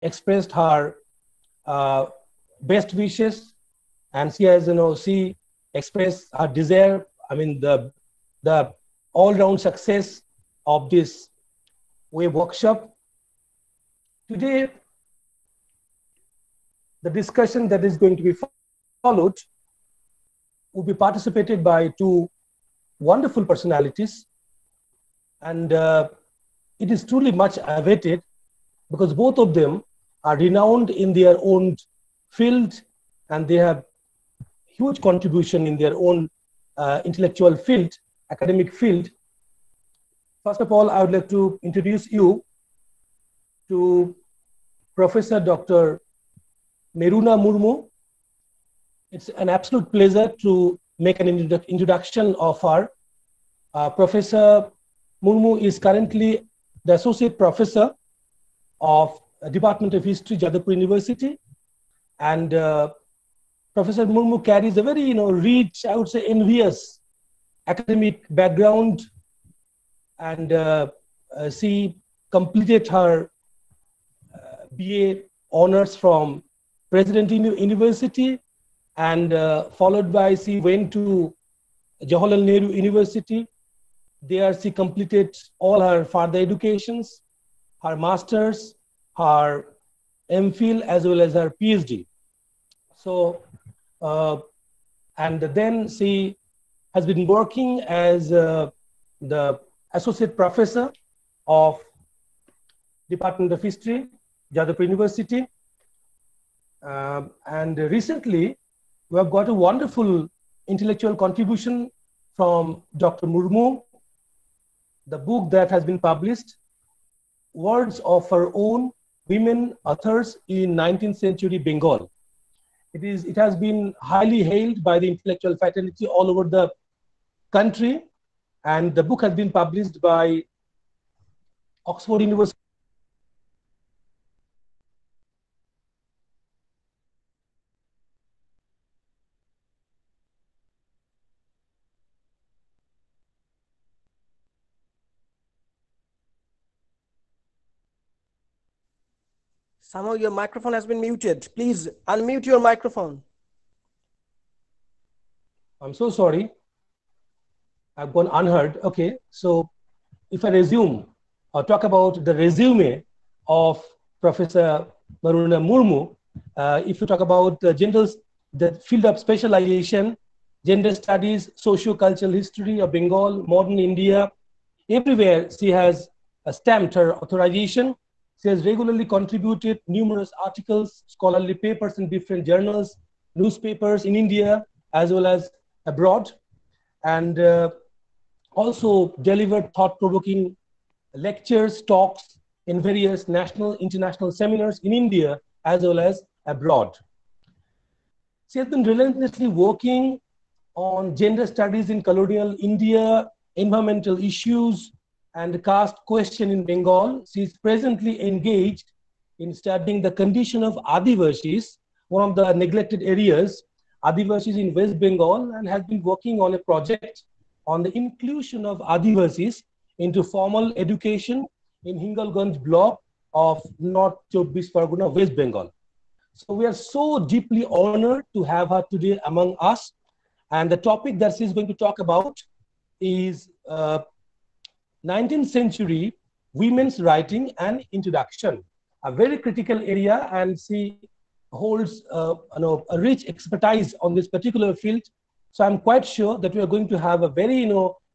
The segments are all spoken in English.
expressed her best wishes, and she has, she expressed her desire. I mean, the all-round success of this web workshop. Today, the discussion that is going to be followed will be participated by two wonderful personalities, and it is truly much awaited because both of them are renowned in their own field and they have huge contribution in their own intellectual field, academic field. First of all, I would like to introduce you to Professor Dr. Maroona Murmu. It's an absolute pleasure to make an introduction of her. Professor Murmu is currently the Associate Professor of Department of History, Jadavpur University. And Professor Murmu carries a very, rich, I would say, envious academic background. And she completed her BA honors from President University, and followed by she went to Jawaharlal Nehru University. There she completed all her further educations, her masters, her MPhil, as well as her PhD. So, and then she has been working as the Associate Professor of Department of History, Jadavpur University. And recently, we have got a wonderful intellectual contribution from Dr. Murmu, the book that has been published, Words of Her Own, Women Authors in 19th Century Bengal. It has been highly hailed by the intellectual fraternity all over the country, and the book has been published by Oxford University. Somehow your microphone has been muted. Please unmute your microphone. I'm so sorry. I've gone unheard. Okay, so if I resume or talk about the resume of Professor Maroona Murmu, if you talk about the field of specialization, gender studies, socio-cultural history of Bengal, modern India, everywhere she has stamped her authorization. She has regularly contributed numerous articles, scholarly papers in different journals, newspapers in India, as well as abroad, and also delivered thought-provoking lectures, talks in various national, international seminars in India, as well as abroad. She has been relentlessly working on gender studies in colonial India, environmental issues, and caste question in Bengal. She is presently engaged in studying the condition of Adivasis, one of the neglected areas, Adivasis in West Bengal, and has been working on a project on the inclusion of Adivasis into formal education in Hingalganj block of North 24 Pargana, West Bengal. So we are so deeply honored to have her today among us. And the topic that she's going to talk about is 19th century women's writing and introduction, a very critical area, and she holds a rich expertise on this particular field. So I'm quite sure that we are going to have a very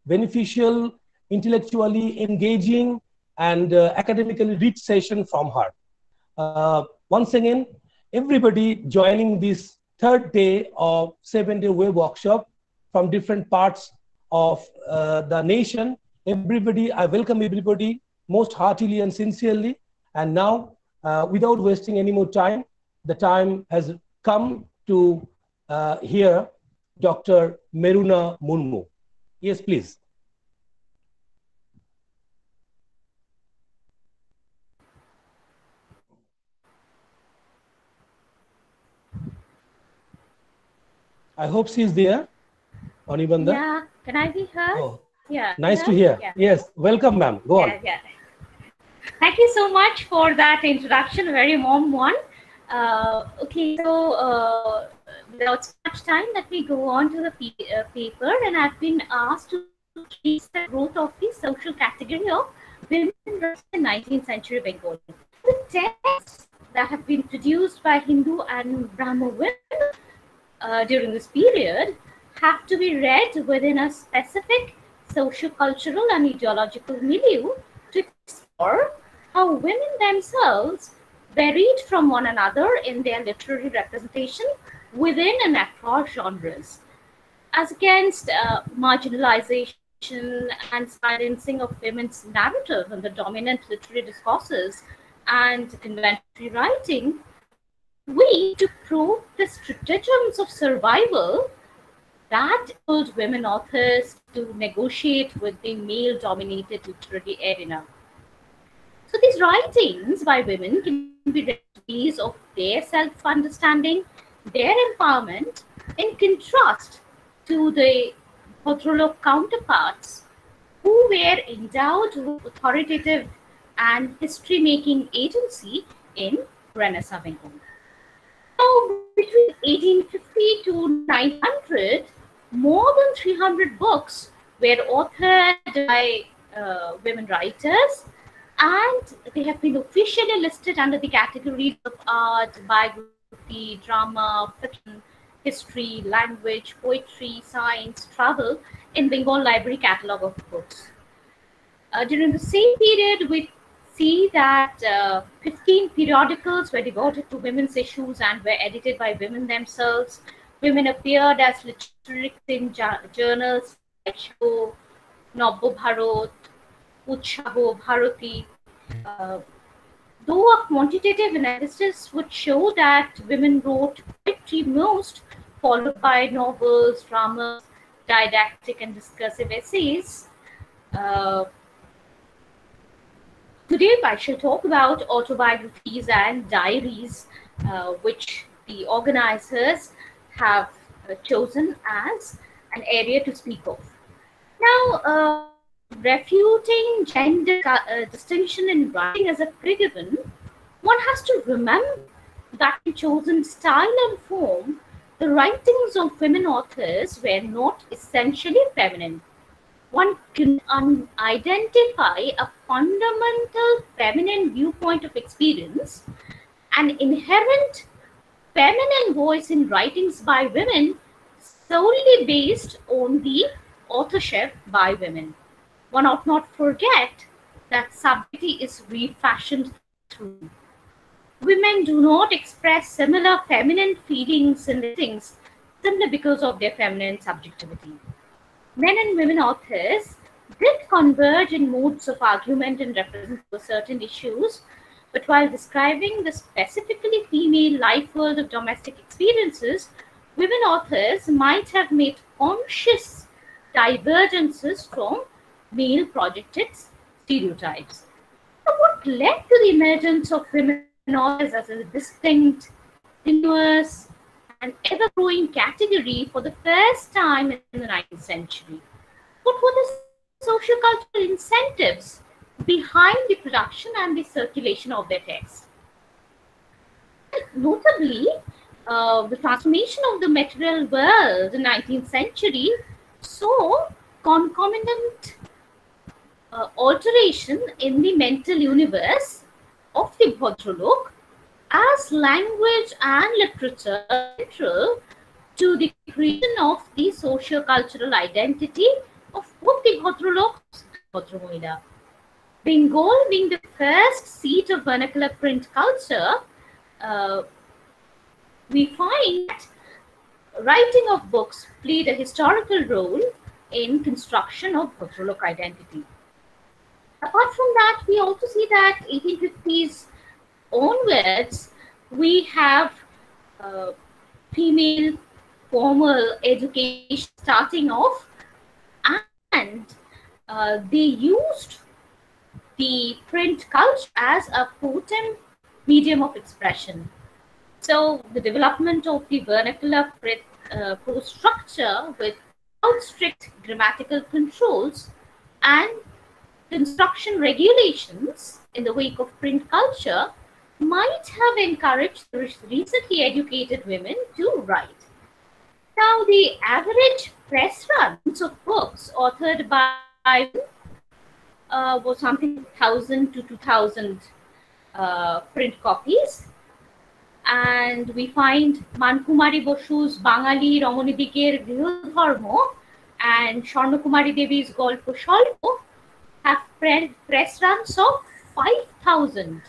beneficial, intellectually engaging, and academically rich session from her. Once again, everybody joining this third day of 7-day web workshop from different parts of the nation. Everybody, I welcome everybody most heartily and sincerely. And now, without wasting any more time, the time has come to hear Dr. Maroona Murmu. Yes, please. I hope she's there. Anibanda? Yeah, can I be heard? Oh, yeah. nice to hear. Yeah. Yes, welcome, ma'am. Go on. Yeah. Thank you so much for that introduction, a very warm one. Okay, so without so much time, let me go on to the paper. And I've been asked to trace the growth of the social category of women rights in 19th century Bengal. The texts that have been produced by Hindu and Brahmo women during this period have to be read within a specific socio-cultural and ideological milieu to explore how women themselves varied from one another in their literary representation within and across genres, as against marginalization and silencing of women's narrative in the dominant literary discourses and inventory writing. We, to prove the stratagems of survival that enabled women authors to negotiate with the male-dominated literary arena. So these writings by women can be recipes of their self-understanding, their empowerment, in contrast to the Bhadralok counterparts who were endowed with authoritative and history-making agency in Renaissance Bengal. Now, between 1850 to 1900, more than 300 books were authored by women writers, and they have been officially listed under the categories of art, biography, drama, fiction, history, language, poetry, science, travel in Bengal Library Catalogue of Books. During the same period, we see that 15 periodicals were devoted to women's issues and were edited by women themselves. Women appeared as literary in journals like Shabo, Nabbo Bharat, Utshaho, Bharati. Though a quantitative analysis would show that women wrote poetry most, followed by novels, dramas, didactic and discursive essays. Today, I shall talk about autobiographies and diaries, which the organizers have chosen as an area to speak of. Now, refuting gender distinction in writing as a given, one has to remember that in chosen style and form, the writings of women authors were not essentially feminine. One can identify a fundamental feminine viewpoint of experience, an inherent feminine voice in writings by women solely based on the authorship by women. One ought not forget that subjectivity is refashioned through. Women do not express similar feminine feelings in writings simply because of their feminine subjectivity. Men and women authors did converge in modes of argument and represent certain issues, but while describing the specifically female life world of domestic experiences, women authors might have made conscious divergences from male projected stereotypes. So what led to the emergence of women authors as a distinct, diverse, and ever-growing category for the first time in the 19th century? What were the socio-cultural incentives behind the production and the circulation of their texts? Notably, the transformation of the material world in the 19th century saw concomitant alteration in the mental universe of the Bhadralok, as language and literature are central to the creation of the socio-cultural identity of both the Bhadraloks and Bhadramohila. Bengal being the first seat of vernacular print culture, we find that writing of books played a historical role in construction of Bhadralok identity. Apart from that, we also see that 1850s onwards, we have female formal education starting off, and they used the print culture as a potent medium of expression. So the development of the vernacular prose structure without strict grammatical controls and construction regulations in the wake of print culture might have encouraged recently educated women to write. Now, the average press runs of books authored by was something 1,000 to 2,000 print copies. And we find Mankumari Boshu's Bangali Ramonidikeর Grihodharmo and Swarnakumari Debi's Golpo Sholpo have press runs of 5,000,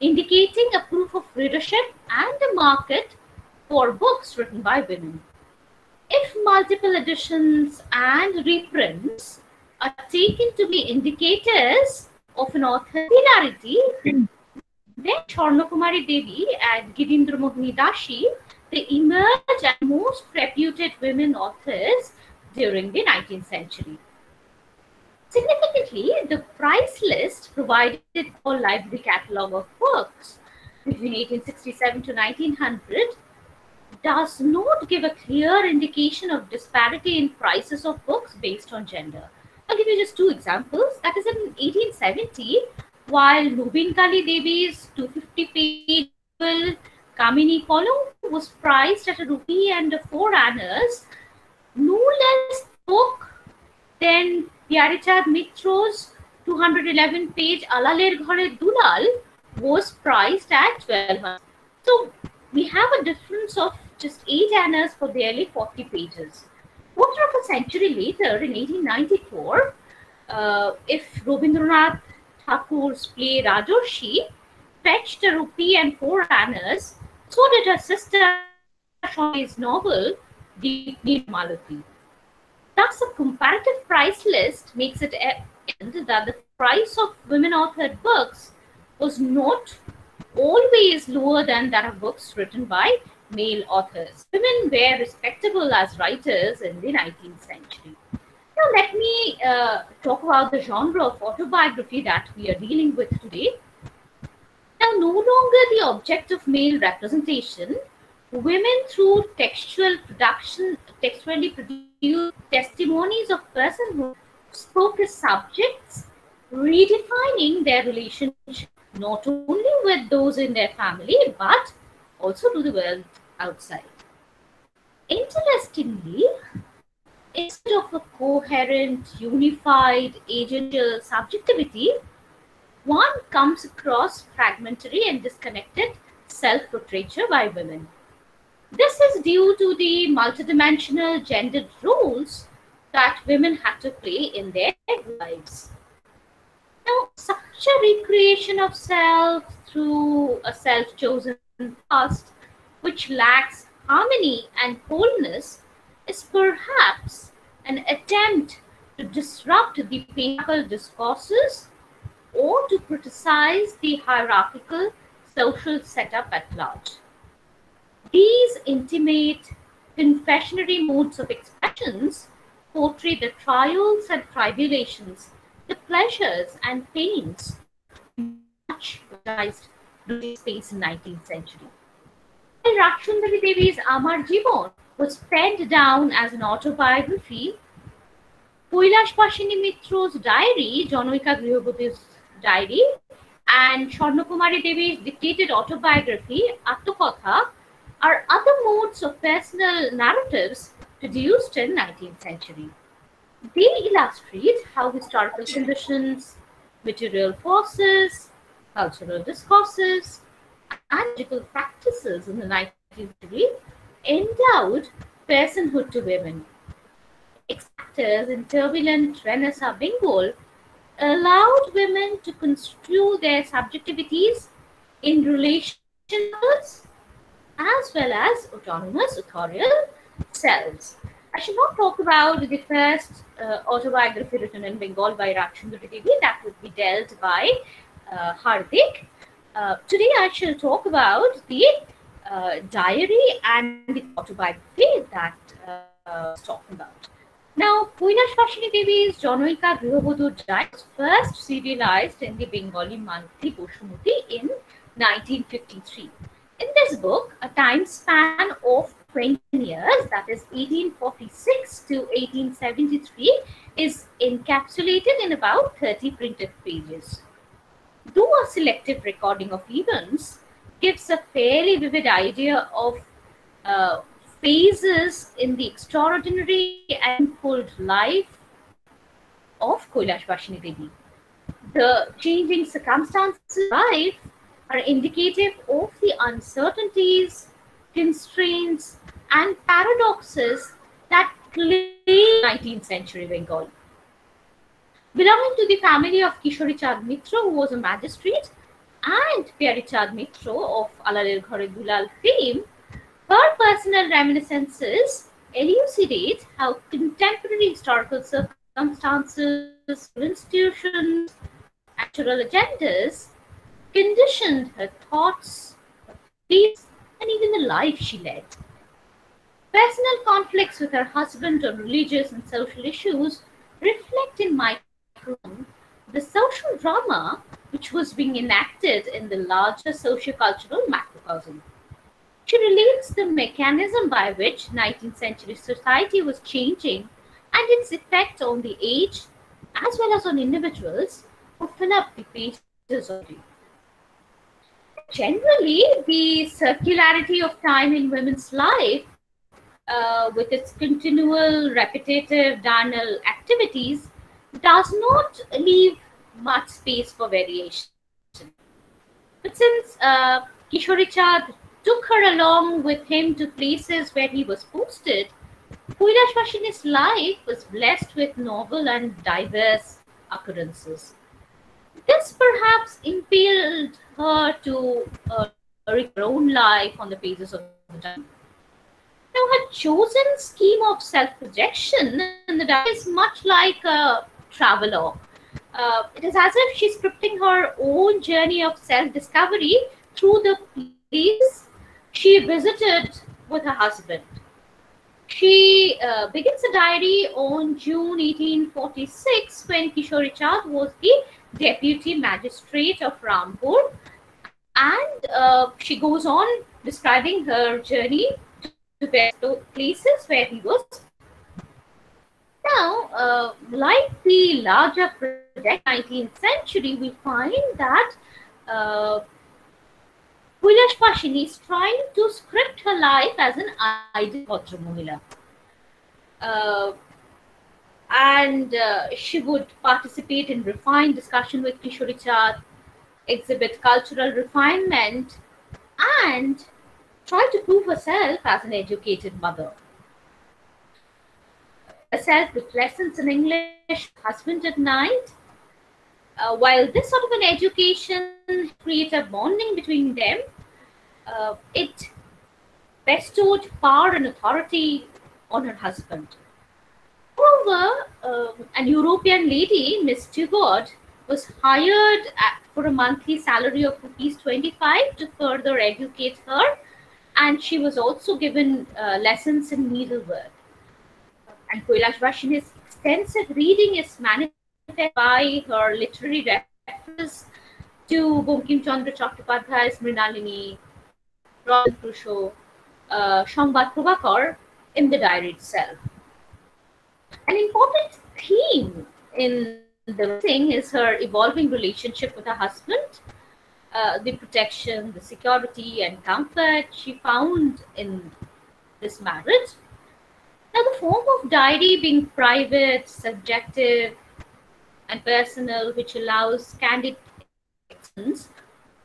indicating a proof of readership and a market for books written by women. If multiple editions and reprints are taken to be indicators of an author's popularity, then Swarnakumari Debi and Girindra Mohini Dashi, they emerge as most reputed women authors during the 19th century. Significantly, the price list provided for library catalogue of books between 1867 to 1900 does not give a clear indication of disparity in prices of books based on gender. I'll give you just two examples. That is, in 1870, while Nubin Kali Devi's 250-page Kamini column was priced at ₹1 and 4 annas, no less book than Pyarichand Mitro's 211-page Alaler Ghore Dulal was priced at 12. So we have a difference of just 8 annas for barely 40 pages. Quarter of a century later, in 1894, if Rabindranath Thakur's play Rajarshi fetched ₹1 and 4 annas, so did her sister Shawnee's novel, The Malati. Thus, a comparative price list makes it evident that the price of women-authored books was not always lower than that of books written by male authors. Women were respectable as writers in the 19th century. Now, let me talk about the genre of autobiography that we are dealing with today. Now, no longer the object of male representation, women through textually produced testimonies of personhood spoke as subjects, redefining their relationship not only with those in their family but also to the world outside. Interestingly, instead of a coherent, unified, agential subjectivity, one comes across fragmentary and disconnected self-portraiture by women. This is due to the multidimensional gendered roles that women had to play in their lives. Now, such a recreation of self through a self-chosen past, which lacks harmony and wholeness, is perhaps an attempt to disrupt the patriarchal discourses or to criticize the hierarchical social setup at large. These intimate, confessionary modes of expressions portray the trials and tribulations, the pleasures and pains much realized during space in 19th century. Rassundari Devi's Amar Jibon was penned down as an autobiography. Kailash Pasini Mitro's diary, Janoika Grihoboti's diary, and Swarnakumari Devi's dictated autobiography, Attokatha, are other modes of personal narratives produced in 19th century. They illustrate how historical conditions, material forces, cultural discourses, and political practices in the 19th century endowed personhood to women. Actors in turbulent Renaissance Bengal allowed women to construe their subjectivities in relation to others as well as autonomous authorial selves. I should not talk about the first autobiography written in Bengal by Rassundari Debi. That would be dealt by Hardik. Today I shall talk about the diary and the autobiography that I was talking about. Now, Kailash Pasini Devi's Janoika Grihobotu diary was first serialized in the Bengali monthly Boshumuti in 1953. In this book, a time span of 20 years, that is 1846 to 1873, is encapsulated in about 30 printed pages. though a selective recording of events, gives a fairly vivid idea of uh, phases in the extraordinary and unfold life of Kailasvashini Devi. The changing circumstances of life are indicative of the uncertainties, constraints, and paradoxes that claim 19th century Bengal. Belonging to the family of Kishori Chand Mitra, who was a magistrate, and Pyari Chand Mitra of Alaler Ghare Dulal fame, her personal reminiscences elucidate how contemporary historical circumstances, institutions, natural agendas conditioned her thoughts, her beliefs, and even the life she led. Personal conflicts with her husband on religious and social issues reflect in microcosm the social drama which was being enacted in the larger sociocultural macrocosm. She relates the mechanism by which 19th century society was changing and its effect on the age as well as on individuals who fill up the pages of it. Generally, the circularity of time in women's life, with its continual repetitive diurnal activities, does not leave much space for variation. But since Kishori Chand took her along with him to places where he was posted, Kailasvashini's life was blessed with novel and diverse occurrences. This perhaps impelled her to record her own life on the pages of the diary. Now, her chosen scheme of self-projection in the diary is much like a travelogue. It is as if she's scripting her own journey of self-discovery through the places she visited with her husband. She begins the diary on June 1846 when Kishori Chand was the deputy magistrate of Rampur, and she goes on describing her journey to various places where he was. Now, like the larger project 19th century, we find that Kailasvashini is trying to script her life as an ideal Bhadra Mohila. And she would participate in refined discussion with Kishori Chand, exhibit cultural refinement, and try to prove herself as an educated mother. Herself with lessons in English, husband at night. While this sort of an education creates a bonding between them, it bestowed power and authority on her husband. Moreover, an European lady, Miss Tugod, was hired for a monthly salary of ₹25 to further educate her, and she was also given lessons in needlework. And Kailasvashini's extensive reading is manifested by her literary references to Bankim Chandra Chattopadhyay's Mrinalini, Robin Crusoe, Shangbad Prabhakar in the diary itself. An important theme in the thing is her evolving relationship with her husband, the protection, the security, and comfort she found in this marriage. Now, the form of diary being private, subjective, and personal, which allows candid expressions,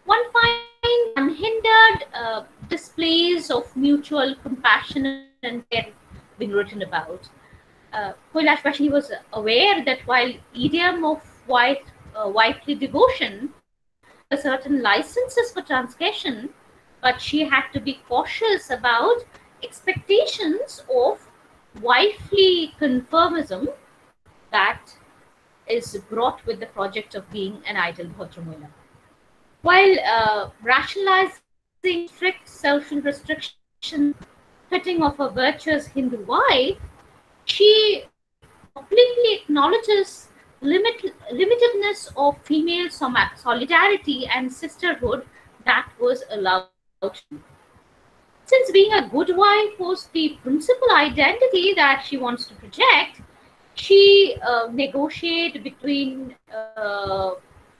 one finds unhindered displays of mutual compassion and care being written about. Kailasvashini was aware that while idiom of wifely devotion, a certain licenses for transgression, but she had to be cautious about expectations of wifely conformism that is brought with the project of being an ideal Bhadra Mohila. While rationalizing strict social restriction fitting of a virtuous Hindu wife, she completely acknowledges limitedness of female solidarity and sisterhood that was allowed. Since being a good wife was the principal identity that she wants to project, she negotiated between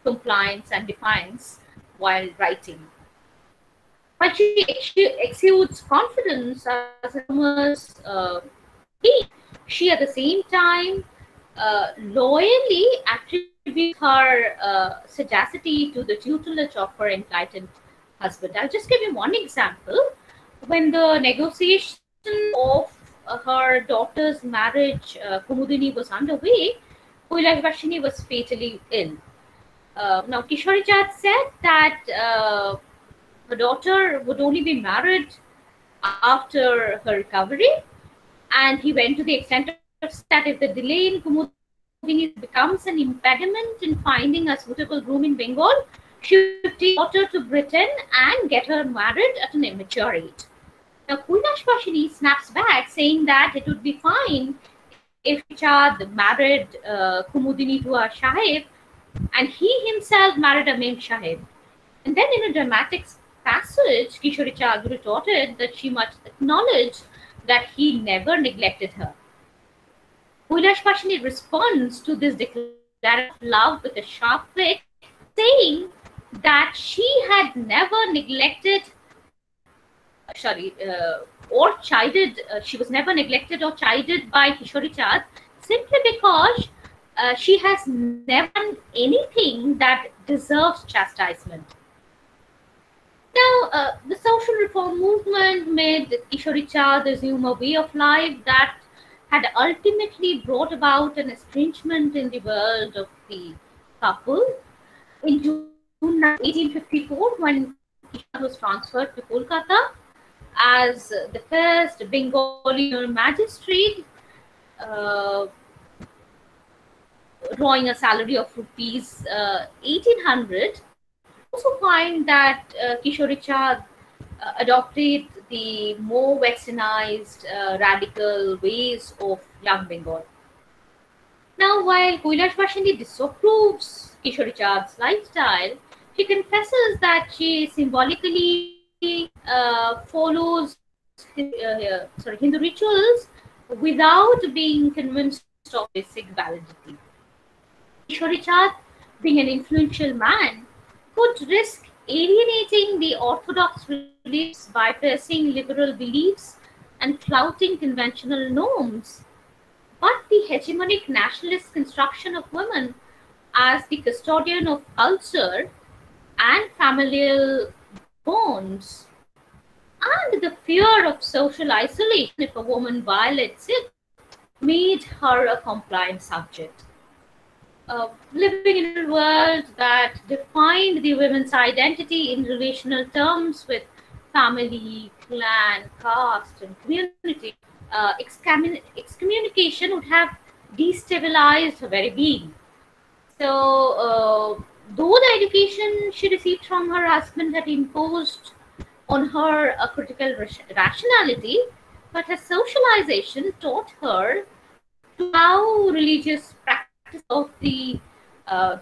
compliance and defiance while writing. But she exudes confidence as an enormous she at the same time loyally attributes her sagacity to the tutelage of her enlightened husband. I'll just give you one example. When the negotiation of her daughter's marriage, Kumudini, was underway, Kuilashvashini was fatally ill. Now, Kishori Chand said that her daughter would only be married after her recovery, and he went to the extent of that if the delay in Kumudini becomes an impediment in finding a suitable groom in Bengal, she would take her daughter to Britain and get her married at an immature age. Now, Kuilashvashini snaps back, saying that it would be fine if Chand married Kumudini to a Sahib, and he himself married a Mem Sahib. And then in a dramatic passage, Kishori Chand retorted that she must acknowledge that he never neglected her. Kuilashvashini responds to this declaration of love with a sharp wit, saying that she had never neglected, or chided, she was never neglected or chided by Kishori Chand simply because she has never done anything that deserves chastisement. Now, the social reform movement made Kishori Chand assume a way of life that had ultimately brought about an estrangement in the world of the couple. In June 1854, when Kishori was transferred to Kolkata as the first Bengali magistrate, drawing a salary of rupees 1800, also find that Kishori Chand adopted the more westernized radical ways of young Bengal. Now, while Kuilashvashini disapproves Kishori Chand's lifestyle, she confesses that she symbolically follows Hindu rituals without being convinced of basic validity. Kishori Chand, being an influential man, could risk alienating the orthodox beliefs by pressing liberal beliefs and flouting conventional norms. But the hegemonic nationalist construction of women as the custodian of culture and familial bonds, and the fear of social isolation if a woman violates it, made her a compliant subject. Living in a world that defined the women's identity in relational terms with family, clan, caste, and community, excommunication would have destabilized her very being. So, though the education she received from her husband had imposed on her a critical rationality, but her socialization taught her to allow religious practice of the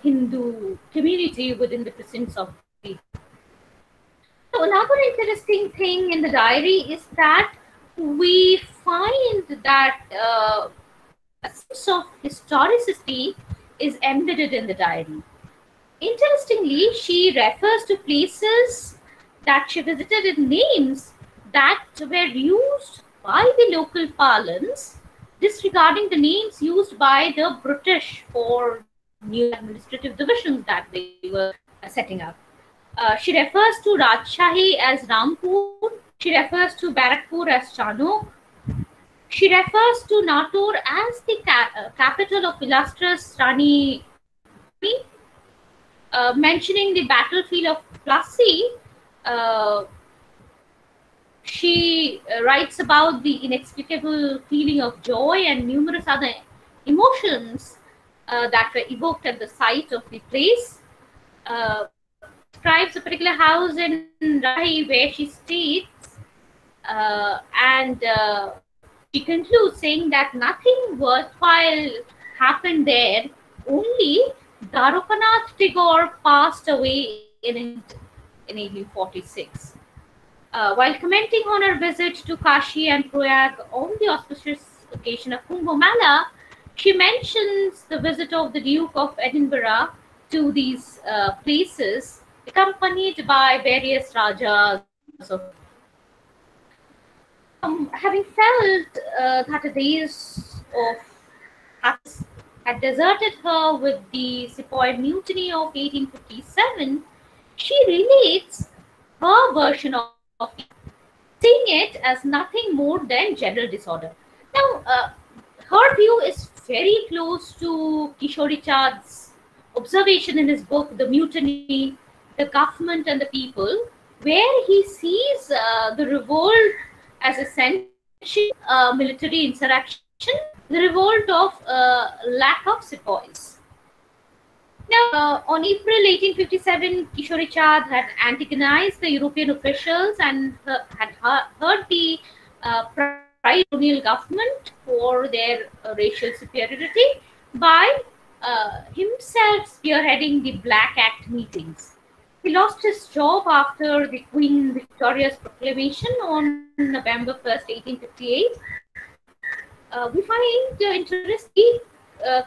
Hindu community within the presence of the. So another interesting thing in the diary is that we find that a sense of historicity is embedded in the diary. Interestingly, she refers to places that she visited in names that were used by the local parlance, disregarding the names used by the British for new administrative divisions that they were setting up. She refers to Rajshahi as Rampur. She refers to Barakpur as Chano. She refers to Natur as the capital of illustrious Rani. Mentioning the battlefield of Plassey, she writes about the inexplicable feeling of joy and numerous other emotions that were evoked at the sight of the place. Describes a particular house in Rai where she stays, and she concludes saying that nothing worthwhile happened there, only Darupanath Tagore passed away in 1846. While commenting on her visit to Kashi and Prayag on the auspicious occasion of Kumbh Mela, she mentions the visit of the Duke of Edinburgh to these places, accompanied by various rajas of. Having felt that the days of happiness had deserted her with the Sepoy Mutiny of 1857, she relates her version of seeing it as nothing more than general disorder. Now, her view is very close to Kishori Chad's observation in his book, The Mutiny, the Government and the People, where he sees the revolt as essentially military insurrection, the revolt of lack of sepoys. Now, on April 1857, Kishori Chand had antagonized the European officials and had heard the pride colonial government for their racial superiority by himself spearheading the Black Act meetings. He lost his job after the Queen Victoria's proclamation on November 1st, 1858. We find interesting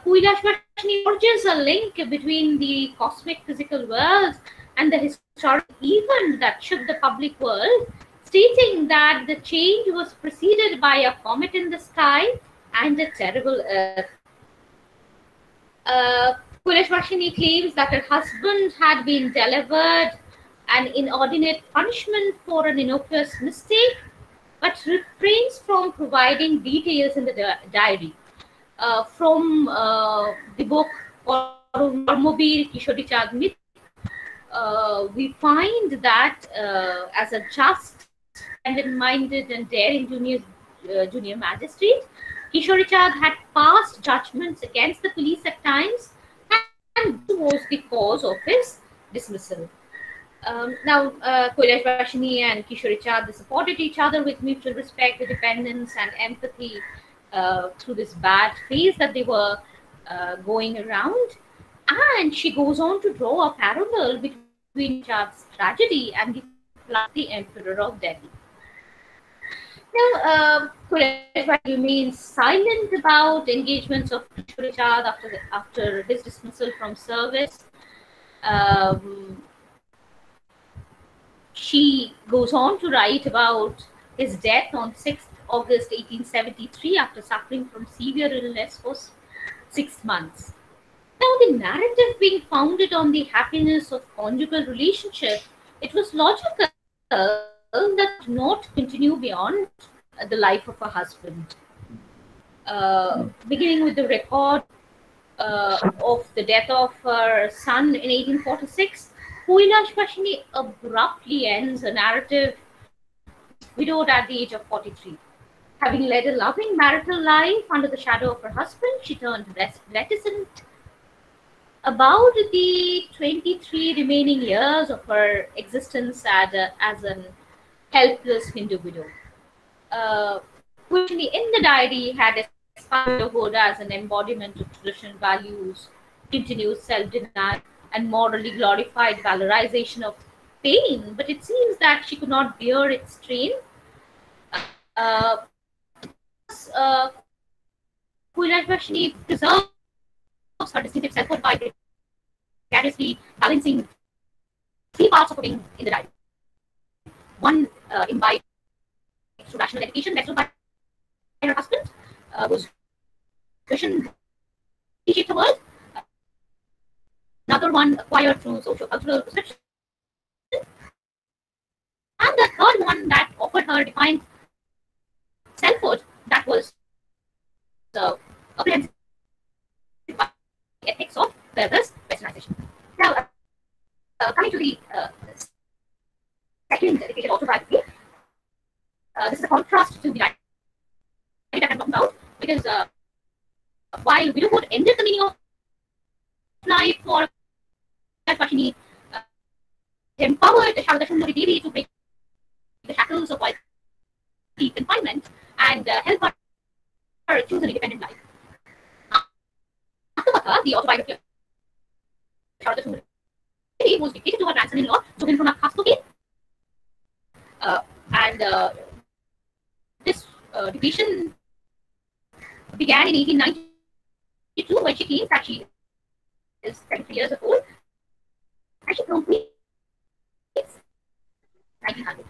Kuilash Vashni forges a link between the cosmic physical world and the historic event that shook the public world, stating that the change was preceded by a comet in the sky and a terrible earth. Kuilash Vashni claims that her husband had been delivered an inordinate punishment for an innocuous mistake, but refrains from providing details in the diary. From the book Kormobir Kishori Chand Myth, we find that as a just, independent-minded and daring junior magistrate, Kishori Chand had passed judgments against the police at times, and this was the cause of his dismissal. Now, Kuilash Vashni and Kishori Chand supported each other with mutual respect, dependence, and empathy through this bad phase that they were going around. And she goes on to draw a parallel between Chand's tragedy and the Emperor of Delhi. Now, Kuilash remains silent about engagements of Kishori Chand after his dismissal from service. She goes on to write about his death on 6th August 1873 after suffering from severe illness for 6 months. Now, the narrative being founded on the happiness of conjugal relationship, it was logical that not continue beyond the life of a husband. Beginning with the record of the death of her son in 1846, Kuilash Vashni abruptly ends a narrative widowed at the age of 43. Having led a loving marital life under the shadow of her husband, she turned reticent about the 23 remaining years of her existence as an helpless Hindu widow. Vashni in the diary had aspired widowhood as an embodiment of traditional values, continuous self-denial, and morally glorified valorization of pain, but it seems that she could not bear its strain. Kuilash Vashni preserves her distinctive selfhood by precariously balancing three parts of her being in the diary. One imbibed through rational education, next by her husband, whose vision reshaped the world. Another one acquired through socio-cultural perception. And the third one that offered her defined selfhood that was apprehended by the ethics of furthest westernization. Now, coming to the second dedicated autobiography, this is a contrast to the diary that I'm talking about, because while widowhood ended the meaning of life for Vashni, empowered Rassundari Debi to break the shackles of deep confinement and help her choose an independent life. After Vatha, the autobiography of Rassundari Debi was dictated to her grandson-in-law, Jogindra Khastoke, and this dictation began in 1892 when she claims that she is 33 years old, and she completes 1900.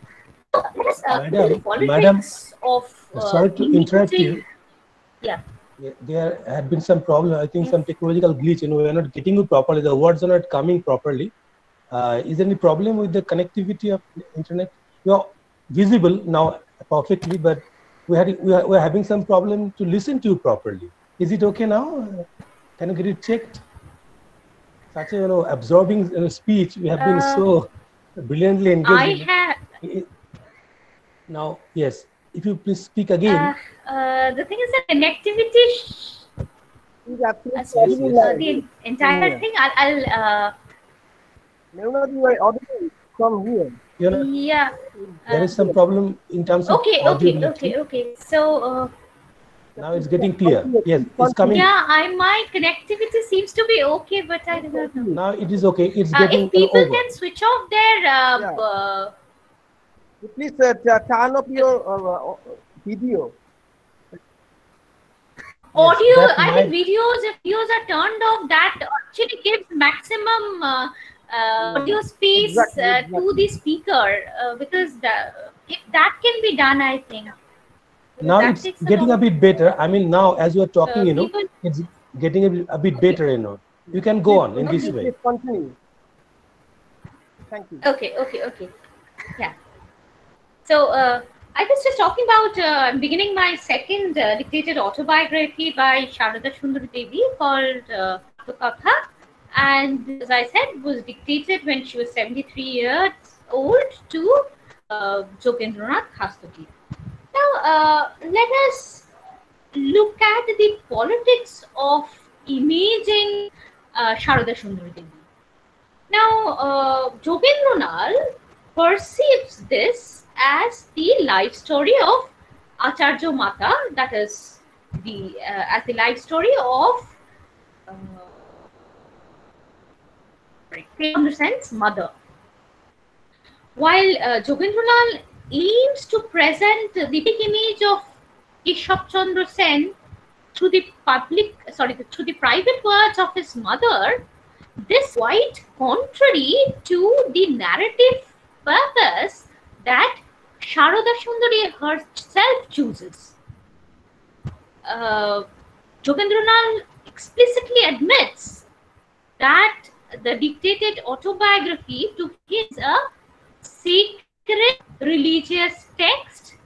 So let us go to the politics of sorry to interrupt you. Yeah. There had been some problem. I think some technological glitch. We are not getting you properly. The words are not coming properly. Is there any problem with the connectivity of the internet? You are visible now perfectly, but we're having some problem to listen to you properly. Is it okay now? Can you get it checked? Such a absorbing speech. We have been so brilliantly engaged. Now, yes. If you please speak again. The thing is that connectivity. The entire thing. I'll Maroona, you are audible from here. Yeah. There is some problem in terms of audio. Okay. So now it's getting clear. Yes, it's coming. Yeah, my connectivity seems to be okay, but I don't know. Now it is okay. It's getting if people over. can switch off their please turn off your video. Audio, I think videos, if videos are turned off, that actually gives maximum audio space to the speaker because if that can be done, I think. Now it's getting a bit better. I mean, now as you are talking, it's getting a bit better, You can go on in this way. Continue. Thank you. Okay. Yeah. So I was just talking about beginning my second dictated autobiography by Sharada Sundari Debi called Katha, and as I said, was dictated when she was 73 years old to Jogendranath Hastaki. Now let us look at the politics of imaging Sharada Sundari Debi. Now Jogendranath perceives this as the life story of Acharya Mata, that is as the life story of mother. While Jogendranath aims to present the big image of Keshav Chandra Sen through the private words of his mother, this quite contrary to the narrative purpose that Sharada Sundari herself chooses. Jogendranath explicitly admits that the dictated autobiography to him is a sacred religious text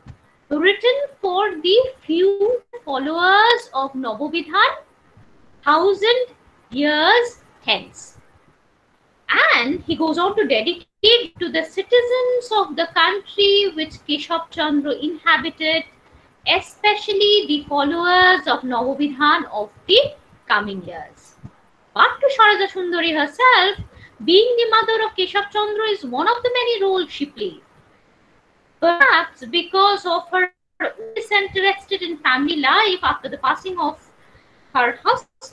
written for the few followers of Nabobidhan 1,000 years hence. And he goes on to dedicate to the citizens of the country which Keshav Chandra inhabited, especially the followers of Nabobidhan of the coming years. But to Sharada Sundari herself, being the mother of Keshav Chandra is one of the many roles she played. Perhaps because of her disinterested in family life after the passing of her husband,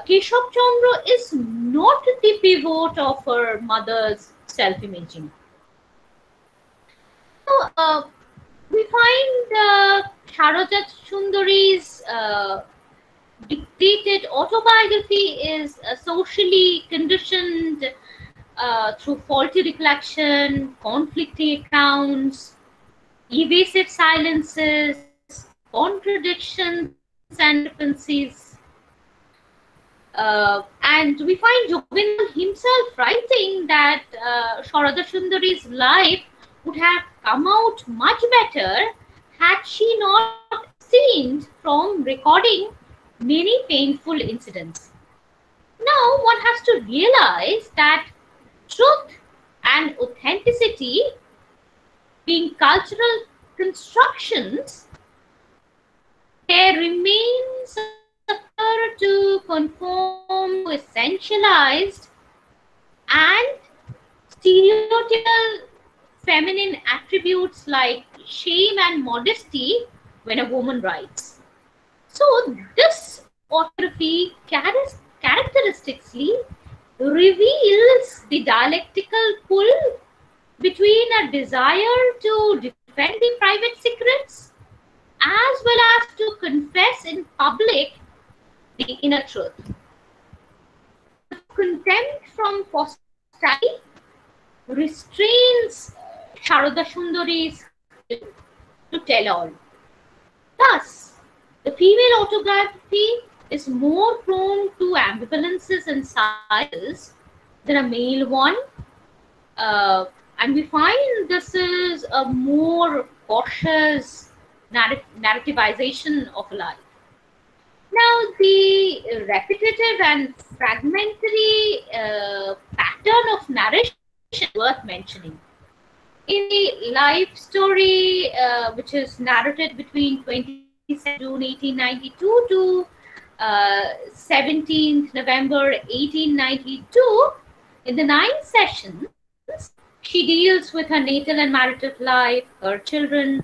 Keshav Chandra is not the pivot of her mother's self-imaging. So, we find Sharada Sundari's dictated autobiography is socially conditioned through faulty recollection, conflicting accounts, evasive silences, contradictions and discrepancies. And we find Jogendranath himself writing that Sharada Sundari's life would have come out much better had she not abstained from recording many painful incidents. Now one has to realize that truth and authenticity, being cultural constructions, there remains to conform to essentialized and stereotypical feminine attributes like shame and modesty when a woman writes. So this autobiography characteristically reveals the dialectical pull between a desire to defend the private secrets as well as to confess in public the inner truth. contempt from posterity restrains Sharada Sundari's skill to tell all. Thus, the female autobiography is more prone to ambivalences and sides than a male one. And we find this is a more cautious narrativization of life. Now, the repetitive and fragmentary pattern of narration is worth mentioning. In the life story, which is narrated between 27 June 1892 to 17th November 1892, in the 9 sessions, she deals with her natal and marital life, her children,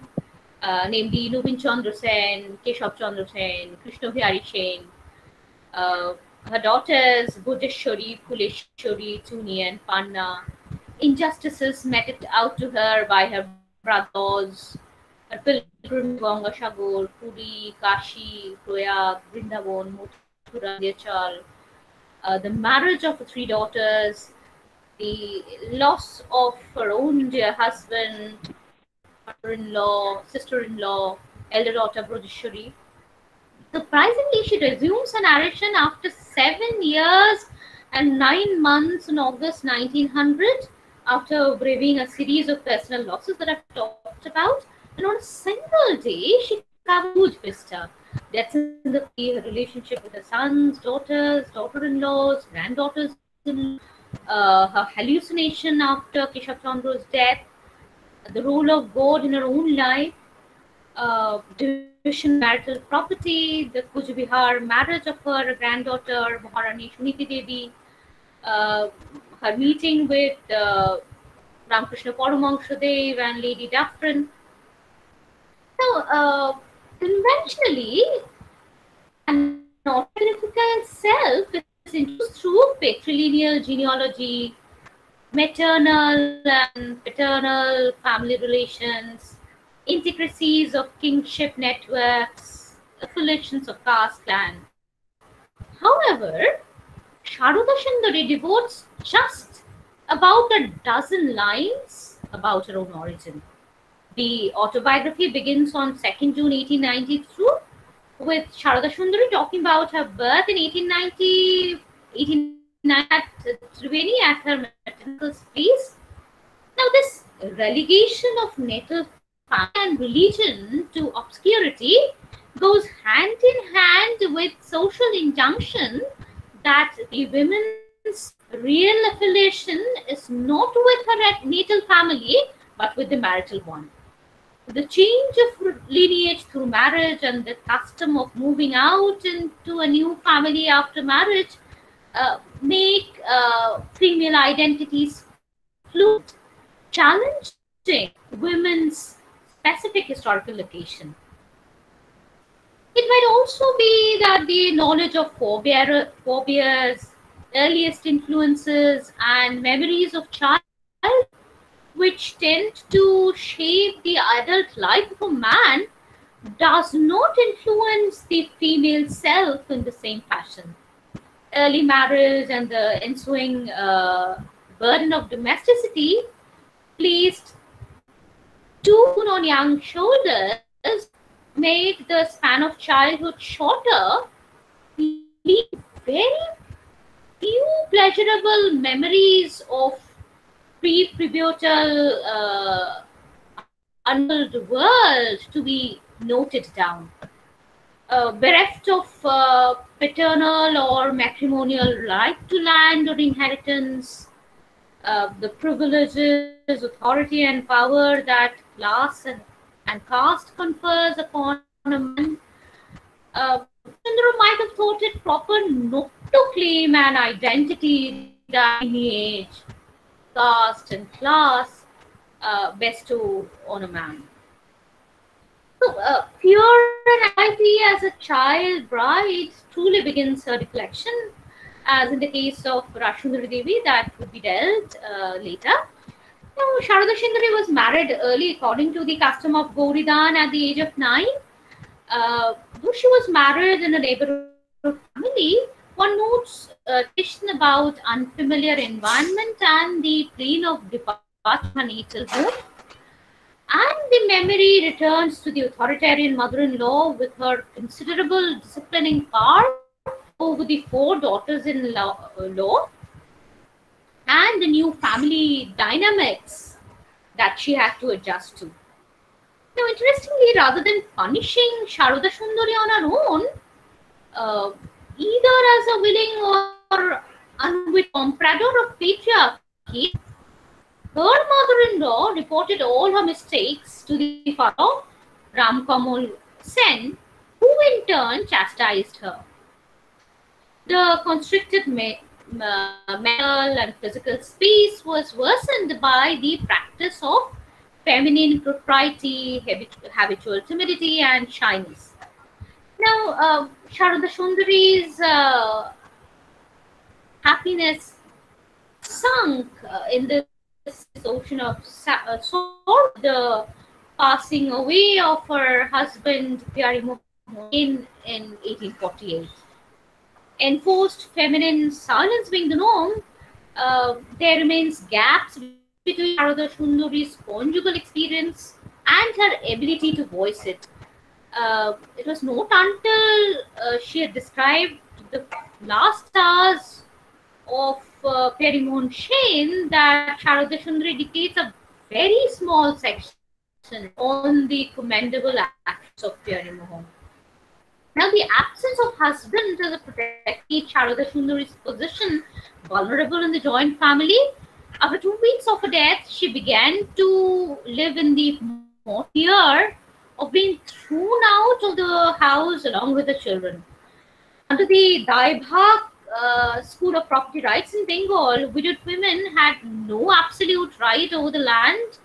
namely Nubin Chandra Sen, Keshav Chandra Sen, Krishna Bihari Sen, her daughters Buddheshwari, Kuleshwari, Tuni and Panna, injustices meted out to her by her brothers, her pilgrim Ganga Sagar, Puri, Kashi, Proyag, Vrindavan, Mathura, Dechal, the marriage of the 3 daughters, the loss of her own dear husband, mother-in-law, sister-in-law, elder daughter Buddheshwari. Surprisingly, she resumes her narration after 7 years and 9 months in August 1900, after braving a series of personal losses that I've talked about. And on a single day, she covered a huge vista. Deaths in the family, her relationship with her sons, daughters, daughter-in-laws, granddaughters, her hallucination after Keshav Chandra's death, the role of God in her own life, division marital property, the Kuch Bihar marriage of her granddaughter Maharani Shuniti Debi, her meeting with Ramakrishna Paramahansadev and Lady Dufferin. So, conventionally, an autobiographical self is introduced through patrilineal genealogy, maternal and paternal family relations, intricacies of kingship networks, affiliations of caste, clan. However, Sharada Sundari devotes just about a dozen lines about her own origin. The autobiography begins on 2nd June 1892 with Sharada Sundari talking about her birth in 1890 at Triveni at her maternal place. Now, this relegation of natal family and religion to obscurity goes hand in hand with social injunction that the women's real affiliation is not with her natal family but with the marital one. The change of lineage through marriage and the custom of moving out into a new family after marriage make female identities fluid, challenging women's specific historical location. It might also be that the knowledge of forebears, earliest influences, and memories of child, which tend to shape the adult life of a man, does not influence the female self in the same fashion. Early marriage and the ensuing burden of domesticity placed too soon on young shoulders make the span of childhood shorter, leaving very few pleasurable memories of pre-pubertal unfulfilled world to be noted down. Bereft of paternal or matrimonial right to land or inheritance, the privileges, authority and power that class and caste confers upon a man, Chandra might have thought it proper not to claim an identity that lineage, caste and class bestow on a man. So, fear and anxiety as a child bride truly begins her reflection, as in the case of Rassundari Devi, that would be dealt later. Now, Sharada Sundari was married early according to the custom of Gauridan at the age of 9. Though she was married in a neighborhood family, One notes tradition about unfamiliar environment and the plane of departure from her natal home. And the memory returns to the authoritarian mother-in-law with her considerable disciplining power over the four daughters-in-law and the new family dynamics that she had to adjust to. Now, interestingly, rather than punishing Sharoda Sundari on her own, either as a willing or unwitting comprador of patriarchy, her mother-in-law reported all her mistakes to the father, Ram Kamal Sen, who in turn chastised her. The constricted mental and physical space was worsened by the practice of feminine propriety, habitual timidity, and shyness. Now, Sharoda Sundari's happiness sunk in this ocean of sorrow, the passing away of her husband, Pyari Mohan, in 1848. Enforced feminine silence being the norm, there remains gaps between Sharoda Sundari's conjugal experience and her ability to voice it. It was not until she had described the last hours of Pyari Mohan Sen that Sharoda Sundari dictates a very small section on the commendable acts of Pyari Mohan. Now, the absence of husband as a protector made Sharoda Sundari's position vulnerable in the joint family. After 2 weeks of her death, she began to live in the fear of being thrown out of the house along with the children. Under the Daibhag school of property rights in Bengal, widowed women had no absolute right over the land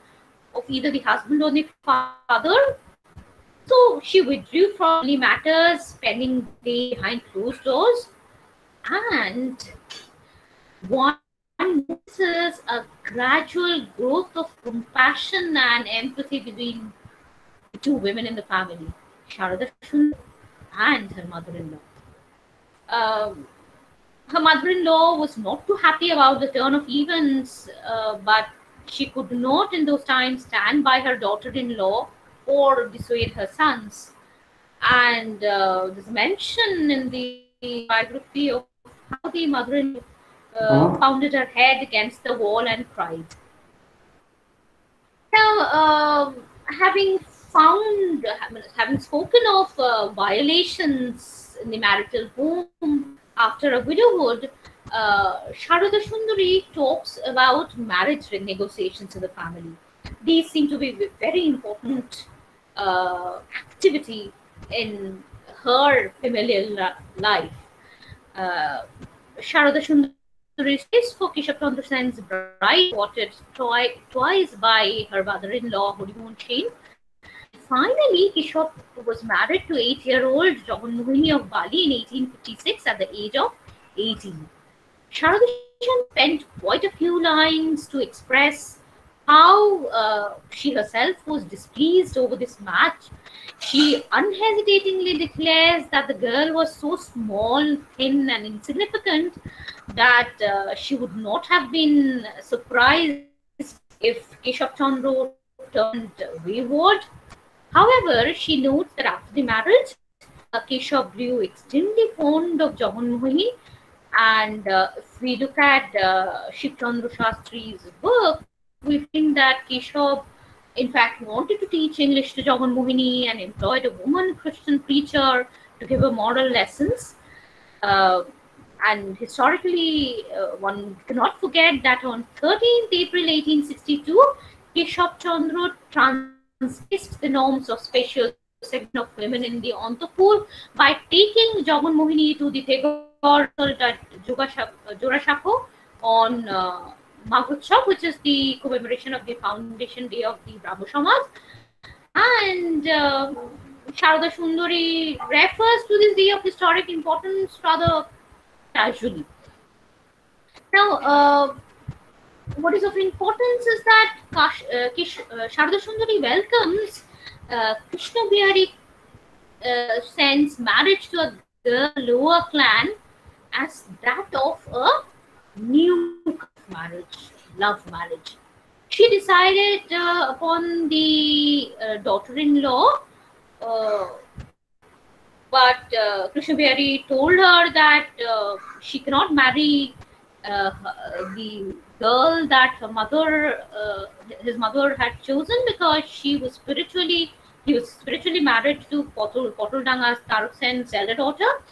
of either the husband or the father. So she withdrew from family matters, spending the day behind closed doors, and one notices a gradual growth of compassion and empathy between the two women in the family, Sharoda Sundari and her mother-in-law. Her mother-in-law was not too happy about the turn of events, but she could not in those times stand by her daughter-in-law or dissuade her sons. And there's mention in the biography of how the mother-in-law pounded her head against the wall and cried. Now, having spoken of violations in the marital home after a widowhood, Sharoda Sundari talks about marriage negotiations in the family. These seem to be very important activity in her familial life. Sharoda Sundari stays for Keshav Chandra Sen's bride, courted twice by her mother-in-law, Hardik Brata Biswas. Finally, Keshav was married to 8-year-old Jagan Mohini of Bali in 1856 at the age of 18. Sharoda spent quite a few lines to express how she herself was displeased over this match. She unhesitatingly declares that the girl was so small, thin, and insignificant that she would not have been surprised if Keshav Chandra turned wayward. However, she notes that after the marriage, Keshav grew extremely fond of Jagan Mohini, and if we look at Shiv Chandra Shastri's work, we find that Keshav, in fact, wanted to teach English to Jagan Mohini and employed a woman Christian preacher to give her moral lessons. And historically, one cannot forget that on 13th April 1862, Keshav Chandra transgressed the norms of special segment of women in the Antapur by taking Jagan Mohini to the Tagore Jorashako on Maghotsav, which is the commemoration of the foundation day of the Brahmo Samaj. And Sharoda Sundari refers to this day of historic importance rather casually. Now, what is of importance is that Sharoda Sundari welcomes Krishna Bihari Sen's marriage to a girl lower clan as that of a new marriage, love marriage. She decided upon the daughter-in-law, uh, but Krishna Bihari told her that she cannot marry the girl that his mother had chosen, because he was spiritually married to Potuldanga's Taruk Sen's elder daughter.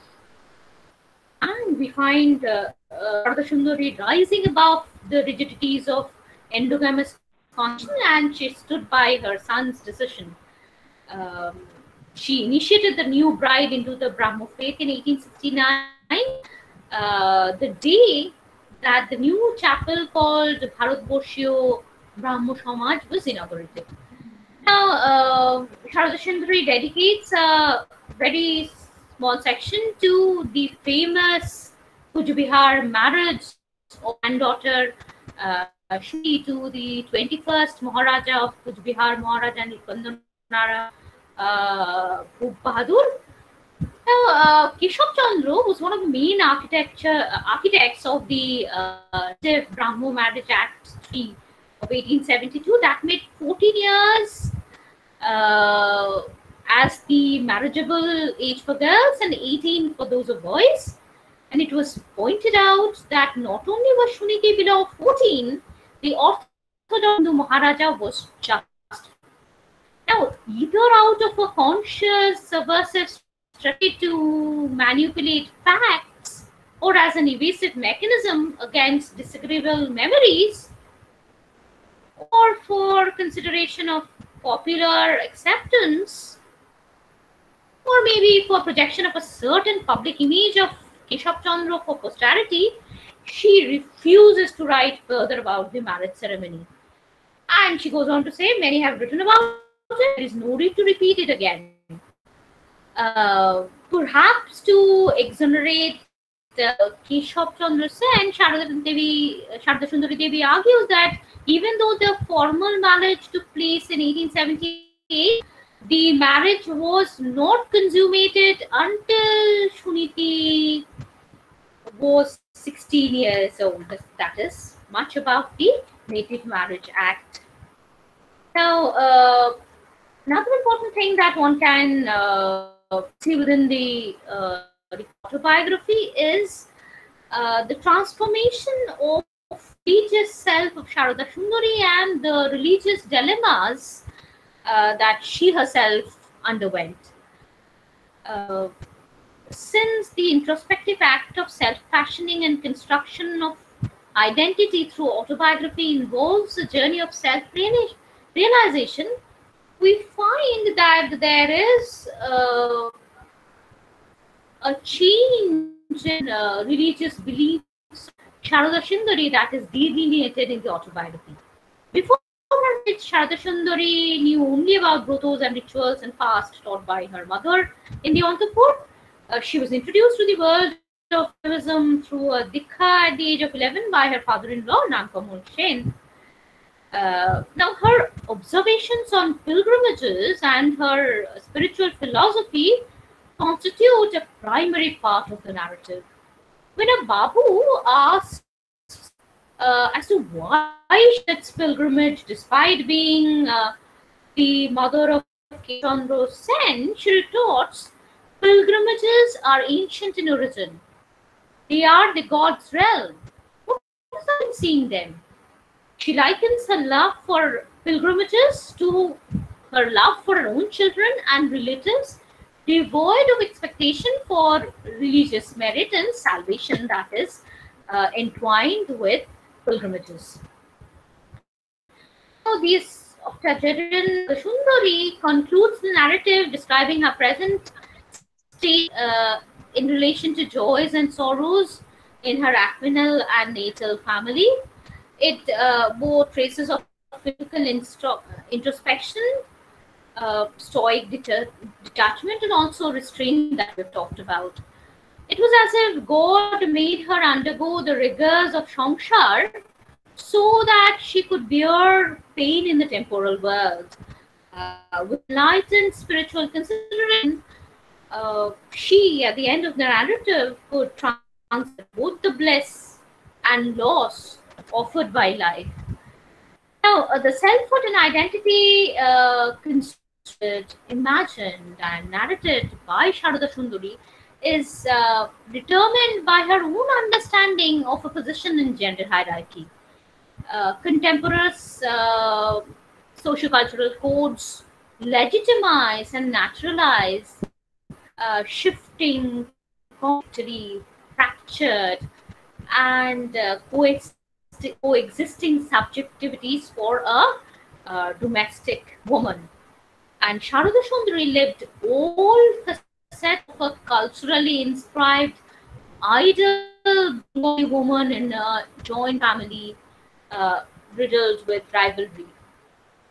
And we find Radha Sundari rising above the rigidities of endogamous conscience, and she stood by her son's decision. Um, she initiated the new bride into the Brahmo faith in 1869, the day that the new chapel called Bharatborshio Brahmo Samaj was inaugurated. Now, Sharada Sundari dedicates a very small section to the famous Kujbihar marriage of granddaughter Shri to the 21st Maharaja of Kujbihar, Maharaja Nilkandana Bhub Bahadur. Now, Keshab Chandra was one of the main architects of the Brahmo Marriage Act 3 of 1872 that made 14 years as the marriageable age for girls and 18 for those of boys. And it was pointed out that not only was Shuniti below 14, the orthodox Hindu Maharaja was just. Now, either out of a conscious subversive strategy to manipulate facts or as an evasive mechanism against disagreeable memories, or for consideration of popular acceptance, or maybe for projection of a certain public image of Keshab Chandra for posterity, she refuses to write further about the marriage ceremony. And she goes on to say, many have written about it, there is no need to repeat it again. Perhaps to exonerate Keshab Chandra Sen, Sharada Sundari Devi argues that even though the formal marriage took place in 1878, the marriage was not consummated until Shuniti was 16 years old. That is much above the Native Marriage Act. Now, another important thing that one can see within the autobiography is the transformation of religious self of Sharada Sundari and the religious dilemmas that she herself underwent. Since the introspective act of self-fashioning and construction of identity through autobiography involves a journey of self-realization, we find that there is a change in religious beliefs Sharada Sundari that is delineated in the autobiography. Before marriage, Sharada Sundari knew only about brothos and rituals and fast taught by her mother in the Antapur. She was introduced to the world of Hinduism through a Dikha at the age of 11 by her father-in-law, Namkamol Sen. Now, her observations on pilgrimages and her spiritual philosophy constitute a primary part of the narrative. When a Babu asks as to why she did pilgrimage despite being the mother of Chandra Sen, she retorts, pilgrimages are ancient in origin. They are the god's realm. What is there in seeing them? She likens her love for pilgrimages to her love for her own children and relatives, devoid of expectation for religious merit and salvation that is entwined with pilgrimages. Now, these octogenarian Sundari concludes the narrative describing her present state in relation to joys and sorrows in her Aquinal and natal family. It bore traces of physical introspection, stoic detachment, and also restraint that we've talked about. It was as if God made her undergo the rigors of Samsar so that she could bear pain in the temporal world. With enlightened spiritual consideration, she, at the end of the narrative, could transcend answer both the bliss and loss offered by life. Now, the selfhood and identity constructed, imagined, and narrated by Sharada Sundari is determined by her own understanding of a position in gender hierarchy. Contemporaneous sociocultural codes legitimize and naturalize shifting, contradictory, fractured, and coexisting subjectivities for a domestic woman. And Sharada Sundari lived all facets of a culturally inscribed ideal woman in a joint family riddled with rivalry.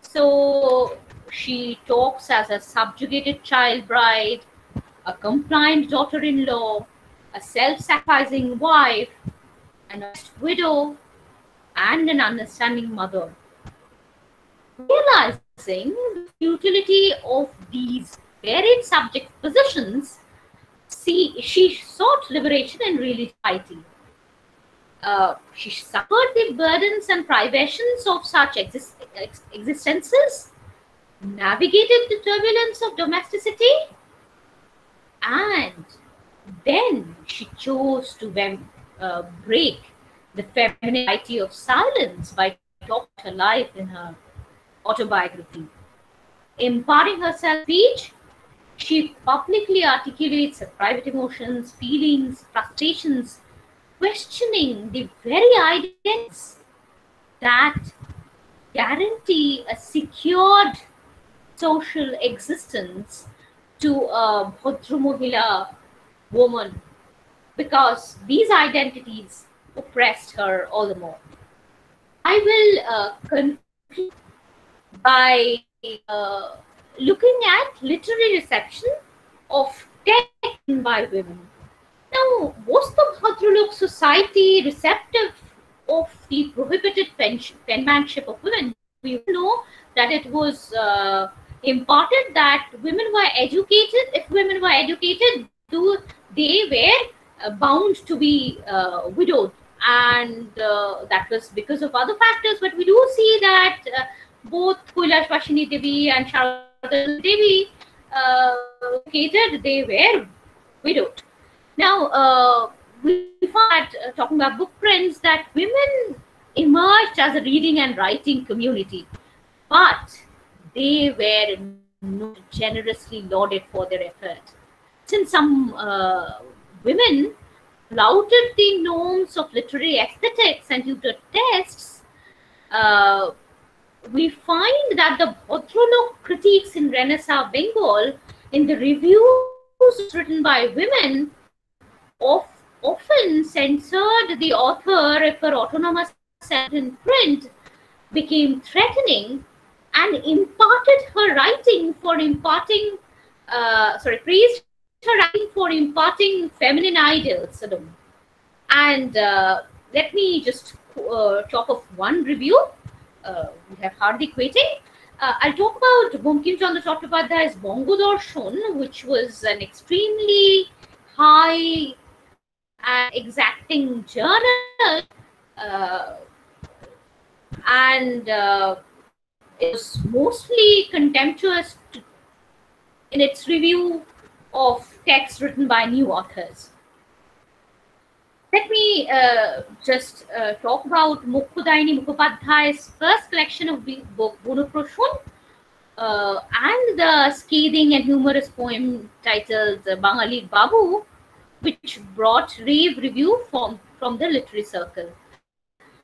So she talks as a subjugated child bride, a compliant daughter-in-law, a self-sacrificing wife, an honest widow, and an understanding mother. Realizing the futility of these varied subject positions, she sought liberation in real society. She suffered the burdens and privations of such existences, navigated the turbulence of domesticity, and then she chose to break the femininity of silence by talking her life in her autobiography. Imparting herself speech, she publicly articulates her private emotions, feelings, frustrations, questioning the very identities that guarantee a secured social existence to a Bhadra Mohila woman, because these identities oppressed her all the more. I will conclude by looking at literary reception of text by women. Now, was the Bhadralok society receptive of the prohibited penmanship of women? We know that it was imparted that women were educated. If women were educated, they were bound to be widowed, and that was because of other factors. But we do see that both Kailashvasini Debi and Sharada Devi educated, they were widowed. Now, we find, talking about book prints, that women emerged as a reading and writing community, but they were not generously lauded for their effort. Since some women flouted the norms of literary aesthetics and tutored texts, we find that the Bhadralok critiques in Renaissance Bengal, in the reviews written by women, often censored the author if her autonomous self in print became threatening, and imparted her writing for imparting, praised her writing for imparting feminine ideals alone. And let me just talk of one review. We have Hardik waiting. I'll talk about Bankim Chandra Chattopadhyay's Bangodarshan, which was an extremely high and exacting journal, and it was mostly contemptuous in its review of texts written by new authors. Let me just talk about Mukhodaini Mukhopadhyay's first collection of book Bonoproshun, and the scathing and humorous poem titled Bangali Babu, which brought rave review from the literary circle.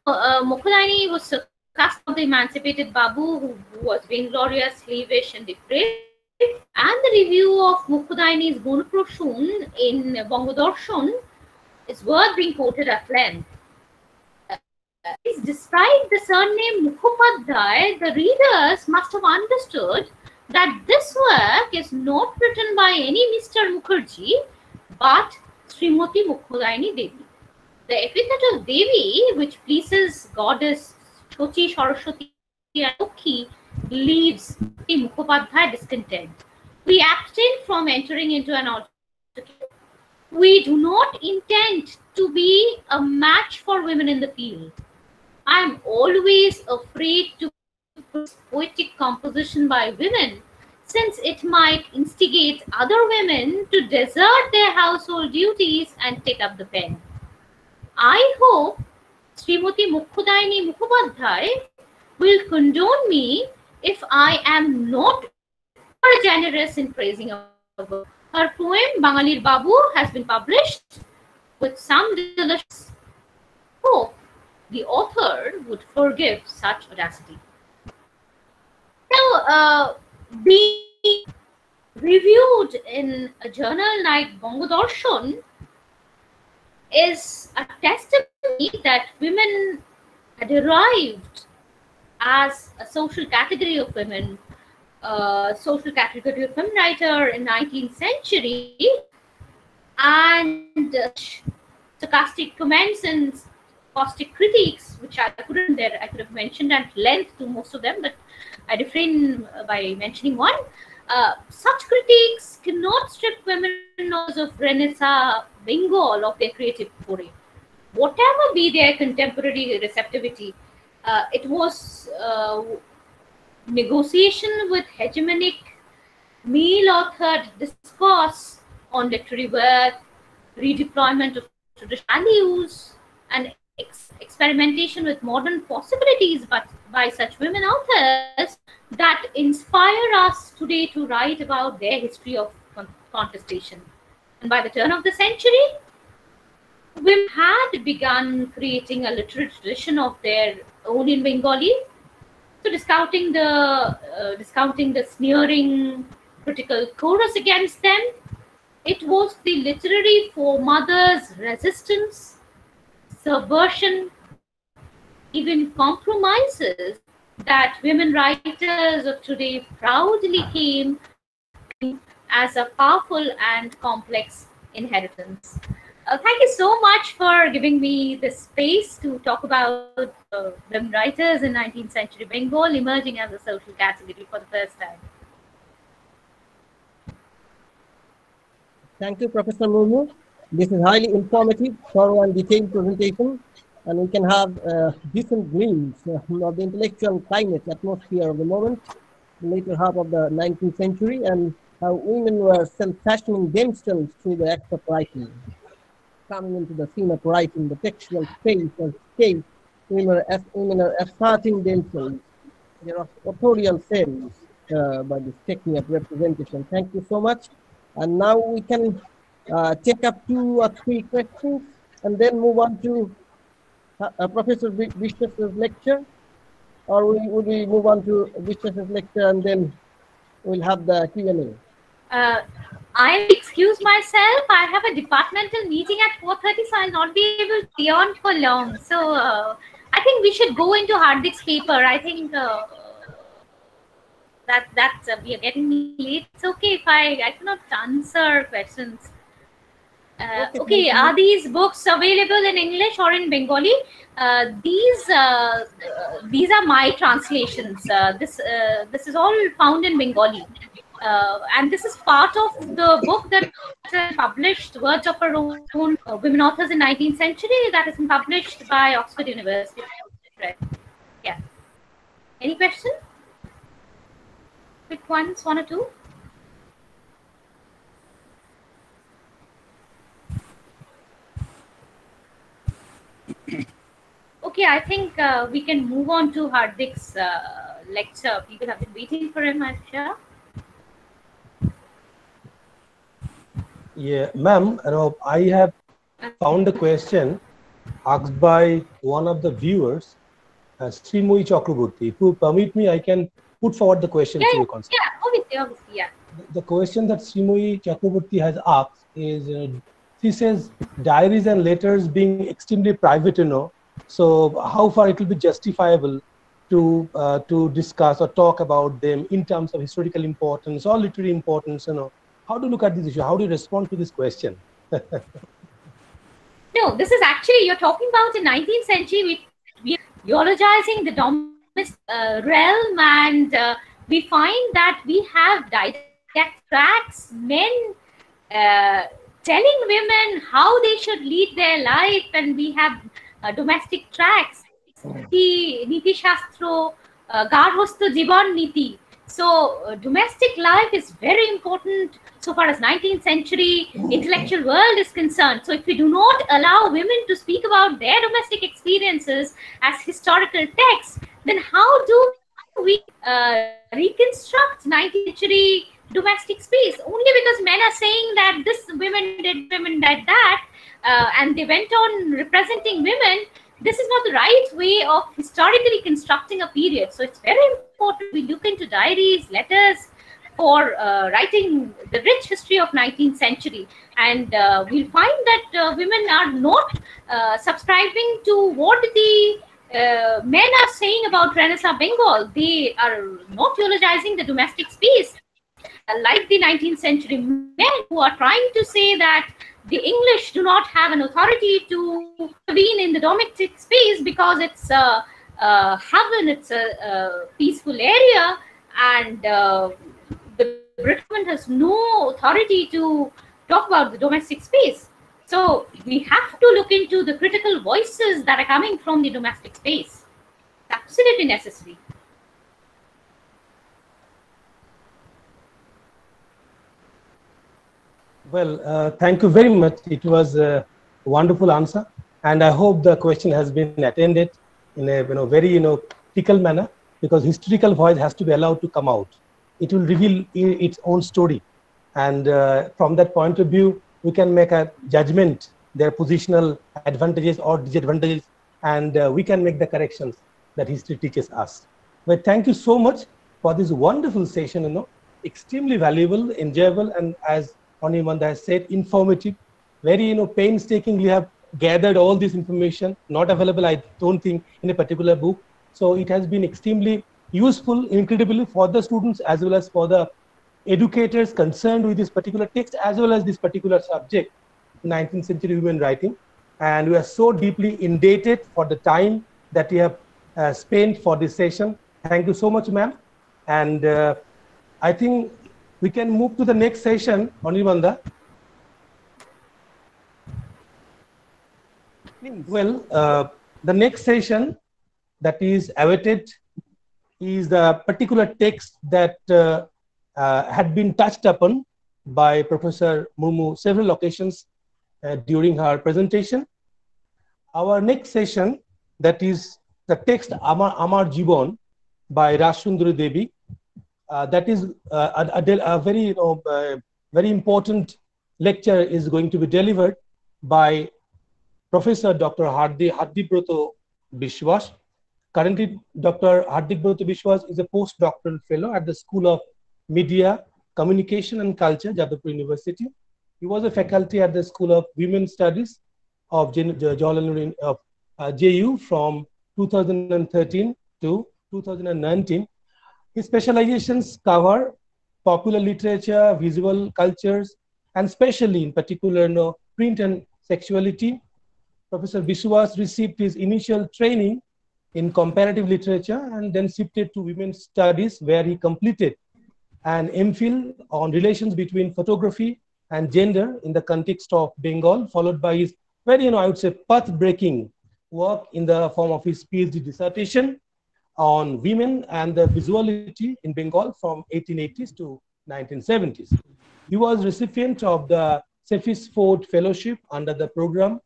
Mukhodaini was sarcastic of the emancipated Babu, who was vainglorious, slavish, and depraved. And the review of Mukhodaini's Bonoproshun in Bangodarshan is worth being quoted at length. Despite the surname Mukhopadhyay, the readers must have understood that this work is not written by any Mr. Mukherjee, but Srimati Mukhodaini Devi. The epithet of Devi, which pleases goddess Shochi, Saraswati, and Lokhi, leaves the Mukhopadhyay discontent. We abstain from entering into an altercation. We do not intend to be a match for women in the field. I'm always afraid to produce poetic composition by women, since it might instigate other women to desert their household duties and take up the pen. I hope Srimati Mukhodaini Mukhopadhyay will condone me if I am not over generous in praising a work. Her poem Bangalir Babu has been published with some delicious. Hope the author would forgive such audacity. Now, being reviewed in a journal like Bongodarshan is a testimony that women had arrived as a social category of women, social category of women writer in 19th century, and sarcastic comments and caustic critiques, which I couldn't there. I could have mentioned at length to most of them, but I refrain by mentioning one. Such critiques cannot strip women of Renaissance Bengal of their creative foray. Whatever be their contemporary receptivity, it was negotiation with hegemonic male-authored discourse on literary worth, redeployment of traditional values, and experimentation with modern possibilities but by such women authors that inspire us today to write about their history of contestation. And by the turn of the century, women had begun creating a literary tradition of their own in Bengali. So discounting the sneering critical chorus against them, it was the literary foremothers' resistance, subversion, even compromises that women writers of today proudly came as a powerful and complex inheritance. Thank you so much for giving me this space to talk about women writers in 19th century Bengal emerging as a social category for the first time. Thank you, Professor Murmu. This is highly informative, thorough, and detailed presentation, and we can have a decent glimpse of the intellectual climate, atmosphere of the moment, the later half of the 19th century, and how women were self-fashioning themselves through the act of writing. Coming into the scene of writing, the textual space and scape, women are asserting themselves, their authorial selves by this technique of representation. Thank you so much. And now we can take up 2 or 3 questions and then move on to Professor Biswas' lecture, or would we move on to Biswas' lecture and then we'll have the Q&A? I excuse myself. I have a departmental meeting at 4:30, so I'll not be able to be on for long. So I think we should go into Hardik's paper. I think that we are getting late. It's okay if I cannot answer questions. Okay, are these books available in English or in Bengali? These are my translations. This is all found in Bengali. And this is part of the book that published Words of Our Own, Women Authors in 19th Century, that has been published by Oxford University. Yeah. Any question? Quick ones, 1 or 2? Okay, I think we can move on to Hardik's lecture. People have been waiting for him, I'm sure. Yeah, ma'am, I have found a question asked by one of the viewers, Srimoi Chakraborty. If you permit me, I can put forward the question to your concern. Yeah, obviously, yeah. The question that Srimoi Chakraborty has asked is, she says, diaries and letters being extremely private, so how far it will be justifiable to discuss or talk about them in terms of historical importance or literary importance, How do you look at this issue? How do you respond to this question? No, this is actually, you're talking about in 19th century, we are eulogizing the domestic realm, and we find that we have didactic tracts, men telling women how they should lead their life, and we have domestic tracts. Niti Shastro, Garhosto Jibon Niti. So domestic life is very important so far as 19th century intellectual world is concerned. So if we do not allow women to speak about their domestic experiences as historical texts, then how do we reconstruct 19th century domestic space? Only because men are saying that this women did that, and they went on representing women. This is not the right way of historically constructing a period. So it's very important we look into diaries, letters for writing the rich history of 19th century. And we'll find that women are not subscribing to what the men are saying about Renaissance Bengal. They are not eulogizing the domestic space. Like the 19th century men who are trying to say that the English do not have an authority to intervene in the domestic space because it's a heaven, it's a peaceful area, and the British government has no authority to talk about the domestic space. So we have to look into the critical voices that are coming from the domestic space. It's absolutely necessary. Well, thank you very much. It was a wonderful answer, and I hope the question has been attended in a very critical manner, because historical voice has to be allowed to come out. It will reveal its own story, and from that point of view, we can make a judgment, their positional advantages or disadvantages, and we can make the corrections that history teaches us. But thank you so much for this wonderful session. Extremely valuable, enjoyable, and as Onimanda has said, informative. Very painstakingly have gathered all this information, not available, I don't think, in a particular book. So it has been extremely useful, incredibly, for the students as well as for the educators concerned with this particular text as well as this particular subject, 19th century women writing. And we are so deeply indebted for the time that we have spent for this session. Thank you so much, ma'am. And I think we can move to the next session, Onimanda. Well, the next session that is awaited is the particular text that had been touched upon by Professor Murmu several occasions during her presentation. Our next session, that is the text Amar Jibon by Rassundari Debi. That is a very very important lecture is going to be delivered by Professor Dr. Hardik Brata Biswas. Currently, Dr. Hardik Brata Biswas is a postdoctoral fellow at the School of Media, Communication and Culture, Jadavpur University. He was a faculty at the School of Women's Studies of JU from 2013 to 2019. His specializations cover popular literature, visual cultures, and especially in particular print and sexuality. Professor Biswas received his initial training in comparative literature and then shifted to women's studies, where he completed an MPhil on relations between photography and gender in the context of Bengal, followed by his very, I would say, path-breaking work in the form of his PhD dissertation on women and the visuality in Bengal from 1880s to 1970s. He was recipient of the Cephas Ford Fellowship under the program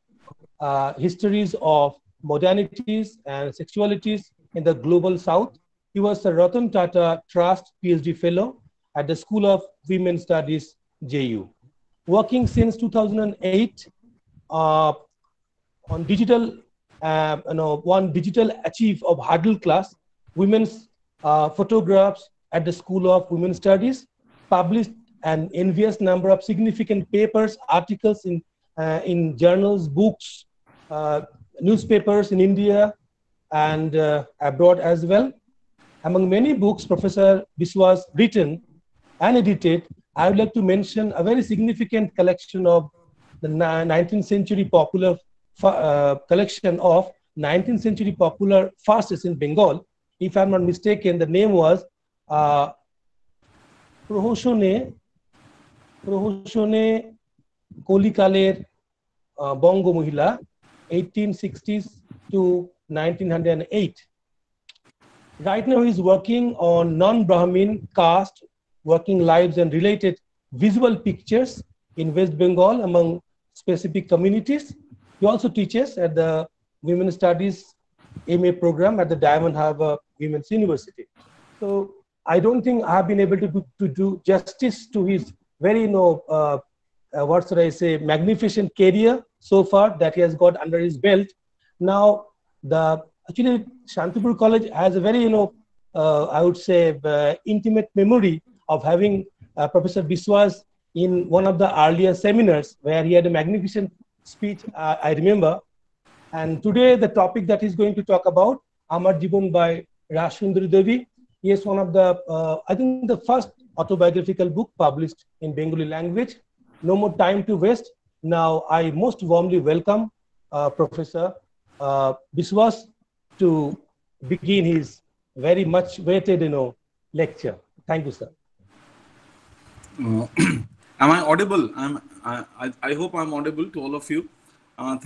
Histories of Modernities and Sexualities in the Global South. He was the Ratan Tata Trust PhD Fellow at the School of Women's Studies, JU. Working since 2008 on digital, one digital achieve of hurdle class, women's photographs at the School of Women's Studies, published an envious number of significant papers, articles in journals, books, newspapers in India and abroad as well. Among many books Professor Biswas written and edited, I would like to mention a very significant collection of the 19th century popular collection of 19th century popular farces in Bengal. If I'm not mistaken, the name was Prohoshone কলিকালের বঙ্গ মহিলা 1860s to 1908. Right now he's working on non-Brahmin caste working lives and related visual pictures in West Bengal among specific communities. He also teaches at the Women's Studies MA program at the Diamond Harbour Women's University. So I don't think I have been able to do justice to his very, what should I say, magnificent career so far that he has got under his belt. Now, actually, Santipur College has a very, I would say, intimate memory of having Professor Biswas in one of the earlier seminars where he had a magnificent speech, I remember. And today, the topic that he's going to talk about, Amar Jibon by Rassundari Debi, is one of the, I think, the first autobiographical book published in Bengali language. No more time to waste. Now, I most warmly welcome Professor Biswas to begin his very much awaited, lecture. Thank you, sir. Am I audible? I hope I'm audible to all of you.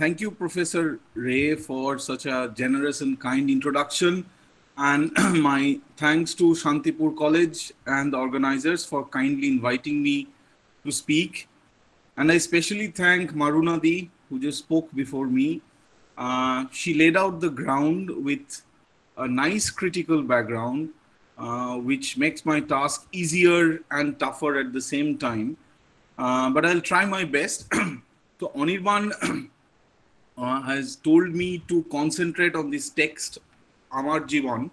Thank you, Professor Ray, for such a generous and kind introduction. And my thanks to Santipur College and the organizers for kindly inviting me to speak. And I especially thank Maroona Di, who just spoke before me. She laid out the ground with a nice critical background, which makes my task easier and tougher at the same time. But I'll try my best. So Anirban has told me to concentrate on this text, Amar Jibon,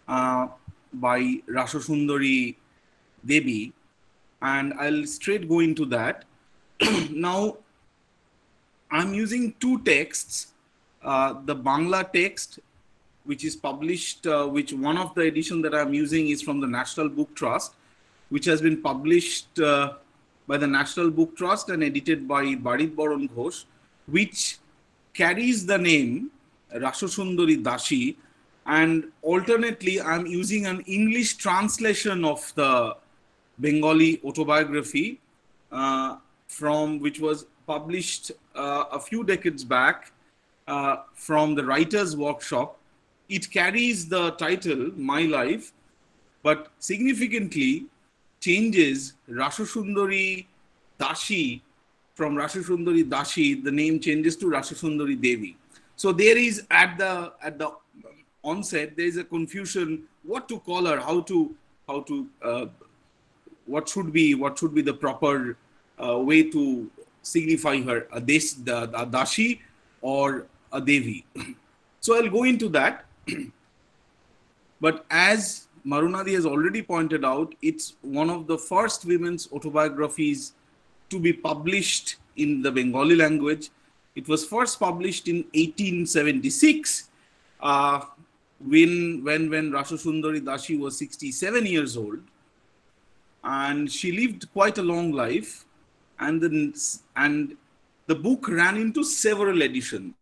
by Rassundari Debi, and I'll straight go into that. Now, I'm using two texts, the Bangla text, which is published, which one of the edition that I'm using is from the National Book Trust, which has been published by the National Book Trust and edited by Barit Boron Ghosh, which carries the name Rassundari Dashi, and alternately I'm using an English translation of the Bengali autobiography from which was published a few decades back from the Writers' Workshop. It carries the title My Life, but significantly changes Rassundari Dashi. From Rassundari Dashi, the name changes to Rassundari Devi. So there is at the onset there is a confusion what to call her, how to what should be the proper way to signify her, a Dashi or a Devi. So I'll go into that. But as Maroona Di has already pointed out, it's one of the first women's autobiographies to be published in the Bengali language. It was first published in 1876 when Rassundari Dashi was 67 years old, and she lived quite a long life. And the book ran into several editions.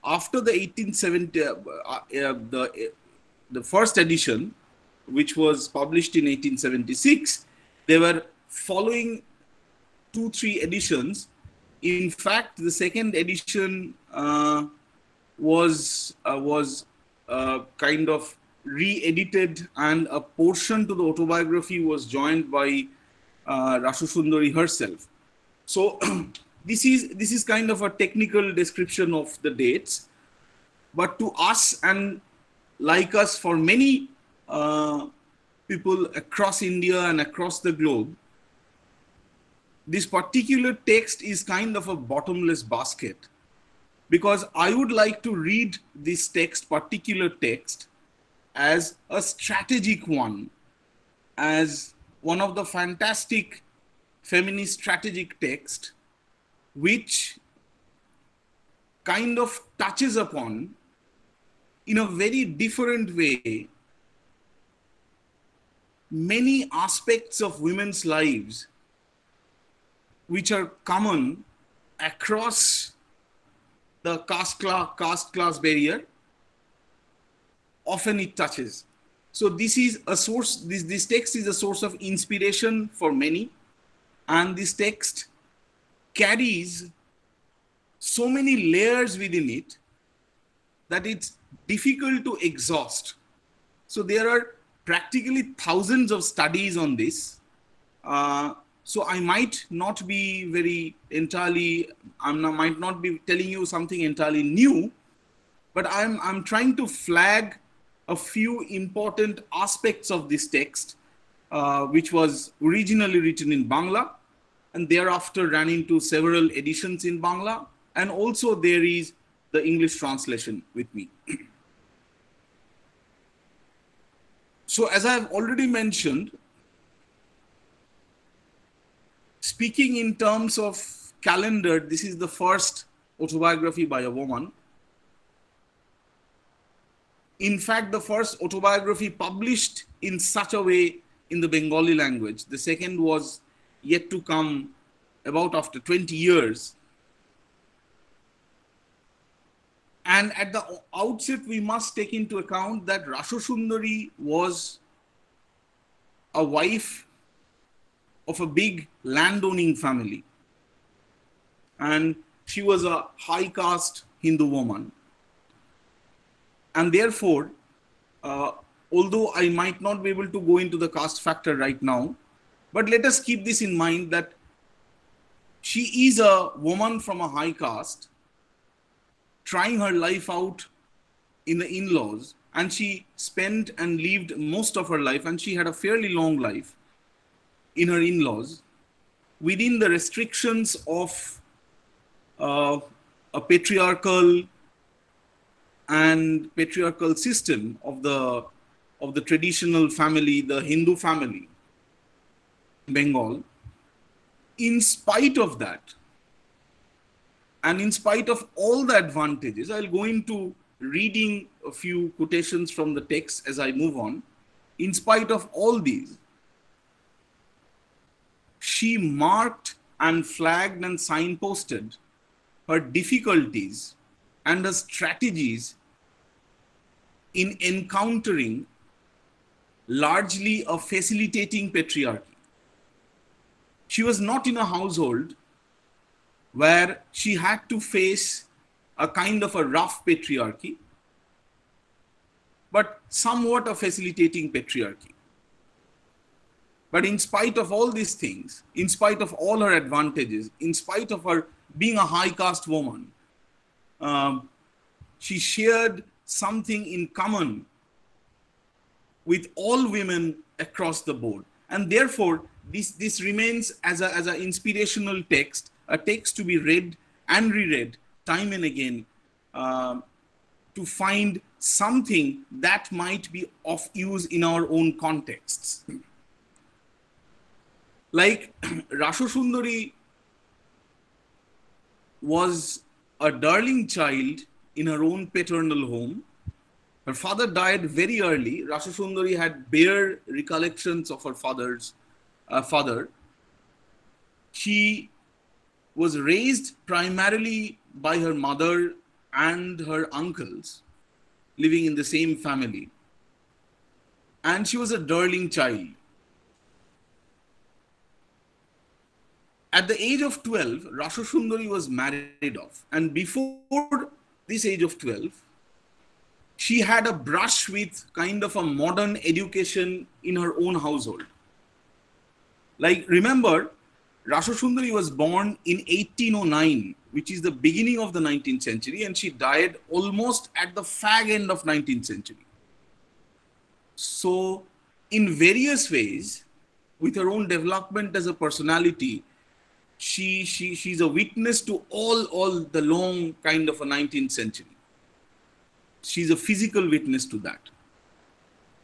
After the 1870, the first edition, which was published in 1876, there were following 2-3 editions. In fact, the second edition was kind of re-edited, and a portion to the autobiography was joined by Rassundari herself. So this is kind of a technical description of the dates, but to us and like us, for many people across India and across the globe, this particular text is kind of a bottomless basket, because I would like to read this particular text as a strategic one, as one of the fantastic feminist strategic text, which kind of touches upon in a very different way many aspects of women's lives which are common across the caste class barrier. Often it touches. So this is a source, this text is a source of inspiration for many, and this text carries so many layers within it that it's difficult to exhaust. So there are practically thousands of studies on this. So I might not be might not be telling you something entirely new, but I'm trying to flag a few important aspects of this text, which was originally written in Bangla and thereafter ran into several editions in Bangla. And also there is the English translation with me. So as I've already mentioned, speaking in terms of calendar, this is the first autobiography by a woman. In fact, the first autobiography published in such a way in the Bengali language. The second was yet to come about after 20 years. And at the outset, we must take into account that Rassundari was a wife of a big landowning family. And she was a high caste Hindu woman. And therefore, although I might not be able to go into the caste factor right now, but let us keep this in mind that she is a woman from a high caste trying her life out in the in-laws, and she spent and lived most of her life, and she had a fairly long life in her in-laws within the restrictions of a patriarchal system of the traditional family, the Hindu family, Bengal. In spite of that, and in spite of all the advantages, I'll go into reading a few quotations from the text as I move on. In spite of all these, she marked and flagged and signposted her difficulties and her strategies in encountering largely a facilitating patriarchy. She was not in a household where she had to face a kind of a rough patriarchy, but somewhat a facilitating patriarchy. But in spite of all these things, in spite of all her advantages, in spite of her being a high caste woman, she shared something in common with all women across the board. And therefore, this remains as an inspirational text, a text to be read and reread time and again to find something that might be of use in our own contexts. Like Rassundari was a darling child in her own paternal home. Her father died very early. Rassundari had bare recollections of her father's father. She was raised primarily by her mother and her uncles living in the same family. And she was a darling child. At the age of 12, Rassundari was married off. And before this age of 12, she had a brush with kind of a modern education in her own household. Like, remember, Rassundari was born in 1809, which is the beginning of the 19th century, and she died almost at the fag end of 19th century. So, in various ways, with her own development as a personality, she's a witness to all the long kind of a 19th century. She's a physical witness to that.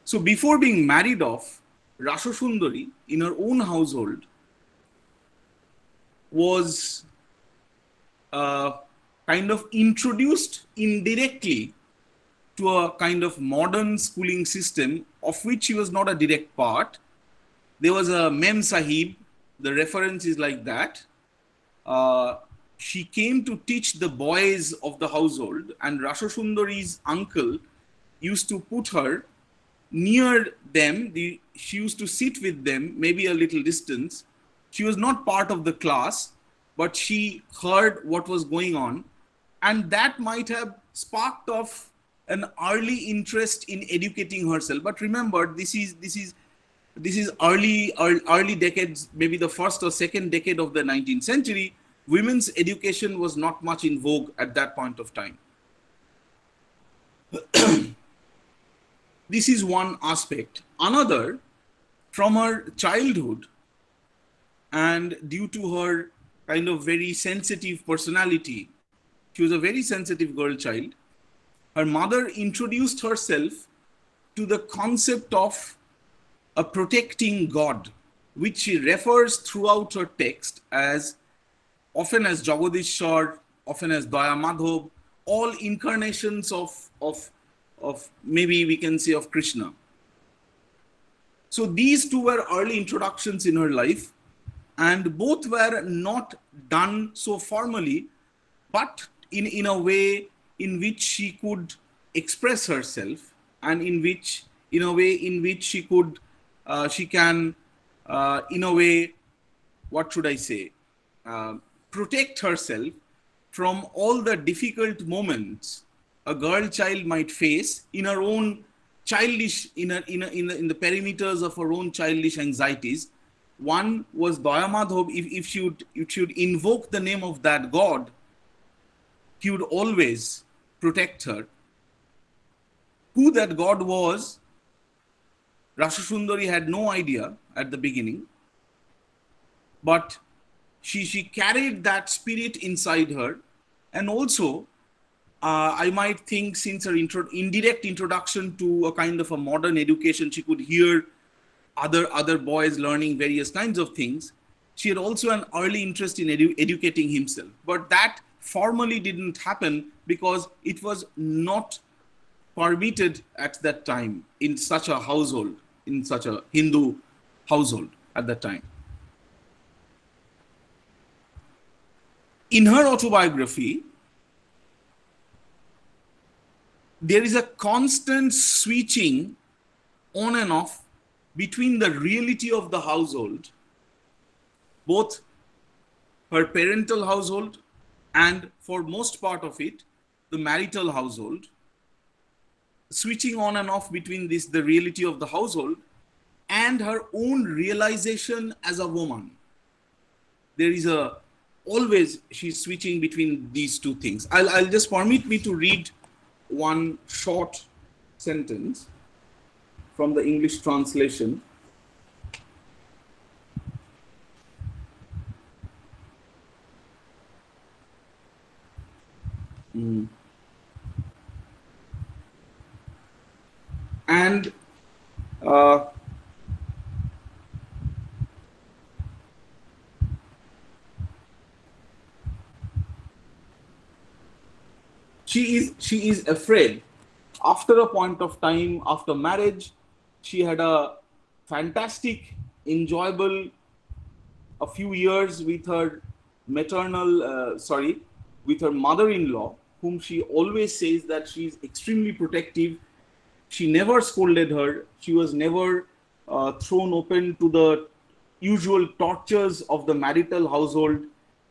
So before being married off, Rassundari in her own household was kind of introduced indirectly to a kind of modern schooling system of which she was not a direct part. There was a Mem Sahib, the reference is like that. She came to teach the boys of the household, and Rassundari's uncle used to put her near them. She used to sit with them, maybe a little distance. She was not part of the class, but she heard what was going on, and that might have sparked off an early interest in educating herself. But remember, this is early decades, maybe the first or second decade of the 19th century. Women's education was not much in vogue at that point of time. This is one aspect. Another, from her childhood, and due to her kind of very sensitive personality, she was a very sensitive girl child, her mother introduced herself to the concept of a protecting God, which she refers throughout her text as often as Jagadishwar, often as Daya Madhav, all incarnations of maybe we can say of Krishna. So these two were early introductions in her life, and both were not done so formally, but in a way in which she could express herself, and in a way in which she can, in a way, what should I say, protect herself from all the difficult moments a girl child might face in her own childish, in the perimeters of her own childish anxieties. One was Daya Madhav. If she would invoke the name of that God, he would always protect her. Who that God was, Rassundari had no idea at the beginning, but she carried that spirit inside her. And also, I might think, since her indirect introduction to a kind of a modern education, she could hear other boys learning various kinds of things. She had also an early interest in educating himself, but that formally didn't happen because it was not permitted at that time in such a household, in such a Hindu household at that time. In her autobiography, there is a constant switching on and off between the reality of the household, both her parental household and, for most part of it, the marital household, switching on and off between this, the reality of the household, and her own realization as a woman. There is always she's switching between these two things. I'll just permit me to read one short sentence from the English translation. And she is afraid. After a point of time, after marriage, she had a fantastic, enjoyable a few years with her with her mother-in-law, whom she always says that she is extremely protective. She never scolded her. She was never thrown open to the usual tortures of the marital household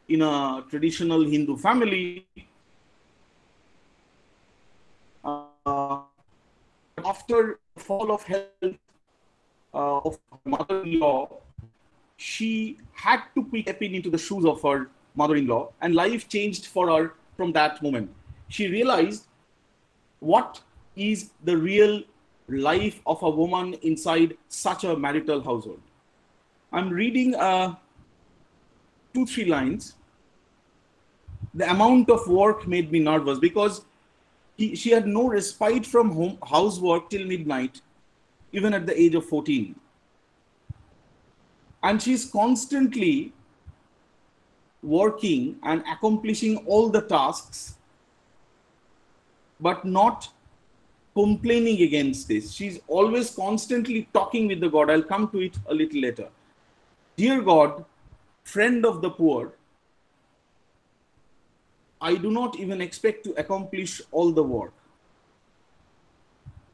in a traditional Hindu family. After the fall of health of her mother-in-law, she had to step into the shoes of her mother-in-law, and life changed for her from that moment. She realized what is the real life of a woman inside such a marital household. I'm reading 2-3 lines. The amount of work made me nervous because she had no respite from housework till midnight, even at the age of 14. And she's constantly working and accomplishing all the tasks, but not complaining against this. She's always constantly talking with the God. I'll come to it a little later. Dear God, friend of the poor, I do not even expect to accomplish all the work.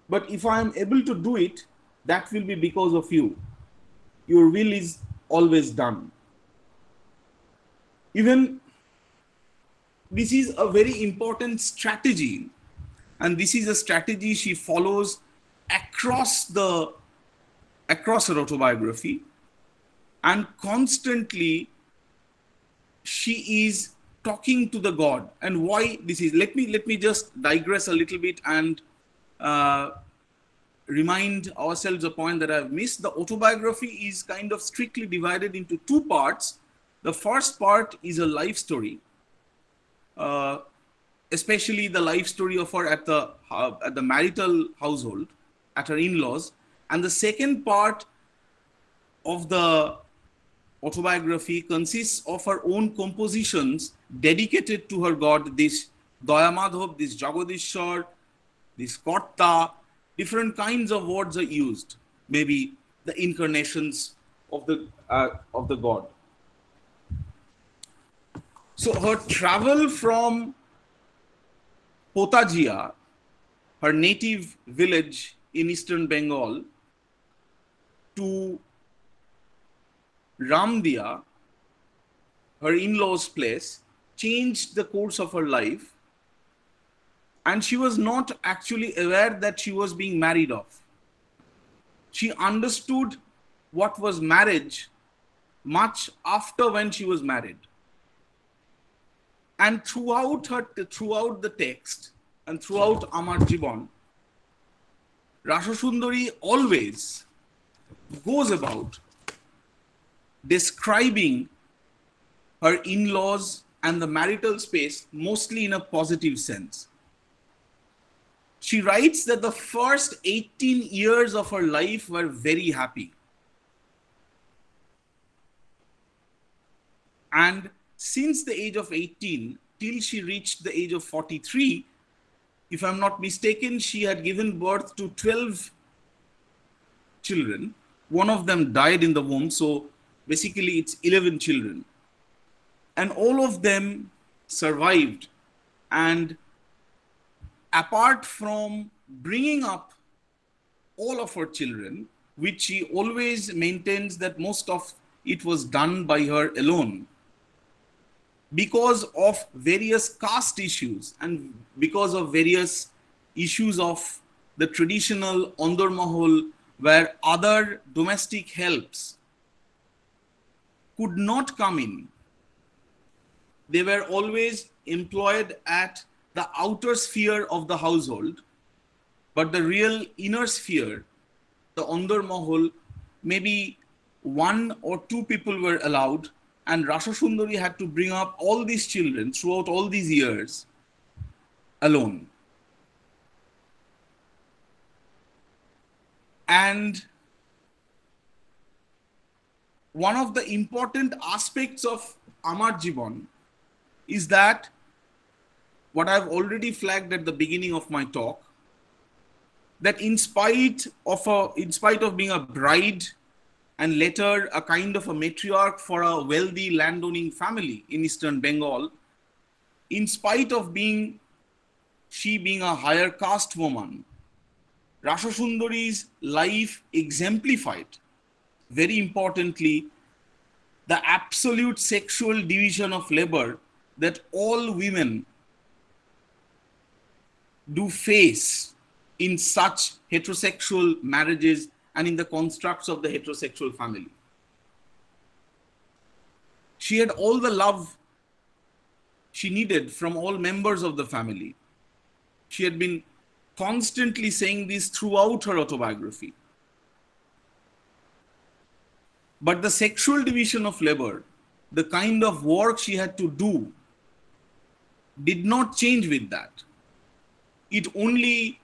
But if I am able to do it, that will be because of you. Your will is always done. Even this is a very important strategy, and this is a strategy she follows across her autobiography, and constantly she is talking to the God. And why this is, let me just digress a little bit and remind ourselves a point that I've missed. The autobiography is kind of strictly divided into two parts. The first part is a life story, especially the life story of her at the marital household, at her in-laws. And the second part of the autobiography consists of her own compositions dedicated to her God, this Dayamadhav, this Jagadishwar, this Karta. Different kinds of words are used, maybe the incarnations of the God. So her travel from Potajia, her native village in eastern Bengal, to Ramdia, her in-laws' place, changed the course of her life. And she was not actually aware that she was being married off. She understood what was marriage much after when she was married. And throughout the text and throughout Amar Jibon, Rassundari always goes about describing her in-laws and the marital space mostly in a positive sense. She writes that the first 18 years of her life were very happy. And since the age of 18 till she reached the age of 43, if I'm not mistaken, she had given birth to 12 children. One of them died in the womb, so basically it's 11 children. And all of them survived. And apart from bringing up all of her children, which she always maintains that most of it was done by her alone, because of various caste issues and because of various issues of the traditional Andar Mahal, where other domestic helps could not come in. They were always employed at the outer sphere of the household, but the real inner sphere, the Andar Mahal, maybe one or two people were allowed, and Rassundari had to bring up all these children throughout all these years alone. And one of the important aspects of Amar Jibon is that what I've already flagged at the beginning of my talk, that in spite of being a bride and later a kind of a matriarch for a wealthy landowning family in eastern Bengal, in spite of she being a higher caste woman, Rassundari's life exemplified, very importantly, the absolute sexual division of labor that all women do face in such heterosexual marriages and in the constructs of the heterosexual family. She had all the love she needed from all members of the family. She had been constantly saying this throughout her autobiography. But the sexual division of labor, the kind of work she had to do, did not change with that. It only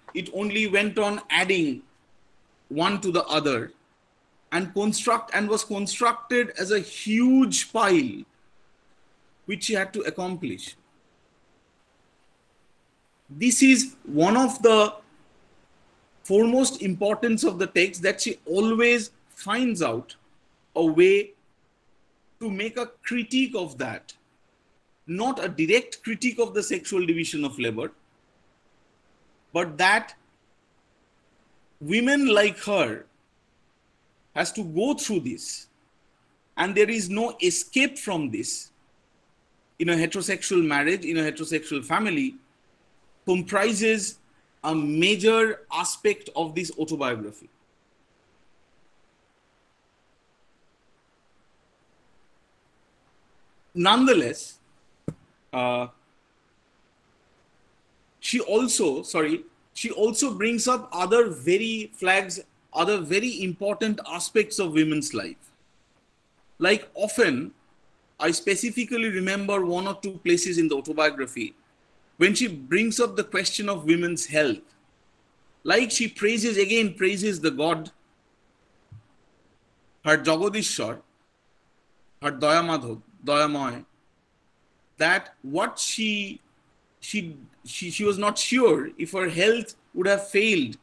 went on adding one to the other and was constructed as a huge pile which she had to accomplish. This is one of the foremost importance of the text, that she always finds out a way to make a critique of that. Not a direct critique of the sexual division of labor, but that women like her has to go through this, and there is no escape from this, in a heterosexual marriage, in a heterosexual family, comprises a major aspect of this autobiography. Nonetheless, she also brings up other very important aspects of women's life. Like often, I specifically remember one or two places in the autobiography when she brings up the question of women's health. Like she praises the God, her Jagadishwar, her Dayamoy, that what she was not sure if her health would have failed,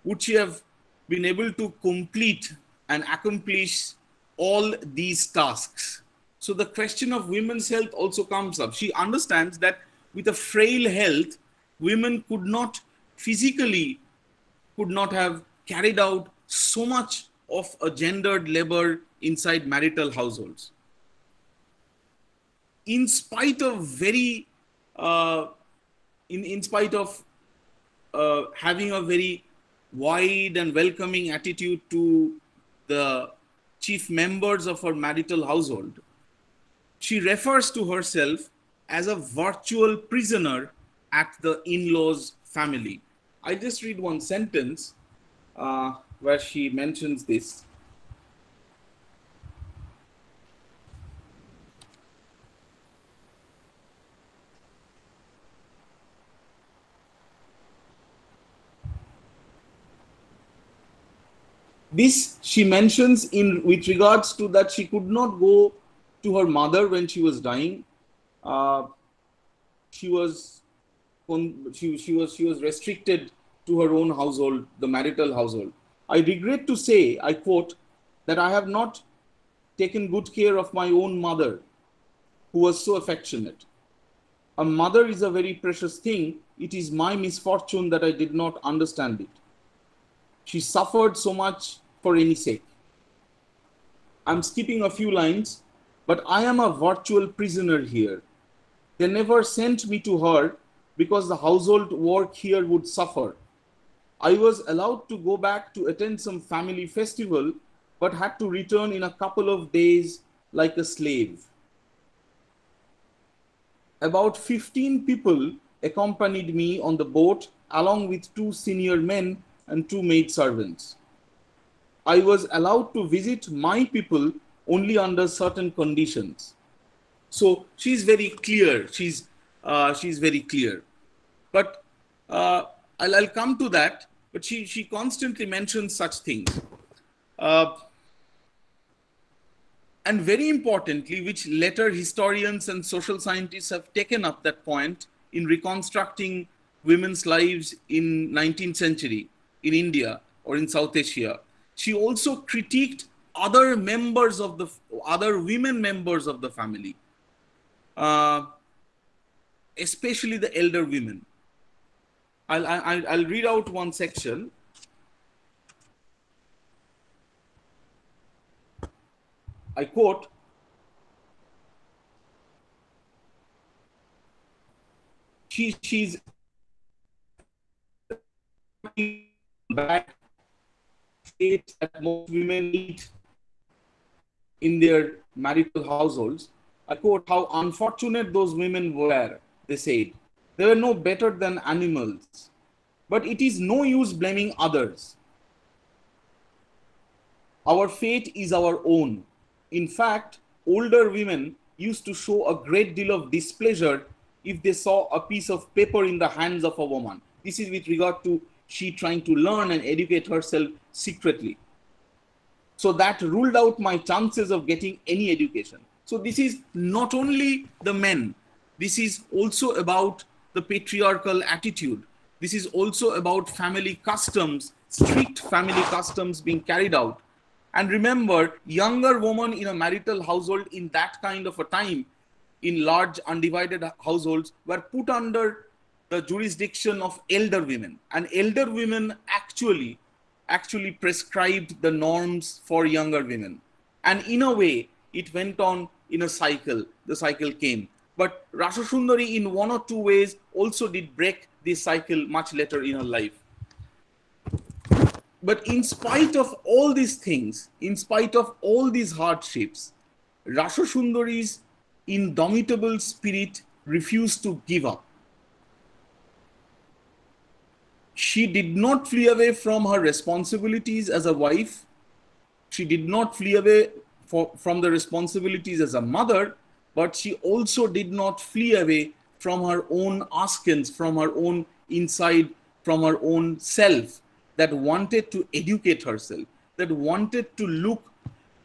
would she have been able to complete and accomplish all these tasks. So the question of women's health also comes up. She understands that with a frail health, women could not have carried out so much of a gendered labor inside marital households. In spite of having a very wide and welcoming attitude to the chief members of her marital household, she refers to herself as a virtual prisoner at the in-laws family. I just read one sentence where she mentions this. This she mentions with regards to that she could not go to her mother when she was dying. She was restricted to her own household, the marital household. I regret to say, I quote, that I have not taken good care of my own mother, who was so affectionate. A mother is a very precious thing. It is my misfortune that I did not understand it. She suffered so much for any sake. I'm skipping a few lines, but I am a virtual prisoner here. They never sent me to her because the household work here would suffer. I was allowed to go back to attend some family festival, but had to return in a couple of days like a slave. About 15 people accompanied me on the boat, along with 2 senior men and 2 maidservants. I was allowed to visit my people only under certain conditions. So she's very clear. She's very clear. But I'll come to that. But she constantly mentions such things. And very importantly, which later historians and social scientists have taken up that point in reconstructing women's lives in 19th century in India or in South Asia. She also critiqued other women members of the family, especially the elder women. I'll read out one section. I quote, she's bad states that most women eat in their marital households. I quote, how unfortunate those women were, they said. They were no better than animals. But it is no use blaming others. Our fate is our own. In fact, older women used to show a great deal of displeasure if they saw a piece of paper in the hands of a woman. This is with regard to she trying to learn and educate herself secretly. So that ruled out my chances of getting any education. So this is not only the men. This is also about the patriarchal attitude. This is also about family customs, strict family customs being carried out. And remember, younger women in a marital household in that kind of a time, in large undivided households, were put under the jurisdiction of elder women. And elder women actually prescribed the norms for younger women. And in a way, it went on in a cycle. The cycle came. But Rassundari in one or two ways also did break this cycle much later in her life. But in spite of all these things, in spite of all these hardships, Rassundari's indomitable spirit refused to give up. She did not flee away from her responsibilities as a wife. She did not flee away from the responsibilities as a mother, but she also did not flee away from her own askings, from her own inside, from her own self, that wanted to educate herself, that wanted to look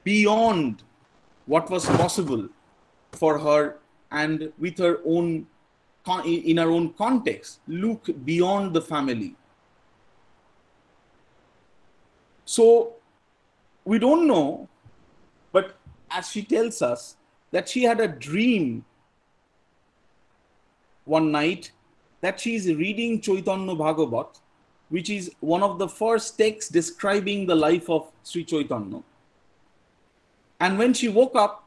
beyond what was possible for her and with her own, in her own context, look beyond the family. So we don't know, but as she tells us, that she had a dream one night that she is reading Chaitanya Bhagavat, which is one of the first texts describing the life of Sri Chaitanya. And when she woke up,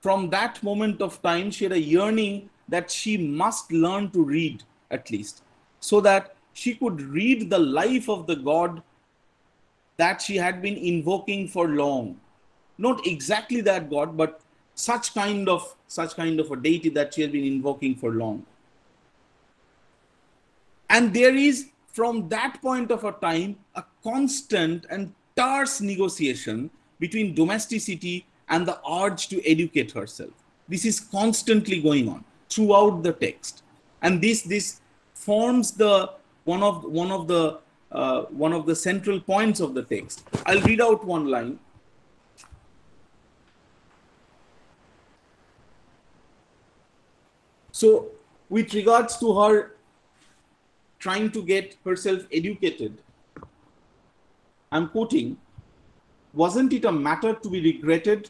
from that moment of time, she had a yearning that she must learn to read at least, so that she could read the life of the God that she had been invoking for long. Not exactly that God, but such kind of a deity that she had been invoking for long. And there is, from that point of a time, a constant and terse negotiation between domesticity and the urge to educate herself. This is constantly going on throughout the text, and this forms the one of the central points of the text. I'll read out one line. So, with regards to her trying to get herself educated, I'm quoting, "Wasn't it a matter to be regretted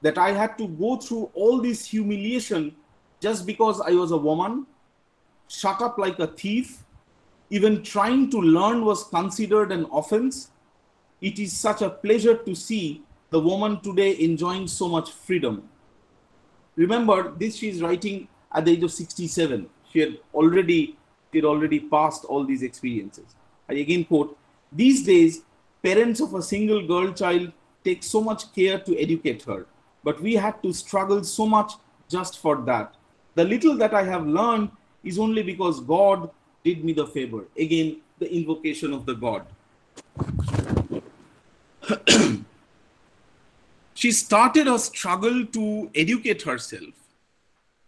that I had to go through all this humiliation just because I was a woman, shut up like a thief? Even trying to learn was considered an offense. It is such a pleasure to see the woman today enjoying so much freedom." Remember, this she is writing at the age of 67. She had already passed all these experiences. I again quote, "These days, parents of a single girl child take so much care to educate her, but we had to struggle so much just for that. The little that I have learned is only because God did me the favor." Again, the invocation of the God. She started a struggle to educate herself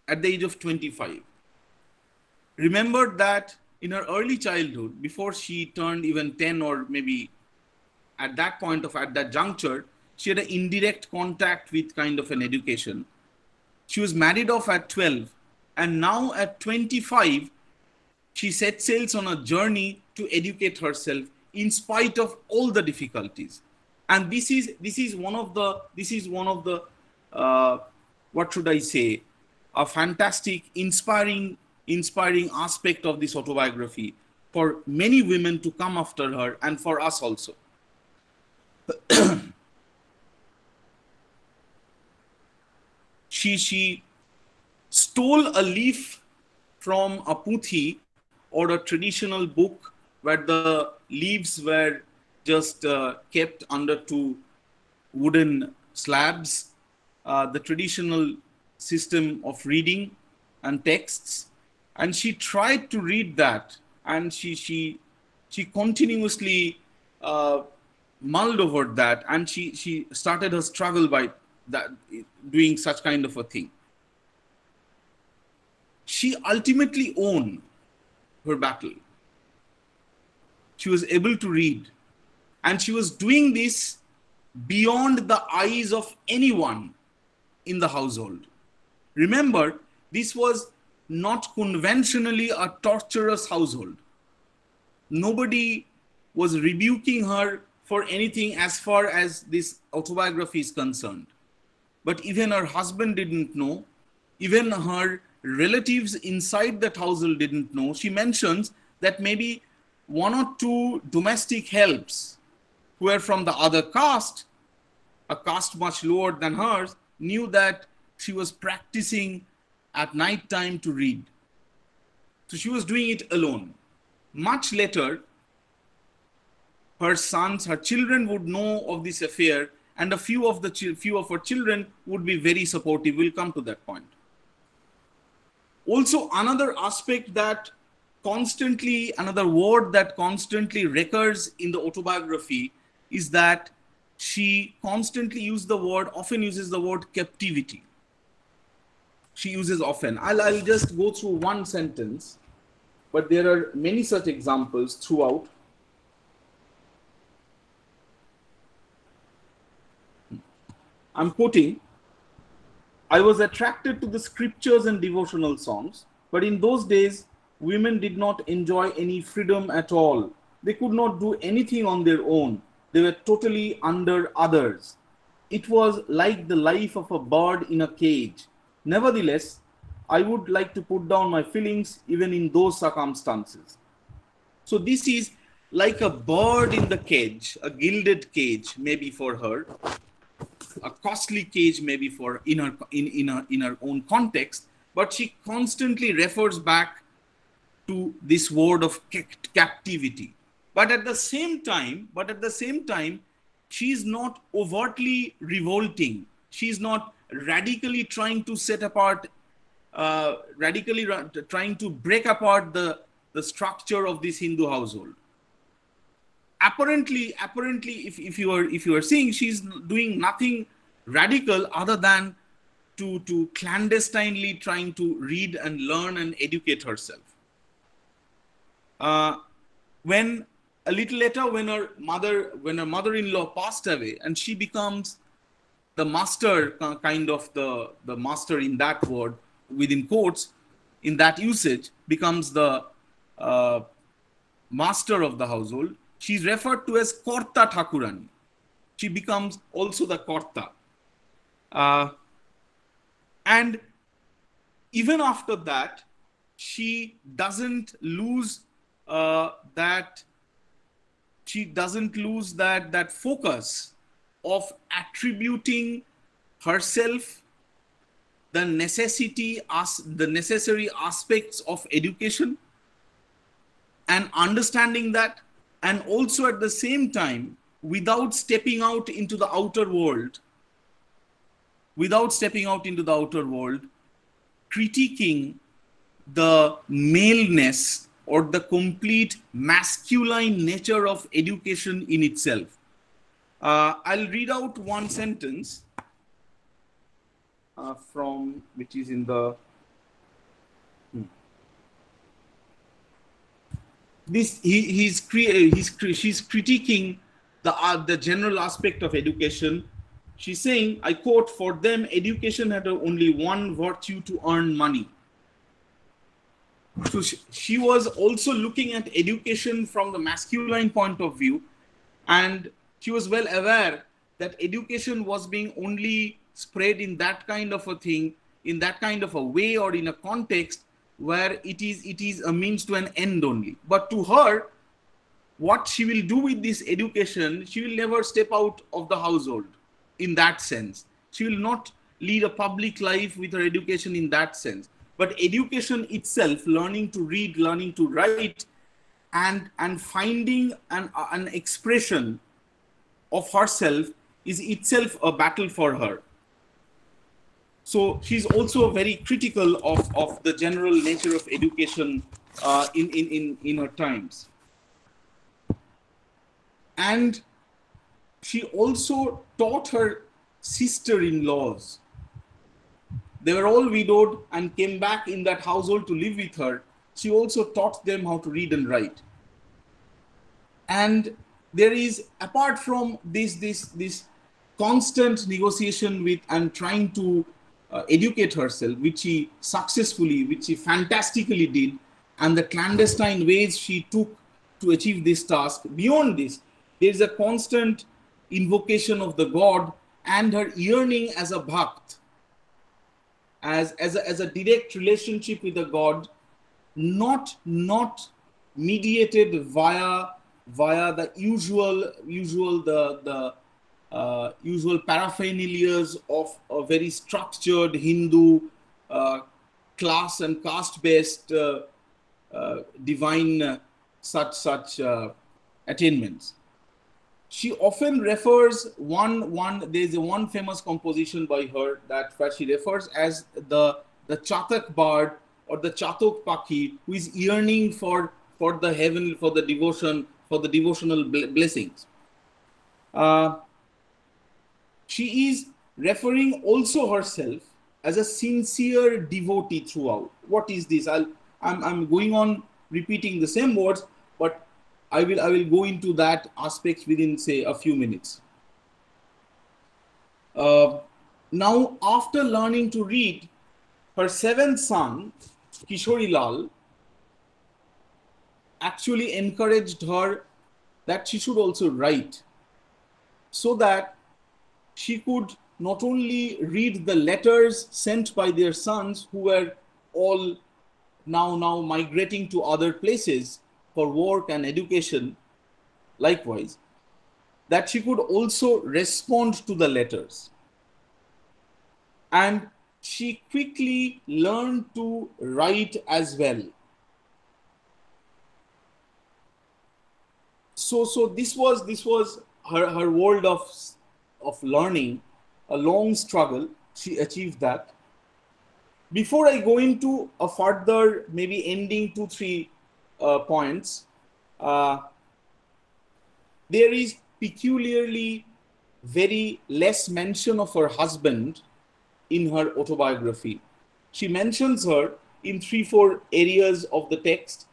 at the age of 25. Remember that in her early childhood, before she turned even 10, or maybe at that juncture, she had an indirect contact with kind of an education. She was married off at 12, and now at 25, she set sails on a journey to educate herself in spite of all the difficulties. And this is one of the what should I say, a fantastic, inspiring aspect of this autobiography for many women to come after her, and for us also. She stole a leaf from a puthi, or a traditional book, where the leaves were just kept under two wooden slabs, the traditional system of reading and texts. And she tried to read that, and she continuously mulled over that, and she started her struggle by that, doing such kind of a thing. She ultimately won her battle. She was able to read, and she was doing this beyond the eyes of anyone in the household. Remember, this was not conventionally a torturous household. Nobody was rebuking her for anything as far as this autobiography is concerned. But even her husband didn't know. Even her relatives inside that household didn't know. She mentions that maybe one or two domestic helps who were from the other caste, a caste much lower than hers, knew that she was practicing at night time to read. So she was doing it alone. Much later, her sons, her children would know of this affair, and a few of her children would be very supportive. We'll come to that point. Also, another aspect that another word that constantly recurs in the autobiography is that she constantly often uses the word captivity. She uses often. I'll just go through one sentence, but there are many such examples throughout. I'm quoting, "I was attracted to the scriptures and devotional songs, but in those days, women did not enjoy any freedom at all. They could not do anything on their own. They were totally under others. It was like the life of a bird in a cage. Nevertheless, I would like to put down my feelings even in those circumstances." So this is like a bird in the cage, a gilded cage maybe for her, a costly cage maybe for in her own context, but she constantly refers back to this word of captivity. But at the same time, she is not overtly revolting. She is not radically trying to trying to break apart the structure of this Hindu household. Apparently, if you are seeing, she's doing nothing radical other than to clandestinely trying to read and learn and educate herself. When a little later, when her mother-in-law passed away, and she becomes the master, kind of the master in that word, within quotes, in that usage, becomes the master of the household. She's referred to as Korta Thakurani. She becomes also the Korta. And even after that, she doesn't lose that focus of attributing herself the necessary aspects of education and understanding that, and also at the same time, without stepping out into the outer world, critiquing the maleness or the complete masculine nature of education in itself. I'll read out one sentence from which is in the she's critiquing the general aspect of education. She's saying, I quote, "For them, education had only one virtue: to earn money." So she was also looking at education from the masculine point of view, and she was well aware that education was being only spread in that kind of a thing, in that kind of a way, or in a context where it is a means to an end only. But to her, what she will do with this education, she will never step out of the household in that sense. She will not lead a public life with her education in that sense. But education itself, learning to read, learning to write, and finding an expression of herself is itself a battle for her. So she's also very critical of the general nature of education in her times. And she also taught her sister-in-laws. They were all widowed and came back in that household to live with her. She also taught them how to read and write. And there is, apart from this constant negotiation with and trying to educate herself, which she fantastically did, and the clandestine ways she took to achieve this task, beyond this, there is a constant invocation of the God and her yearning as a bhakt, as a direct relationship with the God, not mediated via the usual paraphernalias of a very structured Hindu class and caste-based divine such attainments. She often refers there's one famous composition by her that she refers as the Chatak bard or the Chatok Paki, who is yearning for the heaven, for the devotion, for the devotional blessings. She is referring also herself as a sincere devotee throughout. What is this? I'm going on repeating the same words, but I will go into that aspect within, say, a few minutes. Now, after learning to read, her seventh son, Kishori Lal, actually encouraged her that she should also write, so that she could not only read the letters sent by their sons, who were all now migrating to other places for work and education, likewise, that she could also respond to the letters. And she quickly learned to write as well. So this was her world of learning, a long struggle. She achieved that. Before I go into a further, maybe ending 2-3 points, there is peculiarly very less mention of her husband in her autobiography. She mentions her in 3-4 areas of the text,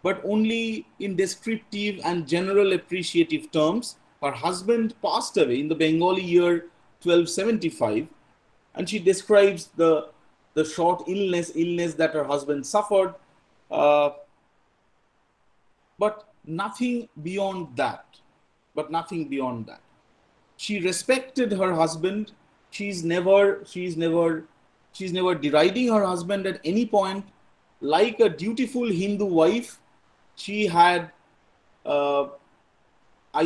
but only in descriptive and general appreciative terms. Her husband passed away in the Bengali year 1275, and she describes the short illness that her husband suffered, but nothing beyond that. She respected her husband. She's never deriding her husband at any point. Like a dutiful Hindu wife, she had, I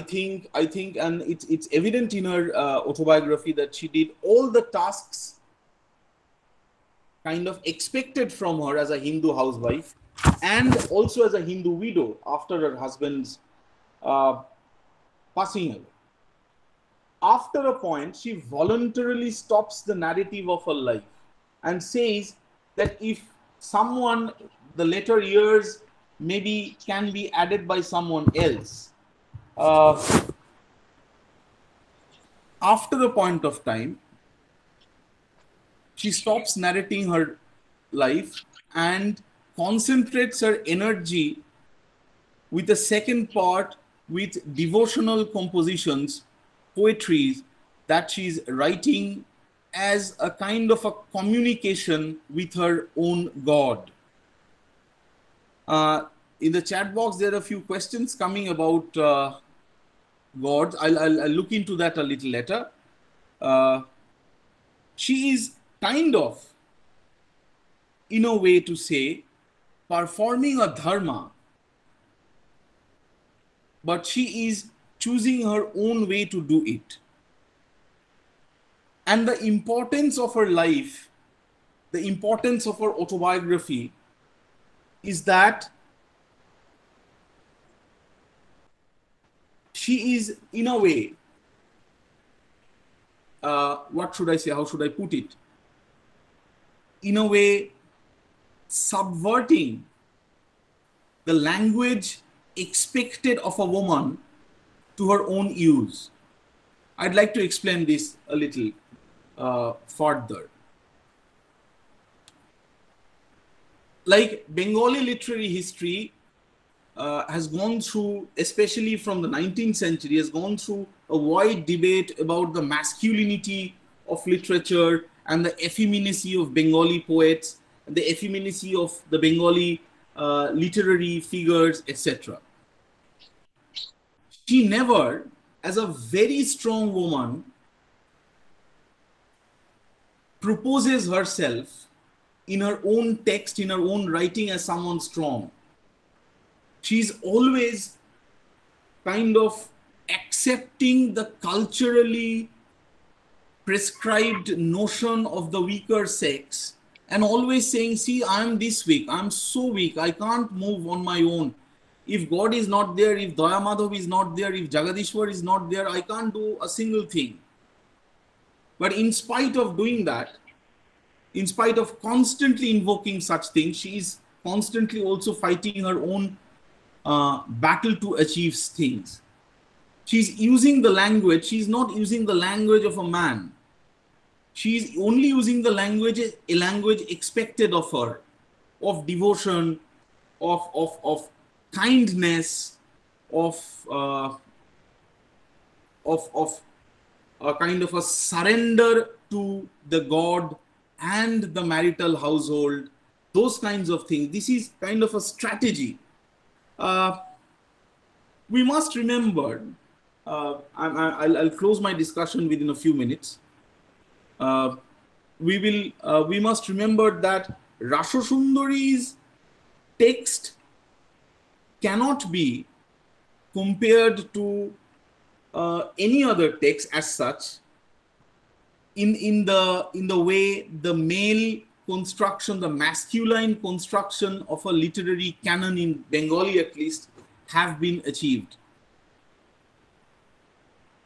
think, and it's evident in her autobiography, that she did all the tasks kind of expected from her as a Hindu housewife, and also as a Hindu widow after her husband's passing away. After a point, she voluntarily stops the narrative of her life and says that if someone, the later years maybe can be added by someone else. After a point of time, she stops narrating her life and concentrates her energy with the second part, with devotional compositions, poetry that she's writing as a kind of a communication with her own God. In the chat box, there are a few questions coming about God. I'll look into that a little later. She is kind of, in a way to say, performing a dharma, but she is choosing her own way to do it. And the importance of her life, the importance of her autobiography, is that she is, in a way, what should I say, how should I put it? In a way, subverting the language expected of a woman to her own use. I'd like to explain this a little further. Like, Bengali literary history has gone through, especially from the 19th century, has gone through a wide debate about the masculinity of literature and the effeminacy of Bengali poets, and the effeminacy of the Bengali literary figures, etc. She never, as a very strong woman, proposes herself in her own text, in her own writing, as someone strong. She's always kind of accepting the culturally prescribed notion of the weaker sex and always saying, see, I'm this weak, I'm so weak, I can't move on my own. If God is not there, if Daya Madhav is not there, if Jagadishwar is not there, I can't do a single thing. But in spite of doing that, in spite of constantly invoking such things, she is constantly also fighting her own battle to achieve things. She's using the language, she's not using the language of a man. She's only using the language, a language expected of her, of devotion, of kindness, of a kind of a surrender to the God and the marital household, those kinds of things. This is kind of a strategy. We must remember, I'll close my discussion within a few minutes. We must remember that Rassundari's text cannot be compared to any other text as such, in the way the male construction, the masculine construction of a literary canon in Bengali at least have been achieved.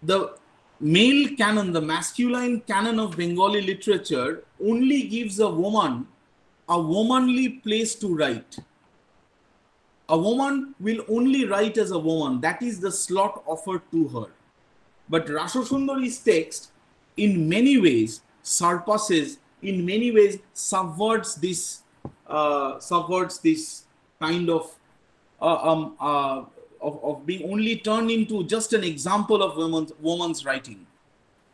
The male canon, the masculine canon of Bengali literature only gives a woman a womanly place to write. A woman will only write as a woman. That is the slot offered to her. But Rassundari's text in many ways surpasses, in many ways subverts this kind of being only turned into just an example of woman's writing.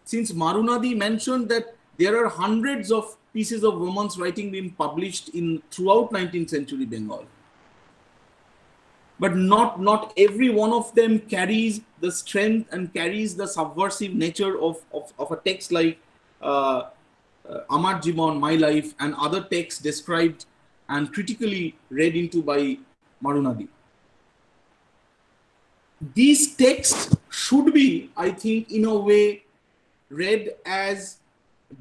Since Maroona mentioned that there are hundreds of pieces of women's writing being published throughout 19th century Bengal, but not every one of them carries the strength and carries the subversive nature of a text like Amar Jibon, My Life, and other texts described and critically read into by Maroona. These texts should be, I think, in a way read as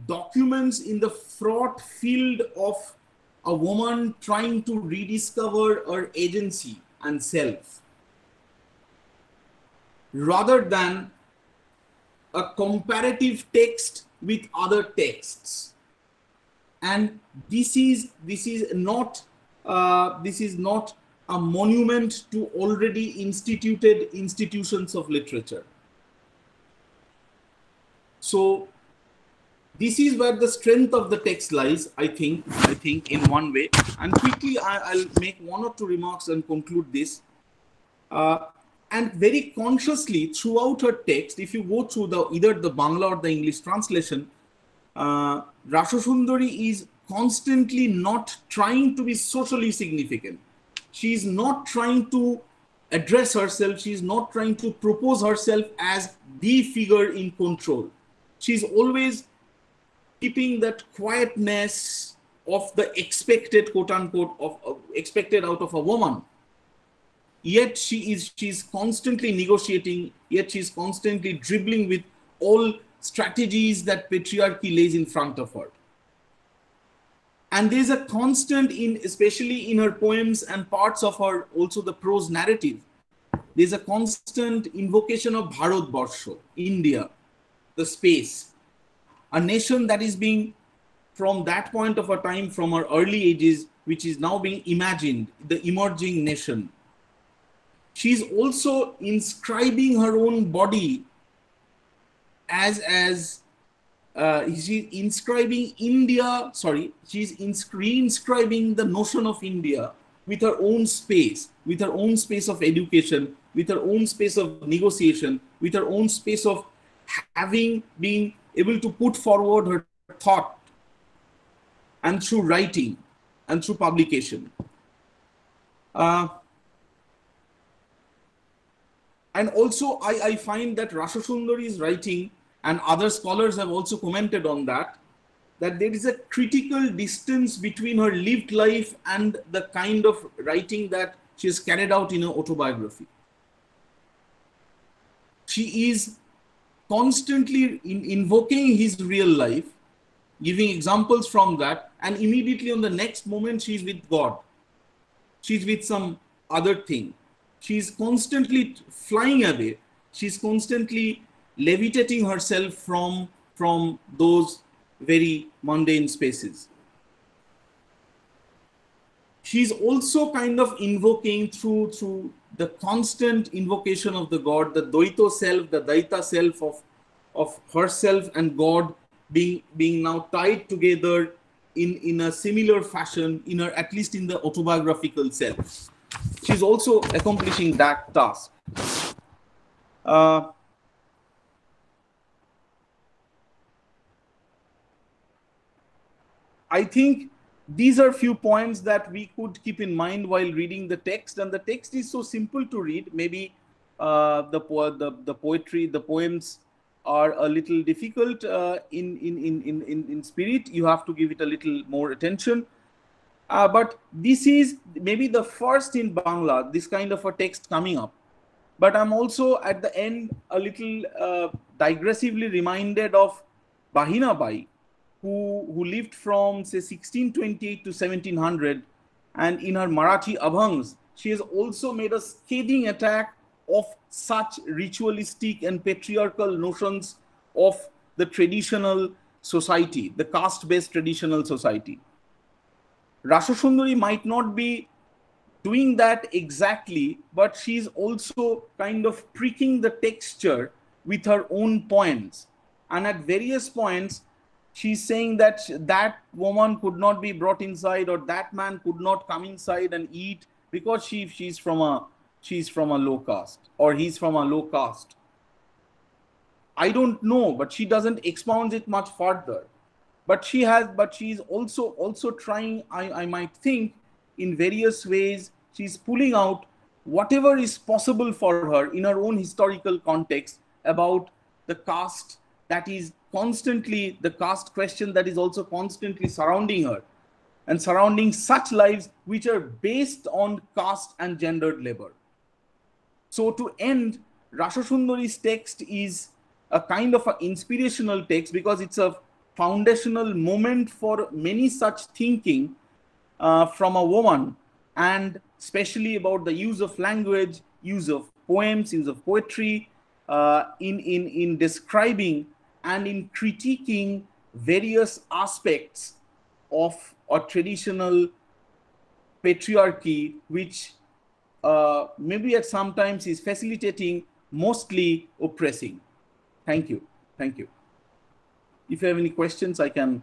documents in the fraught field of a woman trying to rediscover her agency and self, rather than a comparative text with other texts. And this is not a monument to already instituted institutions of literature. So this is where the strength of the text lies, I think in one way. And quickly, I'll make one or two remarks and conclude this. And very consciously throughout her text, if you go through either the Bangla or the English translation, Rassundari is constantly not trying to be socially significant. She is not trying to address herself. She is not trying to propose herself as the figure in control. She is always keeping that quietness of the expected, quote unquote, of expected out of a woman. Yet she's constantly negotiating, yet she's constantly dribbling with all strategies that patriarchy lays in front of her. And there's a constant, especially in her poems and parts of her, also the prose narrative, there's a constant invocation of Bharat Barsha, India, the space, a nation that is being, from that point of a time, from her early ages, which is now being imagined, the emerging nation. She's also inscribing her own body she's inscribing India, she's reinscribing the notion of India with her own space of education, with her own space of negotiation, with her own space of having been able to put forward her thought, and through writing and through publication. And also, I find that Rassundari's writing, and other scholars have also commented on that there is a critical distance between her lived life and the kind of writing that she has carried out in her autobiography. She is constantly invoking his real life, giving examples from that, and immediately on the next moment she's with God. She's with some other thing. She's constantly flying away. She's constantly levitating herself from those very mundane spaces. She's also kind of invoking through the constant invocation of the God, the Dvaita self, the Daita self of herself and God being now tied together in a similar fashion, at least in the autobiographical self. She's also accomplishing that task. I think these are few points that we could keep in mind while reading the text, and the text is so simple to read. Maybe the poetry, the poems are a little difficult in spirit. You have to give it a little more attention. But this is maybe the first in Bangla, this kind of a text coming up. But I'm also at the end a little digressively reminded of Bahina Bai, who lived from say 1628 to 1700, and in her Marathi Abhangs, she has also made a scathing attack of such ritualistic and patriarchal notions of the traditional society, the caste-based traditional society. Rassundari might not be doing that exactly, but she's also kind of pricking the texture with her own points. And at various points, she's saying that that woman could not be brought inside, or that man could not come inside and eat because she's from a low caste, or he's from a low caste. I don't know, but she doesn't expound it much further. But she's also trying, I might think, in various ways, she's pulling out whatever is possible for her in her own historical context about the caste that is constantly, the caste question that is also constantly surrounding her and surrounding such lives which are based on caste and gendered labor. So to end, Rassundari's text is a kind of an inspirational text because it's a foundational moment for many such thinking from a woman, and especially about the use of language, use of poems, use of poetry in describing and in critiquing various aspects of a traditional patriarchy, which maybe at sometimes is facilitating, mostly oppressing. Thank you. Thank you. If you have any questions, I don't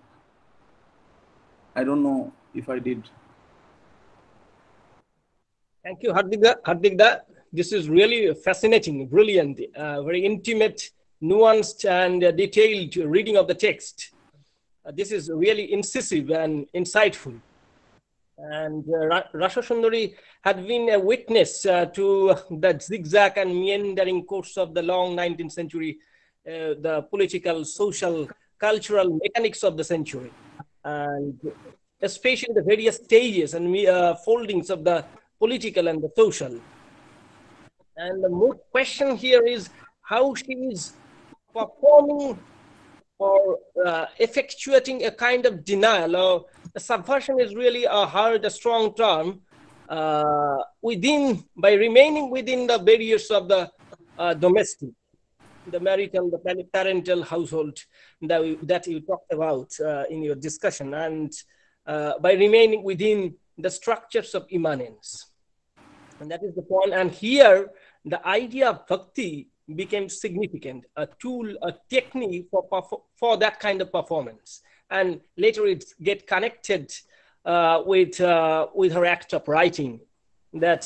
know if I did. Thank you, Hardik. This is really fascinating, brilliant, very intimate, nuanced, and detailed reading of the text. This is really incisive and insightful. And Rassundari had been a witness to the zigzag and meandering course of the long 19th century, the political, social, cultural mechanics of the century, and especially the various stages and foldings of the political and the social. And the more question here is how she is performing or effectuating a kind of denial, or subversion is really a strong term, by remaining within the barriers of the domestic, the marital, the parental household that you talked about in your discussion, and by remaining within the structures of immanence. And that is the point. And here, the idea of bhakti became significant, a tool, a technique for that kind of performance. And later it get connected with her act of writing that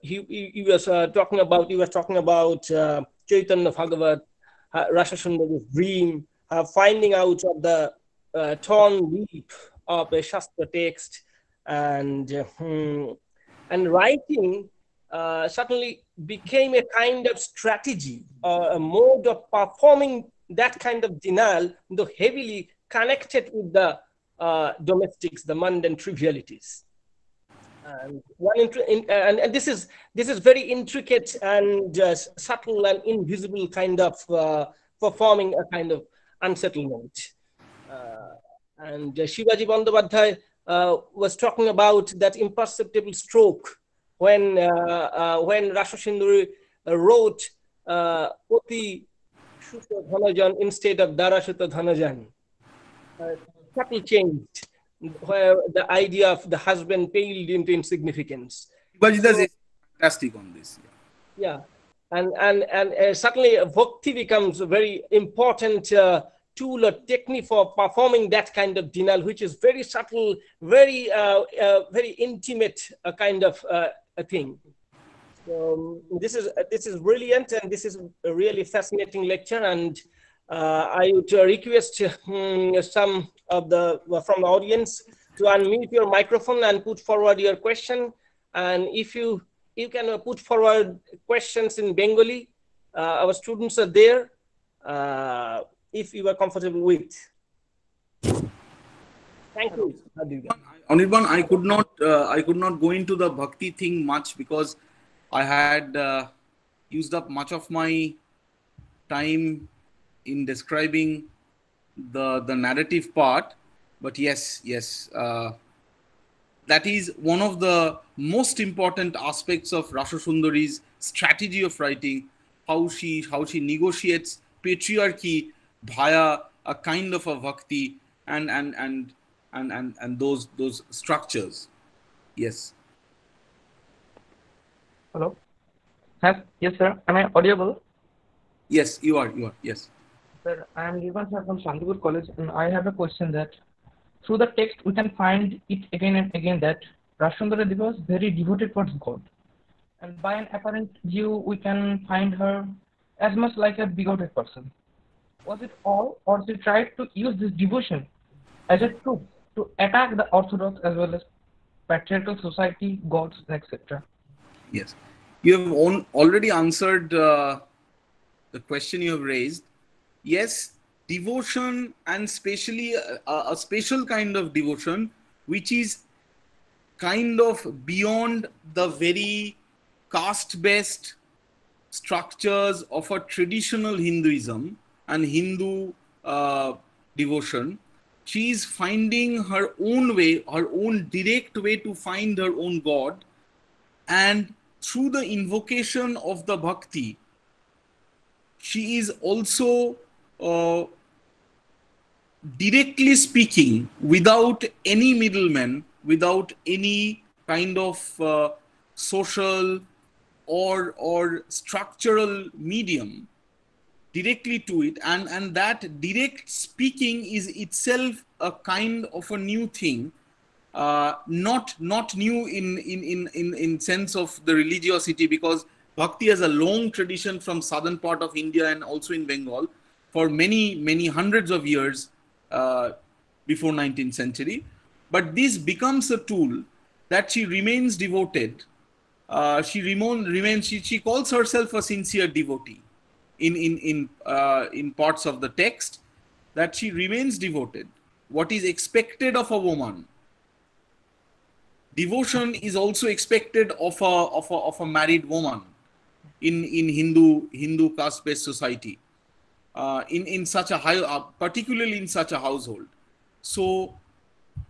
he was talking about. He was talking about Chaitanya Bhagavat, Rassundari's dream, finding out of the torn leaf of a Shastra text, and writing certainly became a kind of strategy, a mode of performing that kind of denial, though heavily connected with the domestics, the mundane trivialities. And this is very intricate and subtle and invisible kind of performing a kind of unsettlement. And Shivaji Bandyopadhyay was talking about that imperceptible stroke when Rassundari wrote Oti Shuta Dhanajan instead of Darashuta Dhanajan. Subtle changed, where the idea of the husband paled into insignificance. Shivaji is fantastic on this. Yeah, and certainly bhakti becomes a very important tool or technique for performing that kind of denial, which is very subtle, very very intimate kind of a thing. So this is brilliant, and this is a really fascinating lecture. And I would request some of from the audience to unmute your microphone and put forward your question. And if you can put forward questions in Bengali, our students are there. If you are comfortable with. Thank you. Anirban, I could not go into the bhakti thing much because I had used up much of my time in describing the narrative part. But yes, that is one of the most important aspects of Rassundari's strategy of writing, how she negotiates patriarchy via a kind of a bhakti and those structures. Yes. Hello. Yes, sir. Am I audible? Yes, you are. Yes. Sir, I am Jibon sir from Santipur College, and I have a question that through the text we can find it again and again that Rassundari was very devoted towards God, and by an apparent view we can find her as much like a bigoted person. Was it all, or she tried to use this devotion as a tool to attack the Orthodox as well as patriarchal society, gods, etc.? Yes. You have already answered the question you have raised. Yes, devotion, and especially a special kind of devotion, which is kind of beyond the very caste-based structures of a traditional Hinduism and Hindu devotion. She is finding her own way, her own direct way to find her own God. And through the invocation of the bhakti, she is also directly speaking, without any middleman, without any kind of social or structural medium, directly to it, and that direct speaking is itself a kind of a new thing. Not new in sense of the religiosity, because bhakti has a long tradition from southern part of India and also in Bengal for many hundreds of years before 19th century. But this becomes a tool that she remains devoted. She calls herself a sincere devotee in parts of the text, that she remains devoted. What is expected of a woman, devotion is also expected of a married woman in Hindu caste-based society, in such a high, particularly in such a household. So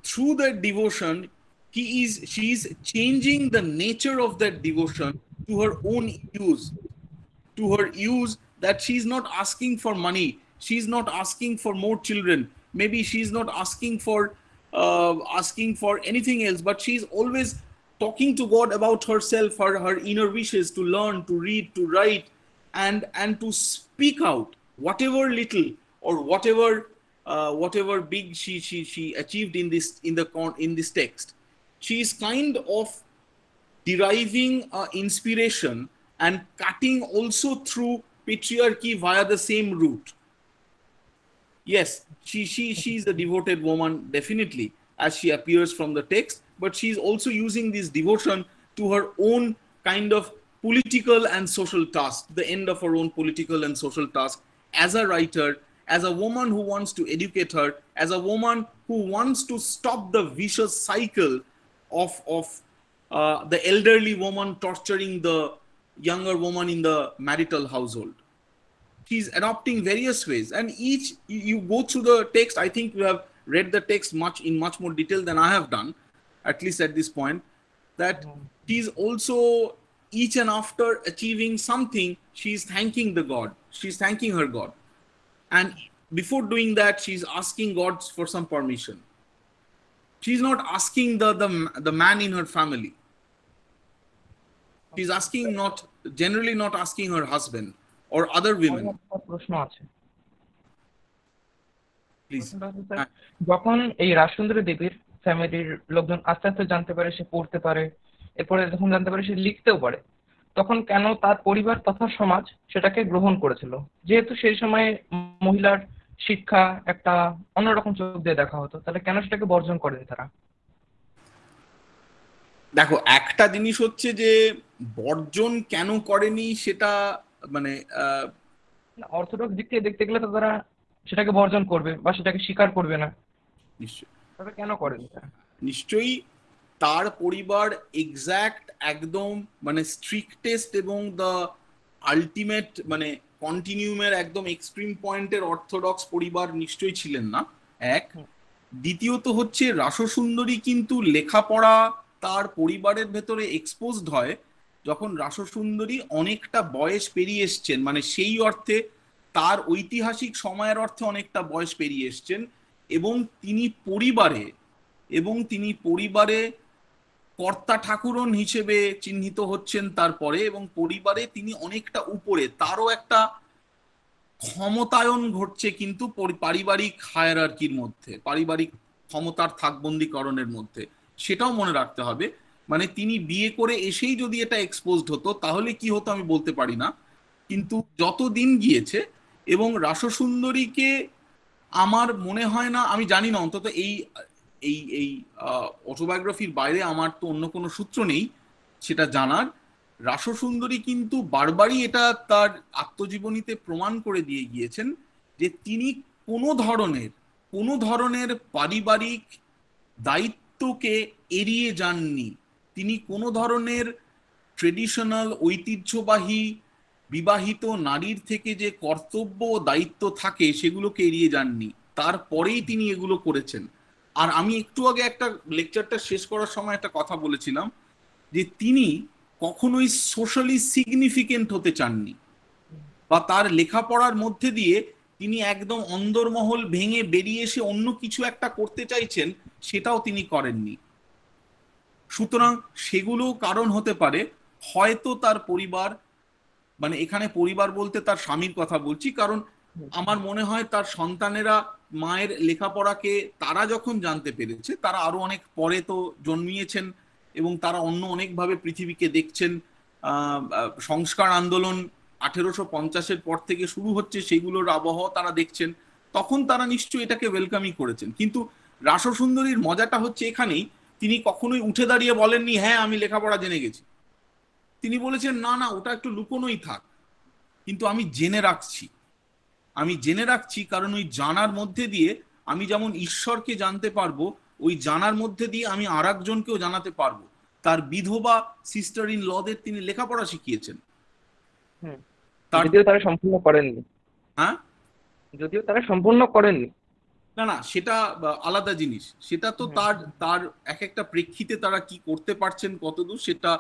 through that devotion, she is changing the nature of that devotion to her own use, that she's not asking for money, she's not asking for more children, maybe she's not asking for anything else, but she's always talking to God about herself, her inner wishes to learn, to read, to write, and to speak out whatever little or whatever big she achieved in this text. She is kind of deriving inspiration and cutting also through patriarchy via the same route. Yes, she is a devoted woman, definitely, as she appears from the text, but she is also using this devotion to her own kind of political and social task, the end of her own political and social task, as a writer, as a woman who wants to educate her, as a woman who wants to stop the vicious cycle of the elderly woman torturing the younger woman in the marital household. she's adopting various ways, and each you go through the text. I think you have read the text in much more detail than I have done, at least at this point, that she's also each and after achieving something, she's thanking the God, she's thanking her God, and before doing that she's asking God for some permission. She's not asking the man in her family. She's asking generally not asking her husband or other women. প্রশ্ন আছে Please. যখন এই রাসসুন্দরী দেবীর ফ্যামিলির লোকজন আস্তে আস্তে জানতে পারে সে পড়তে পারে, এরপরে যখন জানতে পারে সে লিখতেও পারে, তখন কেন তার পরিবার তথা সমাজ সেটাকে গ্রহণ করেছিল? যেহেতু সেই সময় মহিলার শিক্ষা একটা অন্যরকম চোখ দিয়ে দেখা হতো, তাহলে কেন সেটাকে বর্জন করেনি তারা? দেখো, একটা জিনিস হচ্ছে যে বর্জন কেন করেনি সেটা মানে অর্থোডক্স দিক থেকে দেখতে গেলে তো তারা সেটাকে বর্জন করবে বা সেটাকে স্বীকার করবে না। নিশ্চয়ই। তবে কেন করেনি তারা? নিশ্চয়ই তার পরিবার এক্স্যাক্ট একদম মানে স্ট্রিক্টেস্ট এবং দ্য আলটিমেট মানে কন্টিনিউমের একদম এক্সট্রিম পয়েন্টের অর্থোডক্স পরিবার নিশ্চয়ই ছিলেন না, এক। দ্বিতীয়ত হচ্ছে রাসসুন্দরী কিন্তু লেখাপড়া তার পরিবারের ভেতরে এক্সপোজড হয় যখন রাসসুন্দরী অনেকটা বয়স পেরিয়ে এসছেন, মানে সেই অর্থে তার ঐতিহাসিক সময়ের অর্থে অনেকটা বয়স পেরিয়ে এসছেন, এবং তিনি পরিবারে কর্তা ঠাকুরন হিসেবে চিহ্নিত হচ্ছেন তারপরে, এবং পরিবারে তিনি অনেকটা উপরে, তারও একটা ক্ষমতায়ন ঘটছে কিন্তু পারিবারিক হায়ারার্কির মধ্যে, পারিবারিক ক্ষমতার থাকবন্দীকরণের মধ্যে, সেটাও মনে রাখতে হবে। মানে তিনি বিয়ে করে এসেই যদি এটা এক্সপোজড হতো তাহলে কি হতো আমি বলতে পারি না, কিন্তু যত দিন গিয়েছে এবং রাসসুন্দরীকে আমার মনে হয় না, আমি জানি না, অন্তত এই এই এই অটোবায়োগ্রাফির বাইরে আমার তো অন্য কোনো সূত্র নেই সেটা জানার, রাসসুন্দরী কিন্তু বারবারই এটা তার আত্মজীবনীতে প্রমাণ করে দিয়ে গিয়েছেন যে তিনি কোনো ধরনের পারিবারিক দায়িত্বকে এড়িয়ে যাননি। তিনি কোনো ধরনের ট্রেডিশনাল ঐতিহ্যবাহী বিবাহিত নারীর থেকে যে কর্তব্য ও দায়িত্ব থাকে সেগুলোকে এড়িয়ে যাননি, তারপরেই তিনি এগুলো করেছেন। আর আমি একটু আগে একটা লেকচারটা শেষ করার সময় একটা কথা বলেছিলাম যে তিনি কখনোই সোশ্যালি সিগনিফিকেন্ট হতে চাননি, বা তার লেখাপড়ার মধ্যে দিয়ে তিনি একদম অন্দরমহল ভেঙে বেরিয়ে এসে অন্য কিছু একটা করতে চাইছেন, সেটাও তিনি করেননি। সুতরাং সেগুলো কারণ হতে পারে, হয়তো তার পরিবার, মানে এখানে পরিবার বলতে তার স্বামীর কথা বলছি, কারণ আমার মনে হয় তার সন্তানেরা মায়ের লেখাপড়াকে তারা যখন জানতে পেরেছে, তারা আরো অনেক পরে তো জন্মিয়েছেন এবং তারা অন্য অনেকভাবে পৃথিবীকে দেখছেন। সংস্কার আন্দোলন 1850-এর পর থেকে শুরু হচ্ছে, সেগুলোর আবহাওয়া তারা দেখছেন, তখন তারা নিশ্চয়ই এটাকে ওয়েলকামই করেছেন। কিন্তু রাসসুন্দরীর মজাটা হচ্ছে এখানেই, তিনি কখনোই উঠে দাঁড়িয়ে বলেননি হ্যাঁ আমি লেখাপড়া জেনে গেছি। তিনি বলেছেন না না, ওটা একটু লুকোনোই থাক, কিন্তু আমি জেনে রাখছি, কারণ ওই জানার মধ্যে দিয়ে আমি যেমন ঈশ্বরকে জানতে পারবো, ওই জানার মধ্যে দিয়ে আমি আর একজনকেও জানাতে পারবো। তার বিধবা সিস্টার ইন লদের তিনি লেখাপড়া শিখিয়েছেন, যদিও তারা সম্পূর্ণ করেননি। হ্যাঁ, যদিও তারা সম্পূর্ণ করেননি, না সেটা আলাদা জিনিস, সেটা তো তার এক একটা প্রেক্ষিতে তারা কি করতে পারছেন কতদূর সেটা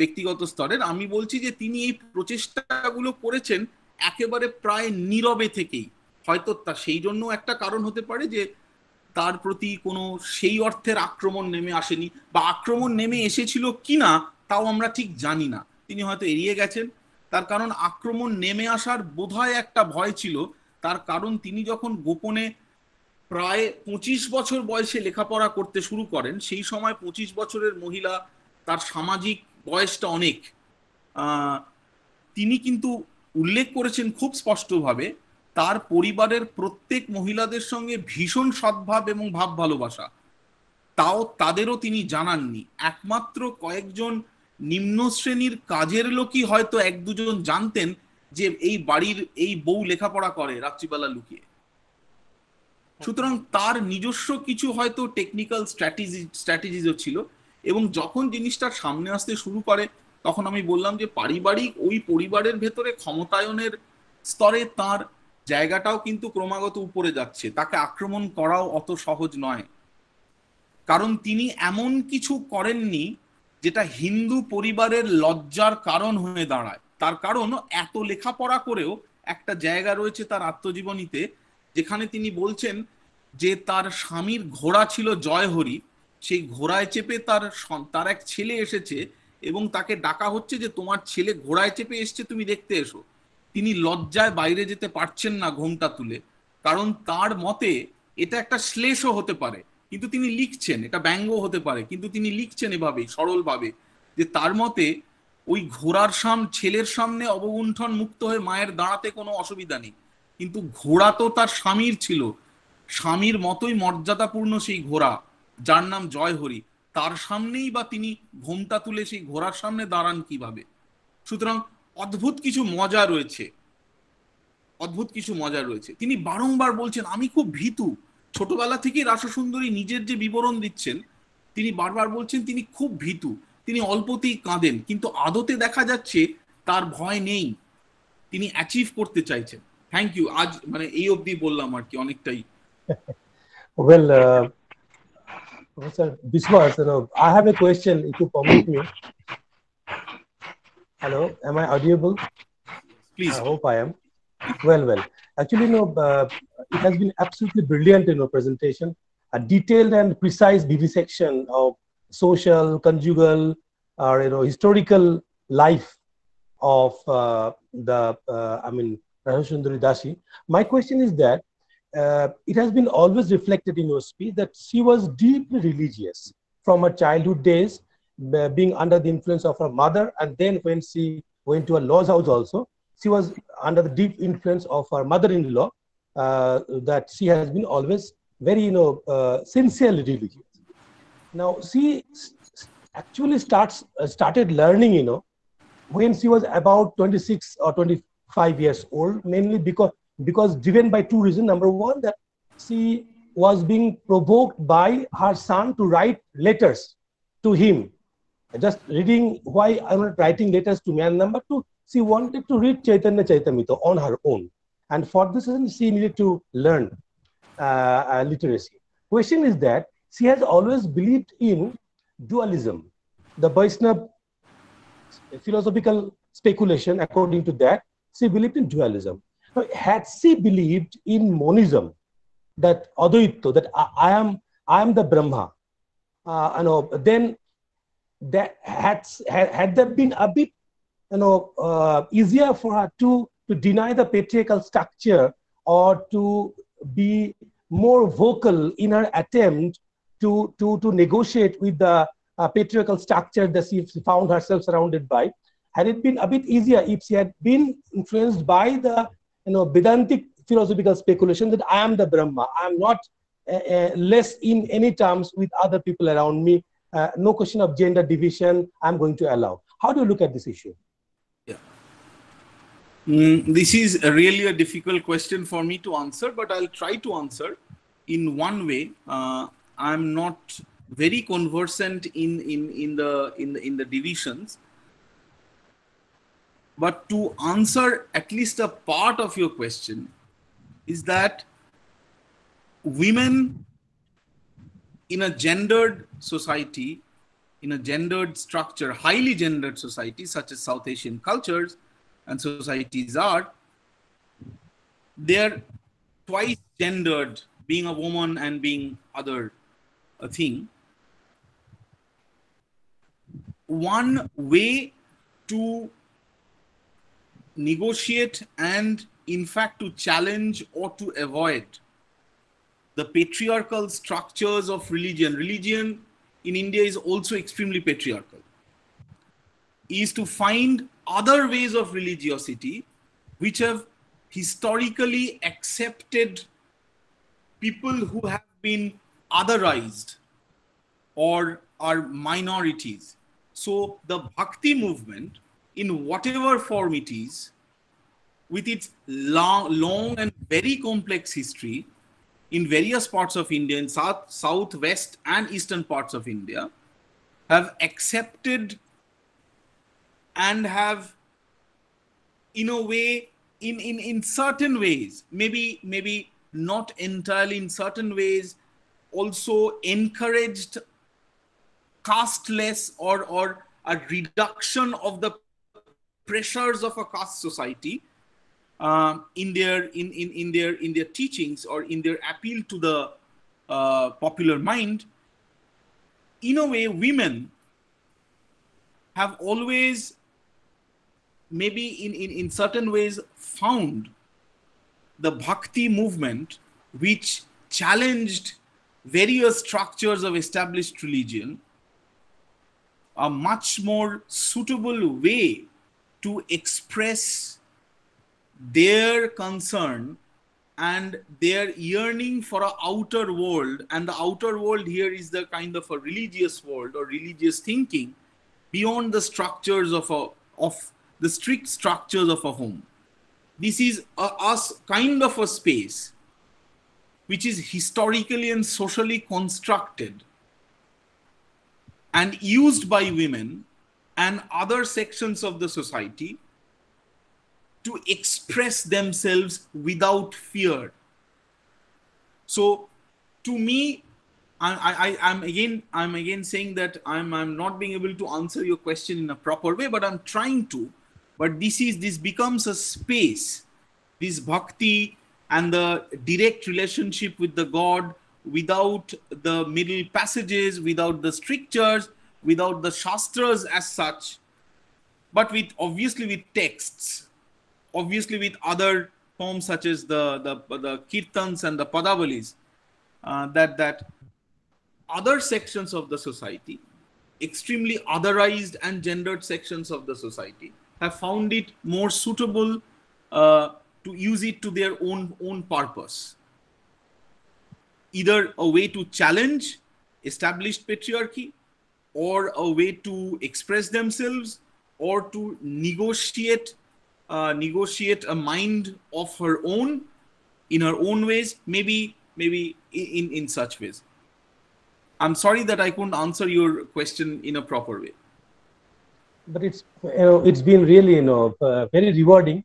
ব্যক্তিগত স্তরের। আমি বলছি যে তিনি এই প্রচেষ্টাগুলো করেছেন একেবারে প্রায় নীরবে থেকেই। হয়তো তা সেই জন্য একটা কারণ হতে পারে যে তার প্রতি কোনো সেই অর্থের আক্রমণ নেমে আসেনি, বা আক্রমণ নেমে এসেছিল কিনা তাও আমরা ঠিক জানি না, তিনি হয়তো এড়িয়ে গেছেন। তার কারণ আক্রমণ নেমে আসার বোধহয় একটা ভয় ছিল, তার কারণ তিনি যখন গোপনে প্রায় 25 বছর বয়সে লেখাপড়া করতে শুরু করেন, সেই সময় 25 বছরের মহিলা, তার সামাজিক বয়সটা অনেক। তিনি কিন্তু উল্লেখ করেছেন খুব স্পষ্টভাবে তার পরিবারের প্রত্যেক মহিলাদের সঙ্গে ভীষণ সদ্ভাব এবং ভাব ভালোবাসা, তাও তাদেরও তিনি জানাননি। একমাত্র কয়েকজন নিম্ন শ্রেণীর কাজের লোকই হয়তো এক দুজন জানতেন যে এই বাড়ির এই বউ লেখাপড়া করে রাত্রিবেলা লুকিয়ে। সুতরাং তার নিজস্ব কিছু হয়তো টেকনিক্যাল স্ট্র্যাটেজিও ছিল, এবং যখন জিনিসটা সামনে আসতে শুরু করে তখন আমি বললাম যে ওই পরিবারের ভেতরে ক্ষমতায়নের স্তরে তার জায়গাটাও কিন্তু ক্রমাগত উপরে যাচ্ছে, তাকে আক্রমণ করাও অত সহজ নয়, কারণ তিনি এমন কিছু করেননি যেটা হিন্দু পরিবারের লজ্জার কারণ হয়ে দাঁড়ায়। তার কারণ এত লেখাপড়া করেও একটা জায়গা রয়েছে তার আত্মজীবনীতে যেখানে তিনি বলছেন যে তার স্বামীর ঘোড়া ছিল জয়হরি, সেই ঘোড়ায় চেপে তার এক ছেলে এসেছে এবং তাকে ডাকা হচ্ছে যে তোমার ছেলে ঘোড়ায় চেপে এসছে, তুমি দেখতে এসো। তিনি লজ্জায় বাইরে যেতে পারছেন না ঘোমটা তুলে, কারণ তার মতে এটা একটা শ্লেষও হতে পারে, কিন্তু তিনি লিখছেন, এটা ব্যঙ্গ হতে পারে কিন্তু তিনি লিখছেন এভাবেই সরলভাবে যে তার মতে ওই ঘোড়ার ছেলের সামনে অবগুণ্ঠন মুক্ত হয়ে মায়ের দাঁড়াতে কোনো অসুবিধা নেই, কিন্তু ঘোড়া তো তার স্বামীর ছিল, স্বামীর মতোই মর্যাদাপূর্ণ সেই ঘোড়া যার নাম জয়হরি, তার সামনেই বা তিনি ঘোমটা তুলে সেই ঘোড়ার সামনে দাঁড়ান কিভাবে? সুতরাং অদ্ভুত কিছু মজা রয়েছে, অদ্ভুত কিছু মজা রয়েছে। তিনি বারংবার বলছেন আমি খুব ভীতু, ছোটবেলা থেকেই রাসসুন্দরী নিজের যে বিবরণ দিচ্ছেন তিনি বারবার বলছেন তিনি খুব ভীতু, তিনি অল্পতেই কাঁদেন, কিন্তু আদতে দেখা যাচ্ছে তার ভয় নেই, তিনি অ্যাচিভ করতে চাইছেন। Thank you. আজ মানে এই অবধি বললাম আর কি, অনেকটাই। Well, Professor Biswas, I have a question, if you permit me. Hello, am I audible? Please. I hope I am. Well. Actually, it has been absolutely brilliant, presentation. A detailed and precise vivisection of social, conjugal, or historical life of Rassundari Dashi. My question is that it has been always reflected in your speech that she was deeply religious from her childhood days, being under the influence of her mother, and then when she went to a law's house also, she was under the deep influence of her mother-in-law, that she has been always very, sincerely religious. Now, she actually started learning, when she was about 26 or 25 years old, mainly because driven by two reasons. Number one, that she was being provoked by her son to write letters to him. Just reading why I'm not writing letters to me. And number two, she wanted to read Chaitanya Chaitamrita on her own. And for this reason, she needed to learn literacy. Question is that she has always believed in dualism, the Vaishnava philosophical speculation. According to that, she believed in dualism. Now, had she believed in monism, that Advaita, that I am the Brahma, then that had that been a bit easier for her to deny the patriarchal structure, or to be more vocal in her attempt to negotiate with the patriarchal structure that she found herself surrounded by. Had it been a bit easier if she had been influenced by the Vedantic philosophical speculation that I am the Brahma, I am not less in any terms with other people around me, no question of gender division I'm going to allow. How do you look at this issue? Yeah. This is really a difficult question for me to answer, but I'll try to answer in one way. I'm not very conversant in the divisions, but to answer at least a part of your question is that women in a gendered society, in a gendered structure, highly gendered society such as South Asian cultures and societies are, they're twice gendered, being a woman and being other a thing. One way to negotiate and in fact to challenge or to avoid the patriarchal structures of religion in India is also extremely patriarchal, is to find other ways of religiosity which have historically accepted people who have been otherized or are minorities. So the Bhakti movement, in whatever form it is, with its long and very complex history in various parts of India, in south, west and eastern parts of India, have accepted and have in a way in certain ways, maybe not entirely, in certain ways, also encouraged casteless or a reduction of the pressures of a caste society in their teachings or in their appeal to the popular mind. In a way, women have always, maybe in certain ways, found the Bhakti movement, which challenged various structures of established religion, a much more suitable way to express their concern and their yearning for an outer world. And the outer world here is the kind of a religious world or religious thinking beyond the structures of the strict structures of a home. This is a kind of a space which is historically and socially constructed and used by women and other sections of the society to express themselves without fear. So to me, I'm again saying that I'm not being able to answer your question in a proper way, but I'm trying to. But this becomes a space, this bhakti and the direct relationship with the God, without the middle passages, without the strictures, without the shastras as such, but obviously with texts, obviously with other forms such as the kirtans and the padavalis, that other sections of the society, extremely otherized and gendered sections of the society, have found it more suitable to use it to their own purpose. Either a way to challenge established patriarchy, or a way to express themselves, or to negotiate a mind of her own in her own ways, maybe in such ways. I'm sorry that I couldn't answer your question in a proper way. But it's been really very rewarding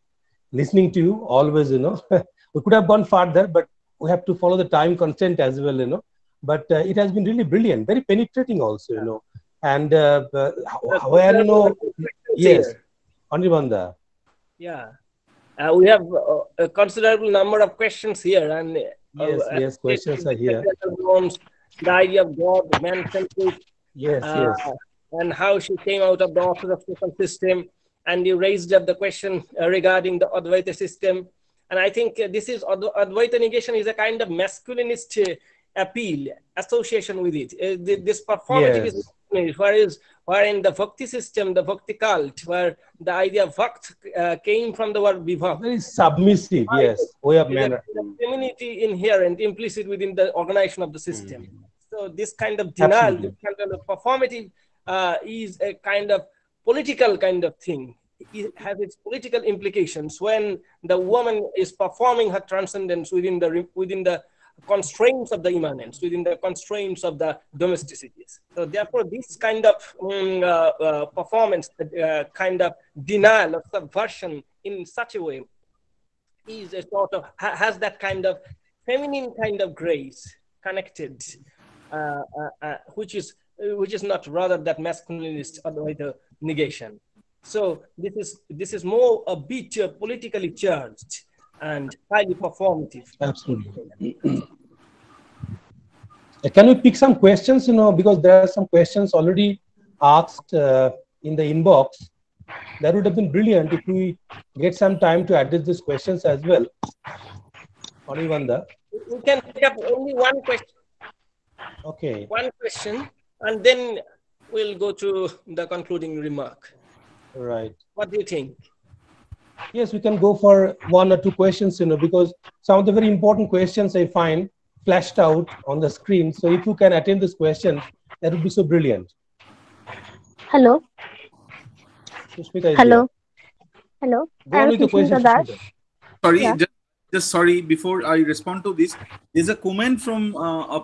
listening to you always. We could have gone further, but we have to follow the time constraint as well. But it has been really brilliant, very penetrating also. And where yes, Anirbandha. Yeah, we have a considerable number of questions here, and yes, questions are here. The idea of God, man-centric, yes, and how she came out of the orthodox social system, and you raised up the question regarding the Advaita system, and I think this is Advaita negation is a kind of masculinist appeal, association with it. This performative is wherein the Bhakti system, the Bhakti cult, where the idea of Bhakt came from the word Vibhakt. Very submissive, yes, way of manner. The femininity inherent, implicit within the organization of the system. So this kind of denial, this kind of performative is a kind of political kind of thing. It has its political implications when the woman is performing her transcendence within the constraints of the immanence, within the constraints of the domesticities. So therefore, this kind of performance, kind of denial of subversion in such a way is a sort of, has that kind of feminine kind of grace connected, which is not rather that masculinist Advaita negation. So this is more a bit politically charged and highly performative. Absolutely. Can we pick some questions, because there are some questions already asked in the inbox. That would have been brilliant if we get some time to address these questions as well. Anirbandha. We can pick up only one question. Okay. One question, and then we'll go to the concluding remark. Right. What do you think? Yes, we can go for one or two questions, because some of the very important questions I find flashed out on the screen. So if you can attend this question, that would be so brilliant. Hello. Sushmita is Hello. Here. Hello. Go on with the question, Sushmita. Sorry, Yeah. just sorry, before I respond to this, there's a comment from a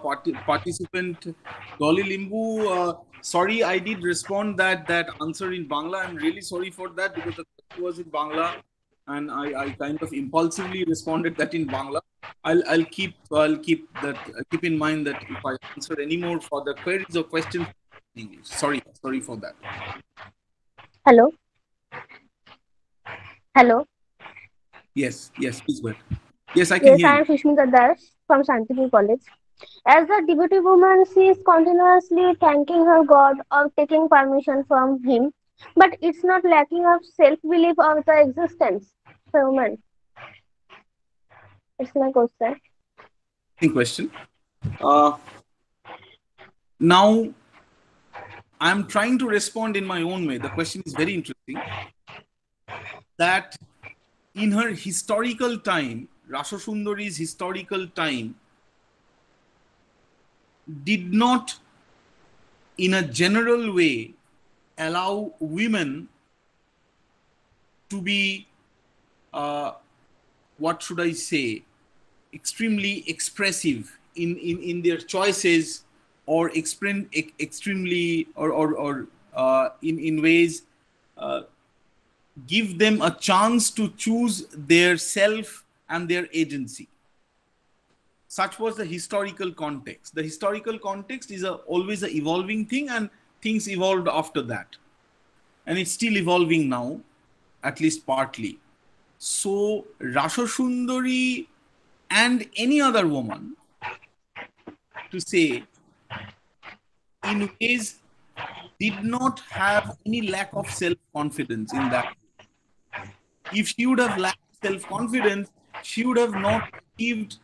participant, Dolly Limbu. Sorry, I did respond that answer in Bangla. I'm really sorry for that because the question was in Bangla. and I kind of impulsively responded that in Bangla. I'll keep in mind that if I answer any more further queries or questions in English. Sorry for that. Hello. Hello. Yes, please go ahead. Yes, I can Yes, hear I you. am Sushmita Das from Santipur College. As a devotee woman, she is continuously thanking her God or taking permission from Him, but it's not lacking of self-belief of the existence. So, woman, it's my question. Question. Now, I'm trying to respond in my own way. The question is very interesting. That in her historical time, Rassundari's historical time did not, in a general way, allow women to be, what should I say, extremely expressive in their choices, or extremely or in ways give them a chance to choose their self and their agency. Such was the historical context. The historical context is always an evolving thing, and things evolved after that. And it's still evolving now, at least partly. So Rassundari and any other woman, to say, in ways did not have any lack of self-confidence in that. If she would have lacked self-confidence, she would have not achieved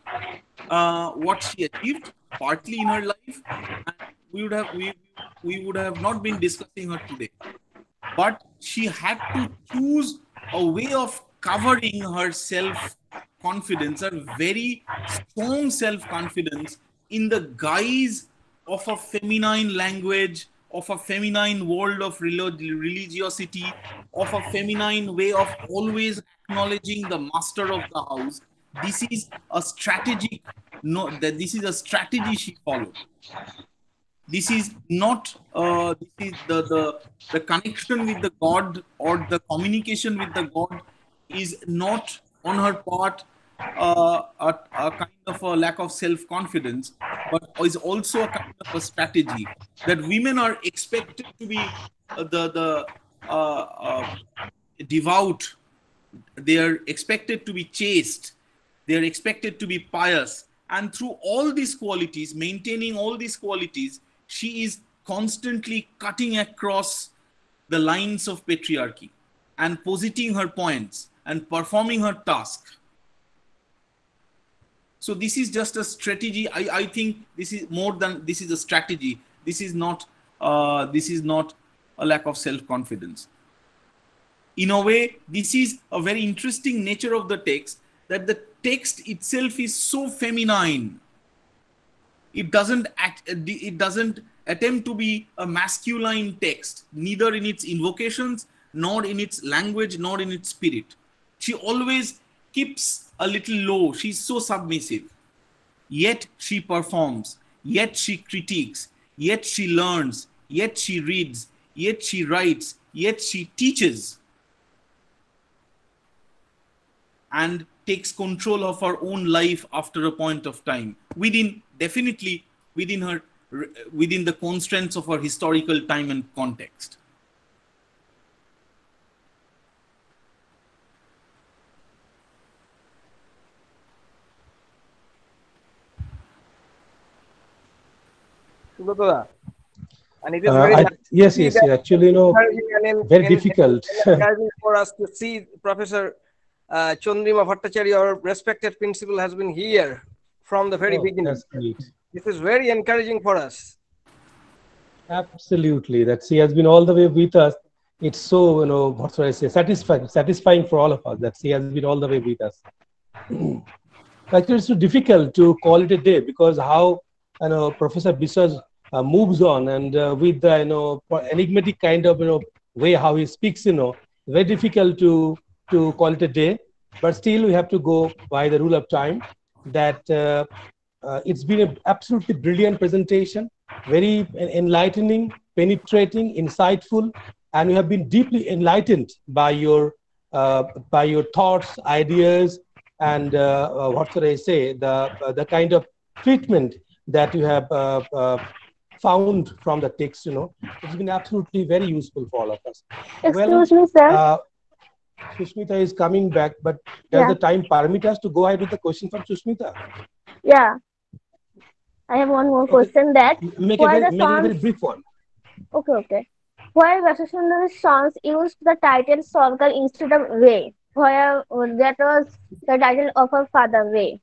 what she achieved, partly in her life, and we would have not been discussing her today. But she had to choose a way of covering her self-confidence, her very strong self-confidence, in the guise of a feminine language, of a feminine world of religiosity, of a feminine way of always acknowledging the master of the house. This is a strategic, no, that this is a strategy she followed. This is not this is the connection with the God, or the communication with the God is not on her part a kind of a lack of self-confidence, but is also a kind of a strategy that women are expected to be the devout. They are expected to be chaste. They are expected to be pious. And through all these qualities, maintaining all these qualities, she is constantly cutting across the lines of patriarchy and positing her points and performing her task. So this is just a strategy. I think this is more than, this is a strategy. This is not a lack of self-confidence. In a way, this is a very interesting nature of the text, that the text itself is so feminine. It doesn't attempt to be a masculine text, neither in its invocations, nor in its language, nor in its spirit. She always keeps a little low. She's so submissive. Yet she performs, yet she critiques, yet she learns, yet she reads, yet she writes, yet she teaches, and takes control of her own life after a point of time, definitely within the constraints of her historical time and context. And it is very yes, actually, very difficult for us to see Professor Chandrima Bhattacharya, our respected principal, has been here from the very beginning. That's great. This is very encouraging for us. Absolutely, that she has been all the way with us. It's so, what should I say, satisfying for all of us that she has been all the way with us. Actually, it's so difficult to call it a day, because how Professor Biswas moves on, and with the enigmatic kind of way how he speaks, very difficult to call it a day. But still, we have to go by the rule of time. That it's been an absolutely brilliant presentation, very enlightening, penetrating, insightful, and we have been deeply enlightened by your by your thoughts, ideas, and what should I say, the kind of treatment that you have found from the text, it's been absolutely very useful for all of us. Excuse me, sir. Sushmita is coming back, but does Yeah. the time permit us to go ahead with the question from Sushmita? Yeah. I have one more question that Make why a the very sons. brief one. Okay. Why Rassundari's sons used the title Sarkar instead of Way? Why that was the title of her father, Way.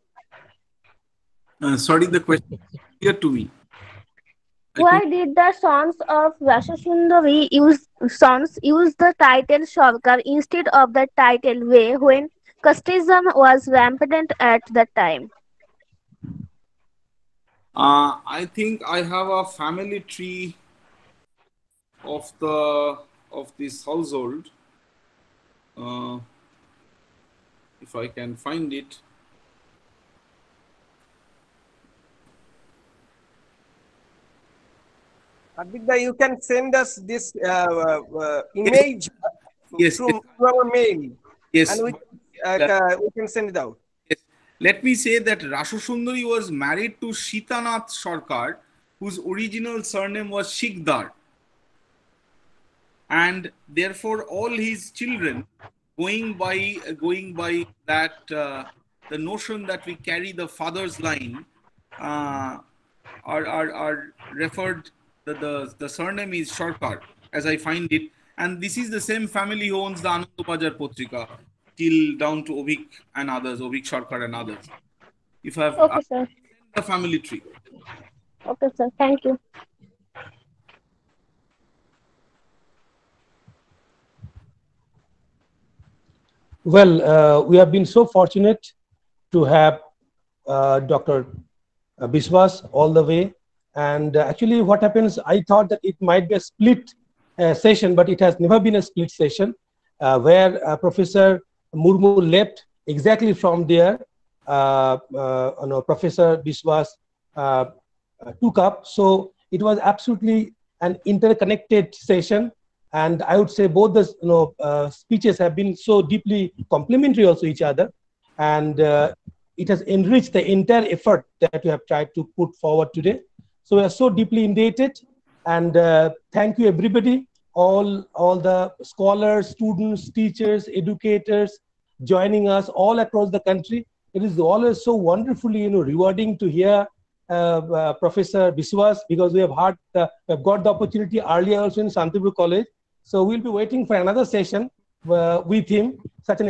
Sorry, the question is clear to me. Why did the sons of Rassundari use the title Sarkar instead of the title Way when casteism was rampant at that time? I think I have a family tree of this household. If I can find it. Hardik, you can send us this image through our mail. Yes. And we can send it out. Yes. Let me say that Rassundari was married to Shitanath Sarkar, whose original surname was Sikdar. And therefore, all his children, going by that the notion that we carry the father's line, are referred. The surname is Sarkar, as I find it, and this is the same family who owns the Anandabajar Potrika, till down to Ovik and others, Ovik Sarkar and others. If I have Okay, sir. the family tree. Okay, sir. Thank you. Well, we have been so fortunate to have Dr. Biswas all the way. And actually what happens, I thought that it might be a split session, but it has never been a split session where Professor Murmu left. Exactly from there, Professor Biswas took up. So it was absolutely an interconnected session. And I would say both the speeches have been so deeply complementary also each other. And it has enriched the entire effort that we have tried to put forward today. So we are so deeply indebted, and thank you everybody, all the scholars, students, teachers, educators joining us all across the country. It is always so wonderfully rewarding to hear Professor Biswas, because we have got the opportunity earlier also in Santipur College. So we'll be waiting for another session with him, such an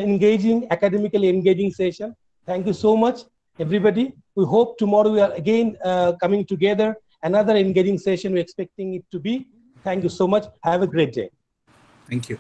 academically engaging session. Thank you so much, everybody. We hope tomorrow we are again coming together. Another engaging session we're expecting it to be. Thank you so much. Have a great day. Thank you.